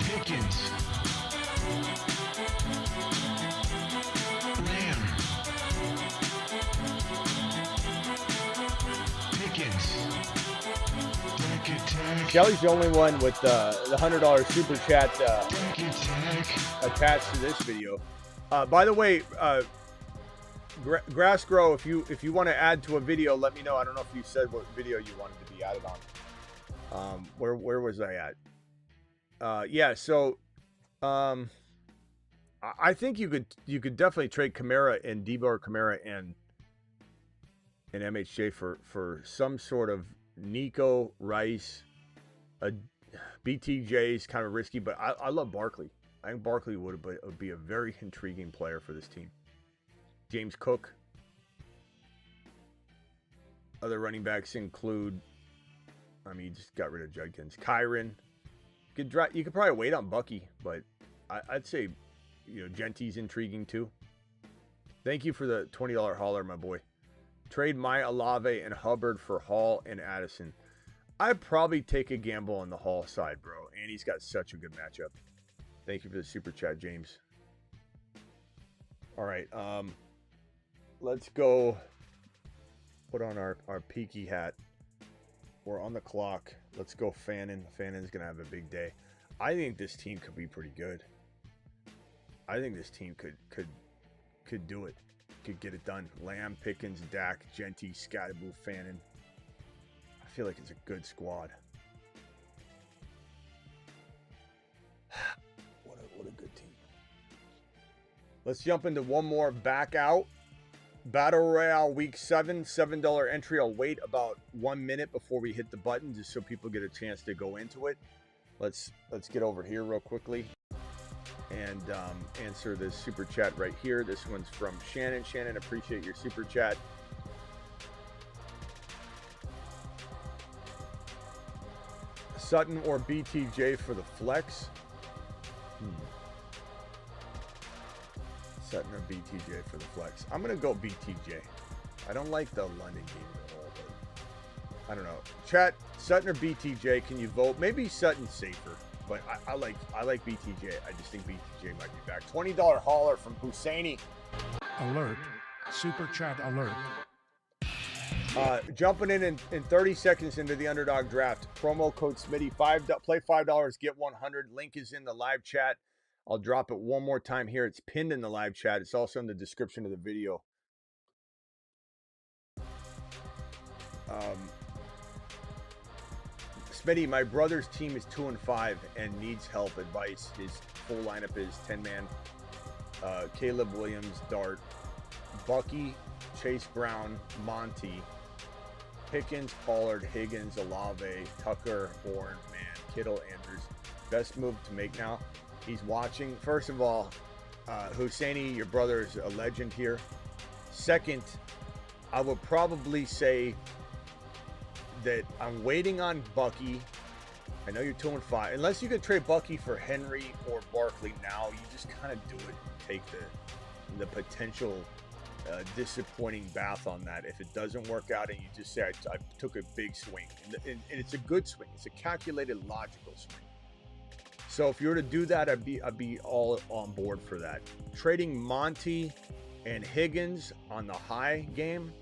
Pickens. Lamb. Pickens. Dak attack. Shelly's the only one with the $100 super chat attached to this video. By the way, Grass Grow, if you want to add to a video, let me know. I don't know if you said what video you wanted to be added on. Where was I at? Yeah, so I think you could definitely trade Kamara and Debo Kamara and MHJ for some sort of Nico Rice. BTJ is kind of risky, but I love Barkley. I think Barkley would be a very intriguing player for this team. James Cook. Other running backs include, I mean, you just got rid of Judkins. Kyron. You could probably wait on Bucky, but I'd say, Genty's intriguing too. Thank you for the $20 hauler, my boy. Trade my Olave and Hubbard for Hall and Addison. I'd probably take a gamble on the Hall side, bro. And he's got such a good matchup. Thank you for the super chat, James. All right. Let's go put on our peaky hat. We're on the clock. Let's go Fannin. Fannin's going to have a big day. I think this team could be pretty good. I think this team could do it. Could get it done. Lamb, Pickens, Dak, Genty, Scatterboo, Fannin. I feel like it's a good squad. What a good team. Let's jump into one more back out. Battle Royale Week 7, $7 entry. I'll wait about 1 minute before we hit the button just so people get a chance to go into it. Let's get over here real quickly and answer this super chat right here. This one's from Shannon. Shannon, appreciate your super chat. Sutton or BTJ for the flex? Sutton or BTJ for the flex? I'm going to go BTJ. I don't like the London game at all, but I don't know. Chat, Sutton or BTJ, can you vote? Maybe Sutton's safer, but I like BTJ. I just think BTJ might be back. $20 hauler from Husseini. Alert. Super chat alert. Jumping in 30 seconds into the Underdog draft. Promo code Smitty. Play $5, get 100. Link is in the live chat. I'll drop it one more time here. It's pinned in the live chat. It's also in the description of the video. Smitty, my brother's team is 2-5 and needs help. Advice. His full lineup is 10-man. Caleb Williams, Dart, Bucky, Chase Brown, Monty, Pickens, Pollard, Higgins, Olave, Tucker, Bourne, Man, Kittle, Andrews. Best move to make now. He's watching. First of all, Husseini, your brother is a legend here. Second, I would probably say that I'm waiting on Bucky. I know you're 2-5. Unless you could trade Bucky for Henry or Barkley now, you just kind of do it and take the potential disappointing bath on that if it doesn't work out and you just say I took a big swing. And it's a good swing. It's a calculated, logical swing. So if you were to do that, I'd be all on board for that. Trading Monty and Higgins on the high game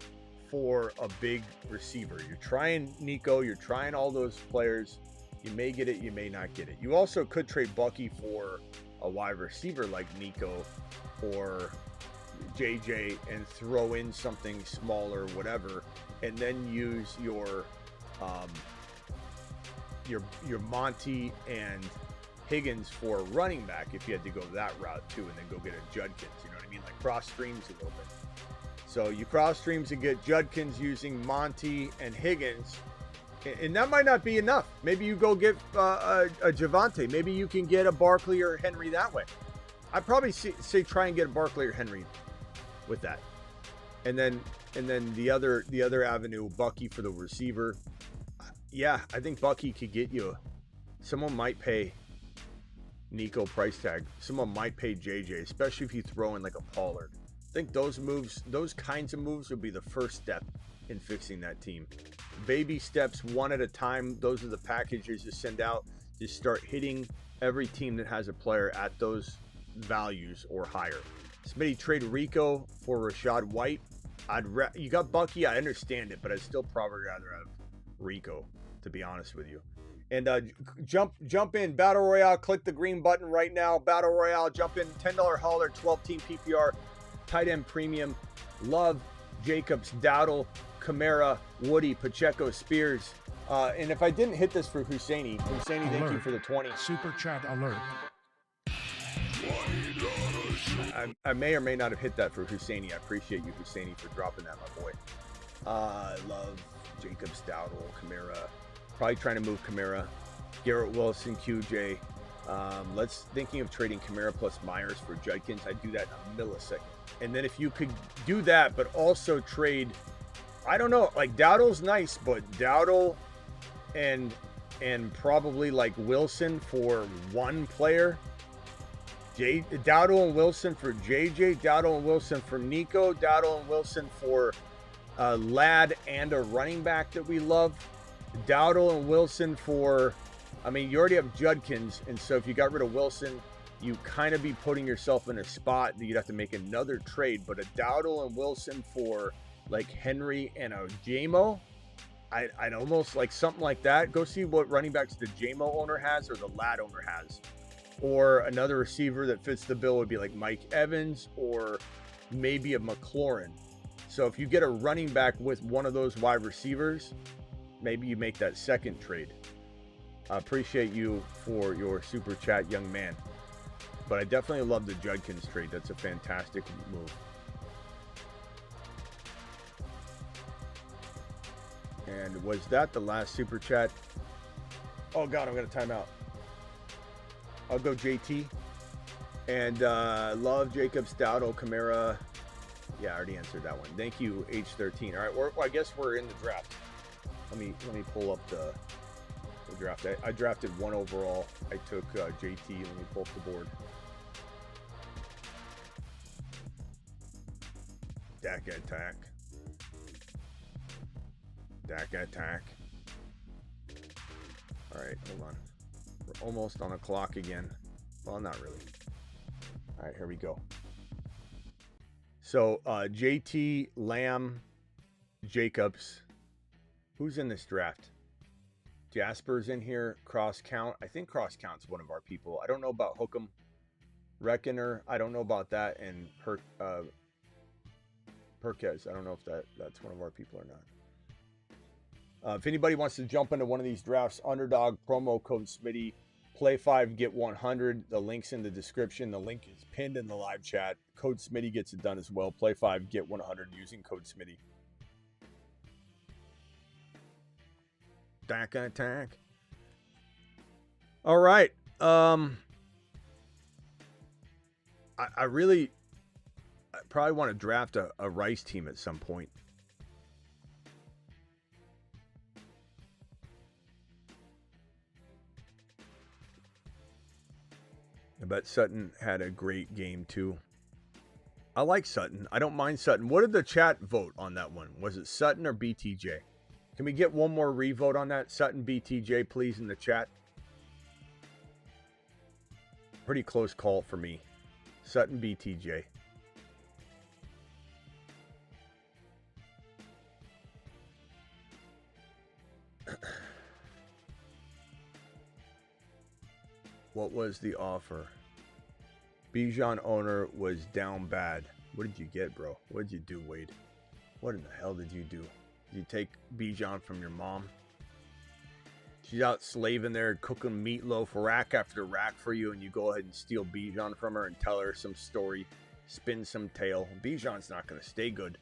for a big receiver. You're trying Nico. You're trying all those players. You may get it. You may not get it. You also could trade Bucky for a wide receiver like Nico or JJ and throw in something smaller, whatever, and then use your Monty and Higgins for a running back if you had to go that route too, and then go get a Judkins. You know what I mean? Like cross streams a little bit. So you cross streams and get Judkins using Monty and Higgins, and that might not be enough. Maybe you go get a Javante. Maybe you can get a Barkley or Henry that way. I'd probably say try and get a Barkley or Henry with that, and then the other avenue, Bucky for the receiver. Yeah, I think Bucky could get you. Someone might pay Nico price tag. Someone might pay JJ, especially if you throw in like a Pollard. I think those kinds of moves would be the first step in fixing that team. Baby steps, one at a time. Those are the packages you send out. Just start hitting every team that has a player at those values or higher. Smitty, trade Rico for Rashad White. You got Bucky, I understand it, but I'd still probably rather have Rico, to be honest with you. And jump in Battle Royale. Click the green button right now. Battle Royale. Jump in. $10 hauler. 12-team PPR. Tight end premium. Love, Jacobs, Dowdle, Kamara, Woody, Pacheco, Spears. And if I didn't hit this for Husseini, thank you for the 20. Super chat alert. I may or may not have hit that for Husseini. I appreciate you, Husseini, for dropping that, my boy. I love Jacobs, Dowdle, Kamara. Probably trying to move Kamara. Garrett Wilson, QJ. Thinking of trading Kamara plus Myers for Judkins. I'd do that in a millisecond. And then if you could do that, but also trade, I don't know, like Dowdle's nice, but Dowdle and probably like Wilson for one player. Dowdle and Wilson for JJ, Dowdle and Wilson for Nico, Dowdle and Wilson for a lad and a running back that we love. Dowdle and Wilson for, I mean, you already have Judkins, and so if you got rid of Wilson, you kind of be putting yourself in a spot that you'd have to make another trade. But a Dowdle and Wilson for like Henry and a JMO, I'd almost like something like that. Go see what running backs the JMO owner has or the lad owner has. Or another receiver that fits the bill would be like Mike Evans or maybe a McLaurin. So if you get a running back with one of those wide receivers, maybe you make that second trade. I appreciate you for your super chat, young man. But I definitely love the Judkins trade. That's a fantastic move. And was that the last super chat? Oh, God, I'm going to time out. I'll go JT. And love Jacobs, Dowdle, Kamara. Yeah, I already answered that one. Thank you, H13. All right, well, I guess we're in the draft. Let me pull up the draft. I drafted 1 overall. I took JT. Let me pull up the board. Dak attack. Dak attack. All right, hold on. We're almost on the clock again. Well, not really. All right, here we go. So JT, Lamb, Jacobs. Who's in this draft? Jasper's in here. Cross Count. I think Cross Count's one of our people. I don't know about Hookem. Reckoner. I don't know about that. And Perquez. I don't know if that's one of our people or not. If anybody wants to jump into one of these drafts, Underdog, promo code Smitty, play 5, get 100. The link's in the description. The link is pinned in the live chat. Code Smitty gets it done as well. Play 5, get 100 using code Smitty. Dak attack. All right. I probably want to draft a Rice team at some point. I bet Sutton had a great game too. I like Sutton. I don't mind Sutton. What did the chat vote on that one? Was it Sutton or BTJ? Can we get one more revote on that? Sutton, BTJ, please, in the chat. Pretty close call for me. Sutton, BTJ. What was the offer? Bijan owner was down bad. What did you get, bro? What did you do, Wade? What in the hell did you do? Did you take Bijan from your mom? She's out slaving there, cooking meatloaf rack after rack for you, and you go ahead and steal Bijan from her and tell her some story, spin some tale. Bijan's not going to stay good.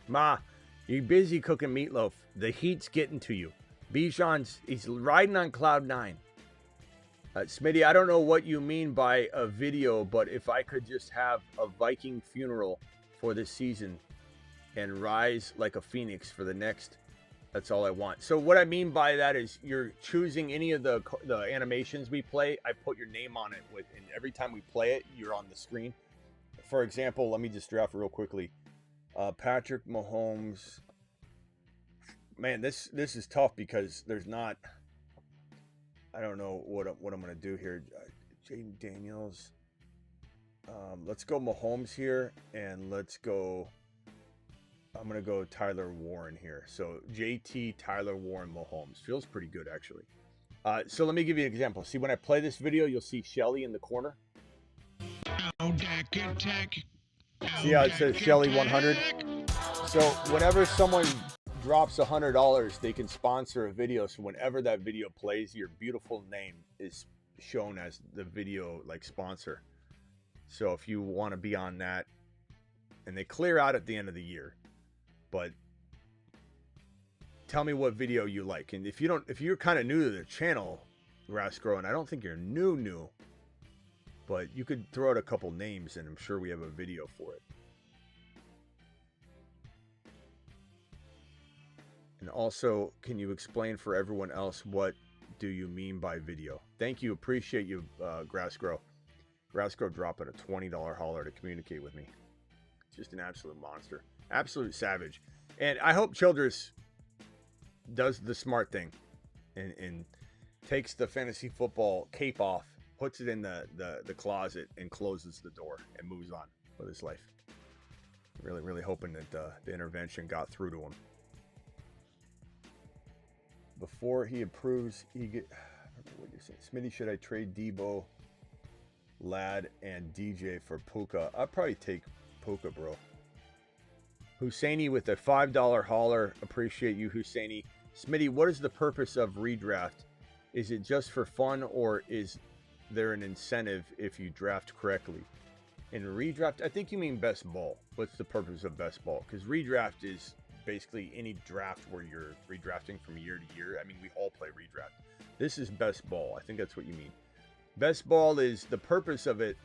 Ma, you're busy cooking meatloaf. The heat's getting to you. He's riding on cloud 9. Smitty, I don't know what you mean by a video, but if I could just have a Viking funeral for this season and rise like a phoenix for the next, that's all I want. So what I mean by that is you're choosing any of the animations we play. I put your name on it and every time we play it, you're on the screen. For example, let me just draft real quickly. Patrick Mahomes. Man, this is tough because there's not. I don't know what I'm gonna do here. Jaden Daniels. Let's go Mahomes here, and let's go I'm going to go Tyler Warren here. So JT, Tyler Warren, Mahomes. Feels pretty good, actually. So let me give you an example. See, when I play this video, you'll see Shelly in the corner. See how it says Shelly 100? So whenever someone drops $100, they can sponsor a video. So whenever that video plays, your beautiful name is shown as the video like sponsor. So if you want to be on that, and they clear out at the end of the year, but tell me what video you like. And if you're kind of new to the channel, Rascro, and I don't think you're new, but you could throw out a couple names and I'm sure we have a video for it. And also, can you explain for everyone else what do you mean by video? Thank you. Appreciate you, Grassgrow. Grassgrow dropping a $20 hauler to communicate with me. Just an absolute monster. Absolute savage. And I hope Childress does the smart thing and takes the fantasy football cape off, puts it in the closet and closes the door and moves on with his life. Really hoping that the intervention got through to him. Before he approves, what you say? Smitty, should I trade Debo, Lad, and DJ for Puka? I'd probably take Puka, bro. Husseini with a $5 hauler. Appreciate you, Husseini. Smitty, what is the purpose of redraft? Is it just for fun, or is there an incentive if you draft correctly? In redraft, I think you mean best ball. What's the purpose of best ball? Because redraft is basically any draft where you're redrafting from year to year. I mean, we all play redraft. This is best ball. I think that's what you mean. Best ball is the purpose of it.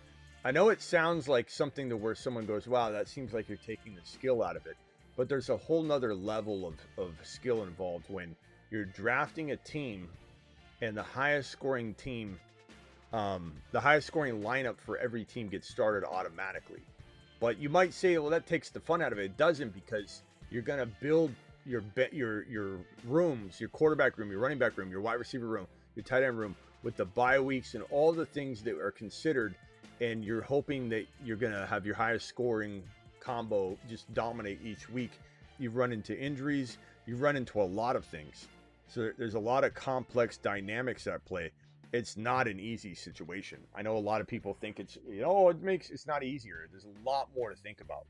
I know it sounds like something to where someone goes, wow, that seems like you're taking the skill out of it. But there's a whole nother level of skill involved when you're drafting a team and the highest scoring team, the highest scoring lineup for every team gets started automatically. But you might say, well, that takes the fun out of it. It doesn't, because you're going to build your rooms, your quarterback room, your running back room, your wide receiver room, your tight end room with the bye weeks and all the things that are considered. And you're hoping that you're going to have your highest scoring combo just dominate each week. You run into injuries. You run into a lot of things. So there's a lot of complex dynamics at play. It's not an easy situation. I know a lot of people think it's not easier. There's a lot more to think about.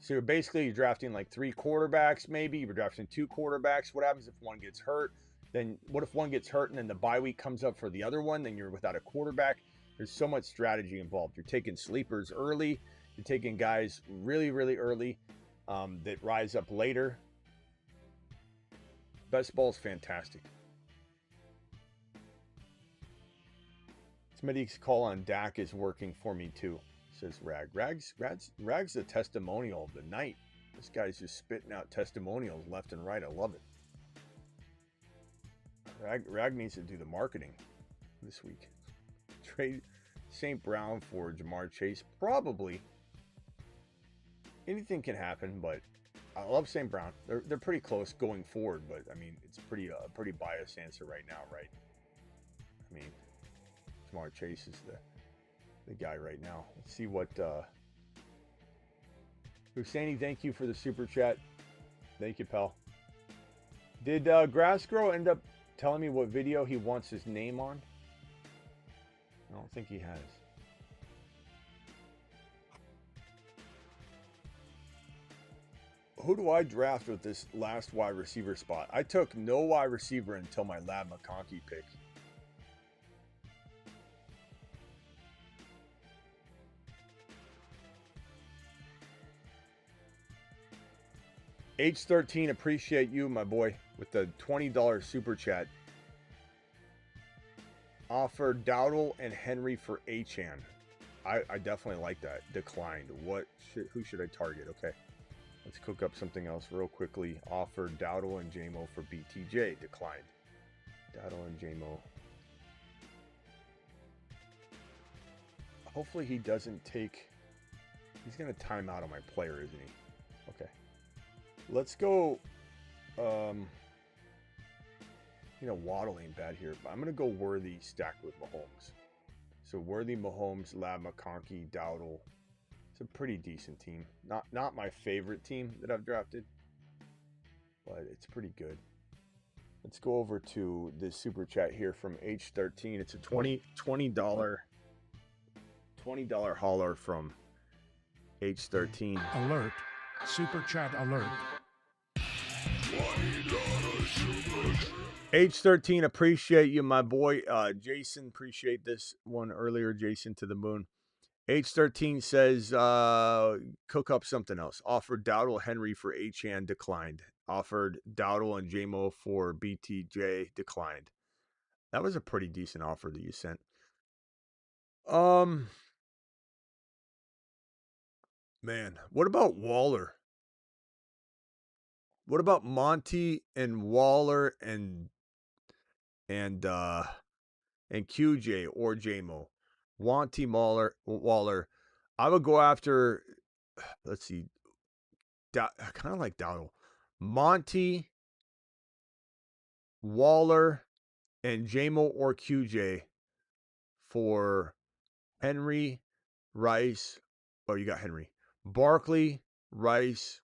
So you're basically drafting like 3 quarterbacks, maybe. You're drafting 2 quarterbacks. What happens if one gets hurt? Then what if one gets hurt and then the bye week comes up for the other one? Then you're without a quarterback. There's so much strategy involved. You're taking sleepers early. You're taking guys really early that rise up later. Best ball is fantastic. Smitty's call on Dak is working for me too, says Rag. Rag's the testimonial of the night. This guy's just spitting out testimonials left and right. I love it. Rag needs to do the marketing this week. Trade St. Brown for Jamar Chase. Probably. Anything can happen, but I love St. Brown. They're pretty close going forward, but I mean, it's a pretty biased answer right now, right? I mean, Jamar Chase is the guy right now. Let's see what Husseini, thank you for the super chat. Thank you, pal. Did Grassgrow end up telling me what video he wants his name on? I don't think he has. Who do I draft with this last wide receiver spot? I took no wide receiver until my Lab McConkey pick. H13, appreciate you, my boy, with the $20 super chat. Offer Dowdle and Henry for Achan. I definitely like that. Declined. Who should I target? Okay. Let's cook up something else real quickly. Offer Dowdle and JMO for BTJ. Declined. Dowdle and JMO. Hopefully he doesn't take... He's going to time out on my player, isn't he? Okay. Let's go... Waddle ain't bad here, but I'm going to go Worthy stacked with Mahomes. So Worthy, Mahomes, Lab, McConkey, Dowdle, It's a pretty decent team. Not my favorite team that I've drafted, but it's pretty good. Let's go over to this super chat here from H13. It's a $20 hauler from H13. Alert. Super chat alert. H13, appreciate you, my boy. Jason, appreciate this one earlier. Jason to the moon. H13 says, cook up something else. Offered Dowdle Henry for H-Hand, declined. Offered Dowdle and JMO for BTJ, declined. That was a pretty decent offer that you sent. Man, what about Waller? What about Monty and Waller and QJ or JMO? Monty, Waller. I would go after, let's see, kind of like Dowdle. Monty, Waller, and JMO or QJ for Henry, Rice. Oh, you got Henry. Barkley, Rice,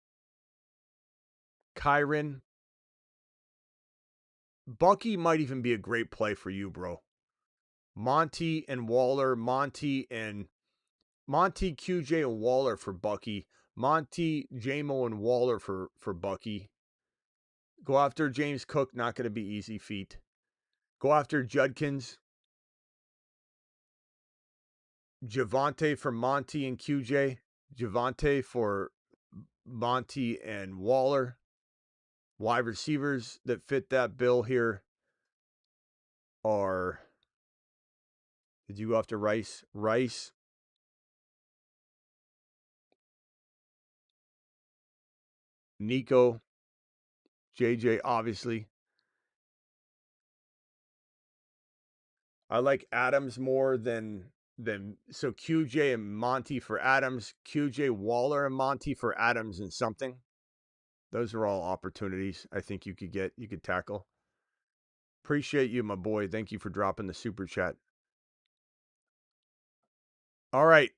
Kyron. Bucky might even be a great play for you, bro. Monty and Waller, Monty, QJ, and Waller for Bucky. Monty, JMO, and Waller for Bucky. Go after James Cook, not going to be easy feat. Go after Judkins. Javonte for Monty and QJ. Javonte for Monty and Waller. Wide receivers that fit that bill here are, did you go after Rice? Rice. Nico. JJ, obviously. I like Adams more than so QJ and Monty for Adams, QJ, Waller, and Monty for Adams and something. Those are all opportunities I think you could tackle. Appreciate you, my boy. Thank you for dropping the super chat. All right.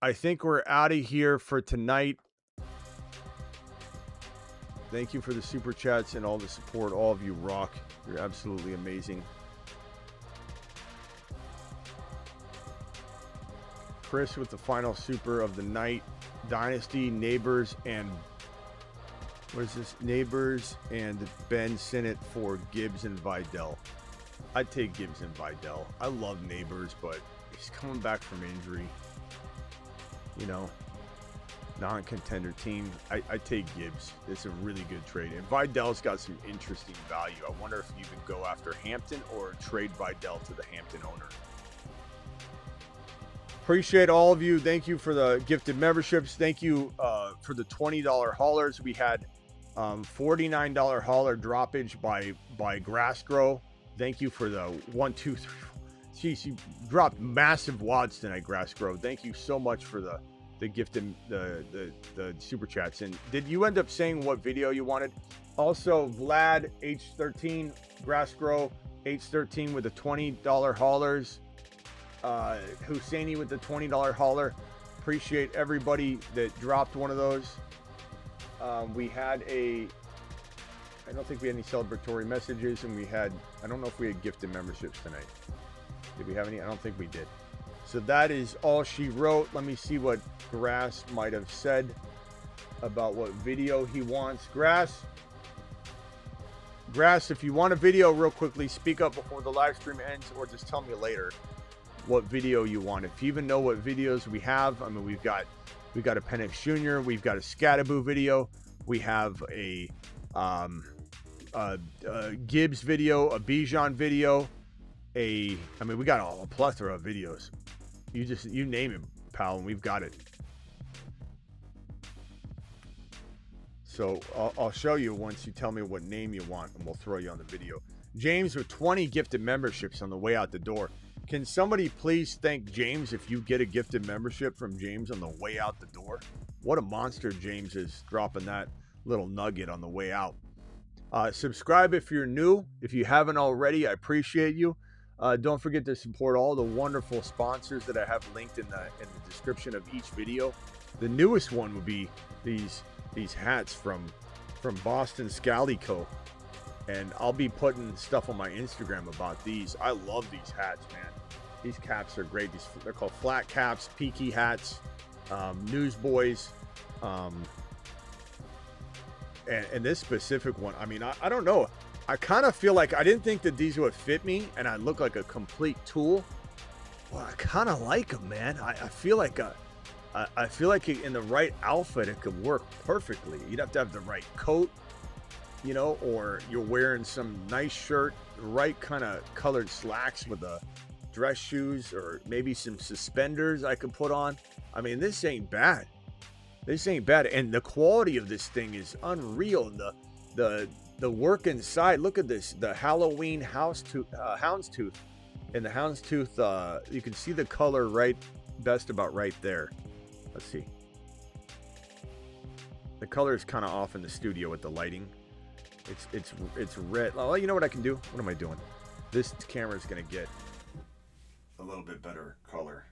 I think we're out of here for tonight. Thank you for the super chats and all the support. All of you rock. You're absolutely amazing. Chris with the final super of the night. Dynasty, Neighbors, and what is this? Neighbors and Ben Sinnott for Gibbs and Vidal. I'd take Gibbs and Vidal. I love Neighbors, but he's coming back from injury. You know, non-contender team. I take Gibbs. It's a really good trade. And Vidal's got some interesting value. I wonder if you even go after Hampton or trade Vidal to the Hampton owner. Appreciate all of you. Thank you for the gifted memberships. Thank you for the $20 haulers. We had $49 hauler droppage by Grassgrow. Thank you for the 1, 2, 3. Jeez, you dropped massive wads tonight, Grassgrow. Thank you so much for the gifted the super chats. And did you end up saying what video you wanted? Also, Vlad H13, Grassgrow H13 with the $20 haulers. Husseini with the $20 hauler. Appreciate everybody that dropped one of those. We had I don't think we had any celebratory messages, and I don't know if we had gifted memberships tonight. Did we have any? I don't think we did. So that is all she wrote. Let me see what Grass might have said about what video he wants. Grass, if you want a video real quickly, speak up before the live stream ends, or just tell me later what video you want. If you even know what videos we have, I mean, we've got a Penix Jr., we've got a Scattaboo video, we have a Gibbs video, a Bijan video, we got a plethora of videos. You name it, pal, and we've got it. So I'll show you once you tell me what name you want, and we'll throw you on the video. James with 20 gifted memberships on the way out the door. Can somebody please thank James if you get a gifted membership from James on the way out the door? What a monster James is, dropping that little nugget on the way out. Subscribe if you're new. If you haven't already, I appreciate you. Don't forget to support all the wonderful sponsors that I have linked in the description of each video. The newest one would be these hats from Boston Scally Co. And I'll be putting stuff on my Instagram about these. I love these hats, man. These caps are great. They're called flat caps, peaky hats, newsboys. And this specific one, I mean, I don't know. I kind of feel like I didn't think that these would fit me and I look like a complete tool. Well, I kind of like them, man. I feel like in the right outfit, it could work perfectly. You'd have to have the right coat, you know, or you're wearing some nice shirt, the right kind of colored slacks with the dress shoes, or maybe some suspenders I could put on. I mean, this ain't bad. This ain't bad. And the quality of this thing is unreal. The work inside, look at this, the Halloween houndstooth. And the houndstooth, you can see the color right, best about right there. Let's see. The color is kind of off in the studio with the lighting. It's red. Oh, you know what I can do? What am I doing? This camera is going to get a little bit better color.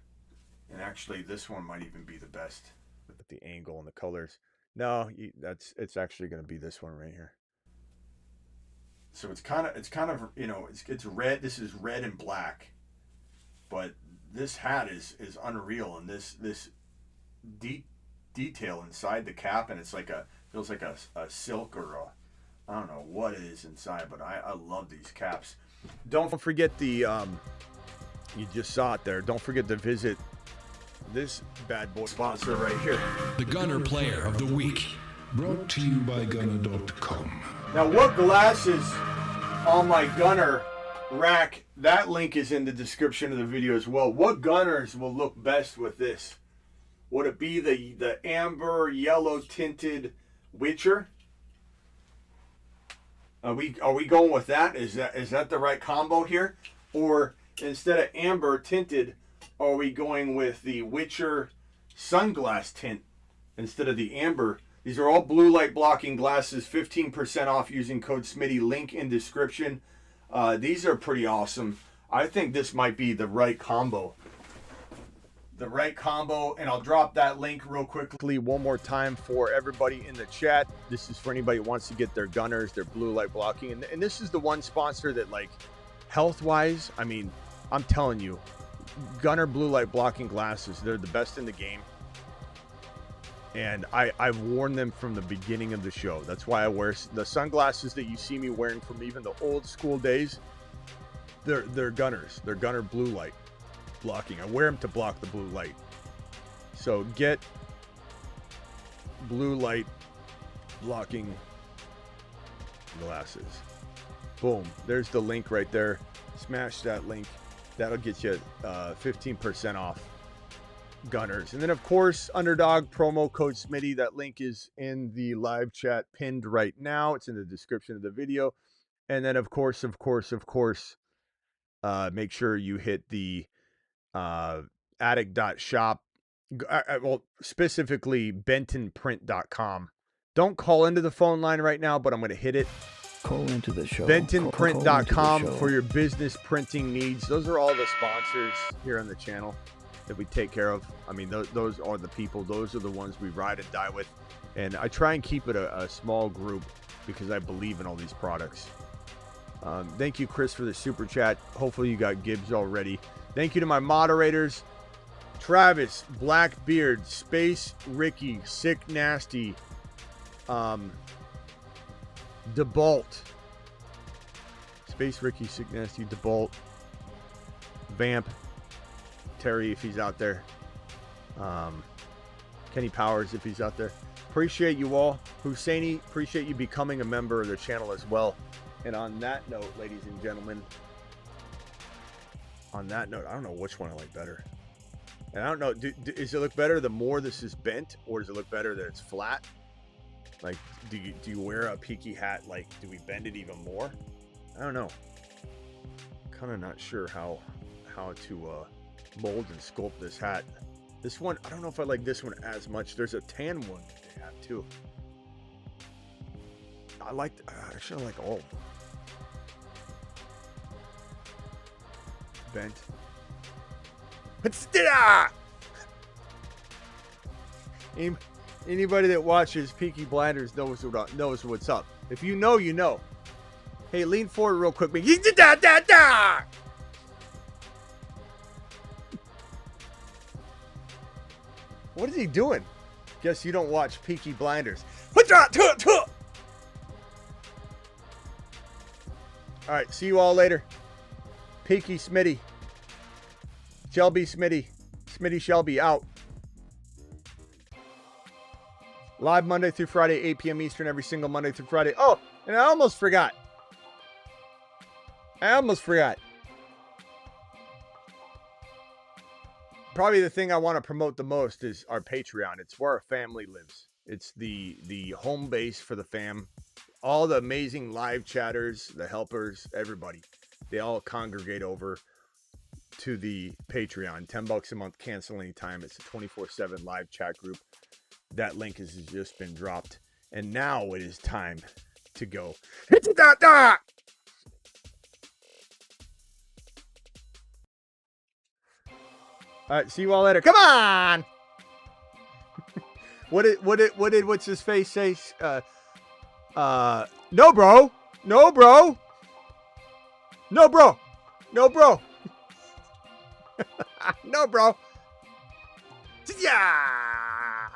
And actually, this one might even be the best with the angle and the colors. No, it's actually going to be this one right here. So it's kind of, you know, it's red. This is red and black, but this hat is unreal, and this detail inside the cap, and it's like feels like a silk or I don't know what it is inside, but I love these caps. Don't forget you just saw it there. Don't forget to visit this bad boy sponsor right here. The Gunner Player of the Week. Brought to you by Gunner.com. Now, what glasses on my Gunner rack, that link is in the description of the video as well. What Gunners will look best with this? Would it be the amber yellow tinted Witcher? Are we going with that? Is that the right combo here? Or instead of amber tinted, are we going with the Witcher sunglass tint instead of the amber? These are all blue light blocking glasses, 15% off using code Smitty, link in description. These are pretty awesome. I think this might be the right combo. And I'll drop that link real quickly one more time for everybody in the chat. This is for anybody who wants to get their Gunners, their blue light blocking. And this is the one sponsor that, like, health-wise, I mean, I'm telling you, Gunner blue light blocking glasses, they're the best in the game. And I've worn them from the beginning of the show. That's why I wear the sunglasses that you see me wearing from even the old school days. They're Gunners. They're Gunner blue light blocking. I wear them to block the blue light. So get blue light blocking glasses. Boom. There's the link right there. Smash that link. That'll get you 15% off Gunners. And then, of course, Underdog promo code Smitty. That link is in the live chat pinned right now. It's in the description of the video. And then, of course, make sure you hit the addict.shop. Well, specifically bentonprint.com. Don't call into the phone line right now, but I'm going to hit it. Call into the show. bentonprint.com for your business printing needs. Those are all the sponsors here on the channel that we take care of. I mean, those are the people. Those are the ones we ride and die with. And I try and keep it a small group because I believe in all these products. Thank you, Chris, for the super chat. Hopefully you got Gibbs already. Thank you to my moderators, Travis, Blackbeard, Space Ricky, Sick Nasty, DeBalt, Space Ricky, Sick Nasty, DeBalt, Vamp, Terry if he's out there, Kenny Powers if he's out there. Appreciate you all. Husseini, appreciate you becoming a member of the channel as well. And on that note, ladies and gentlemen, I don't know which one I like better. And I don't know, does it look better the more this is bent, or does it look better that it's flat? Like, do you wear a peaky hat? Like, do we bend it even more? I don't know. Kind of not sure how to mold and sculpt this hat. This one, I don't know if I like this one as much. There's a tan one that they have too. Actually I like all of them. Bent. Anybody that watches Peaky Blinders knows what's up. If you know, you know. Hey, lean forward real quick. What is he doing? Guess you don't watch Peaky Blinders. All right, see you all later. Peaky Smitty. Shelby Smitty. Smitty Shelby out. Live Monday through Friday, 8 p.m. Eastern, every single Monday through Friday. Oh, and I almost forgot. Probably the thing I want to promote the most is our Patreon. It's where our family lives. It's the home base for the fam. All the amazing live chatters, the helpers, everybody. They all congregate over to the Patreon. $10 a month, cancel anytime. It's a 24/7 live chat group. That link has just been dropped. And now it is time to go. All right, see you all later. Come on. What did what's his face say? No, bro. No, bro. No, bro. No, bro. No, bro. Yeah.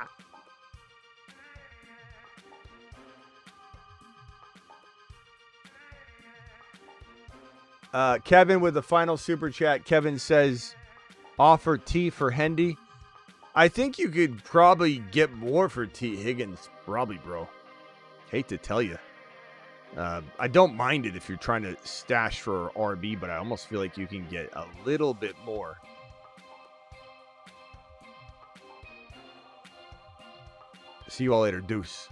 Kevin with the final super chat. Kevin says, offer T for Hendy. I think you could probably get more for T Higgins. Probably, bro. Hate to tell you. I don't mind it if you're trying to stash for RB, but I almost feel like you can get a little bit more. See you all later. Deuce.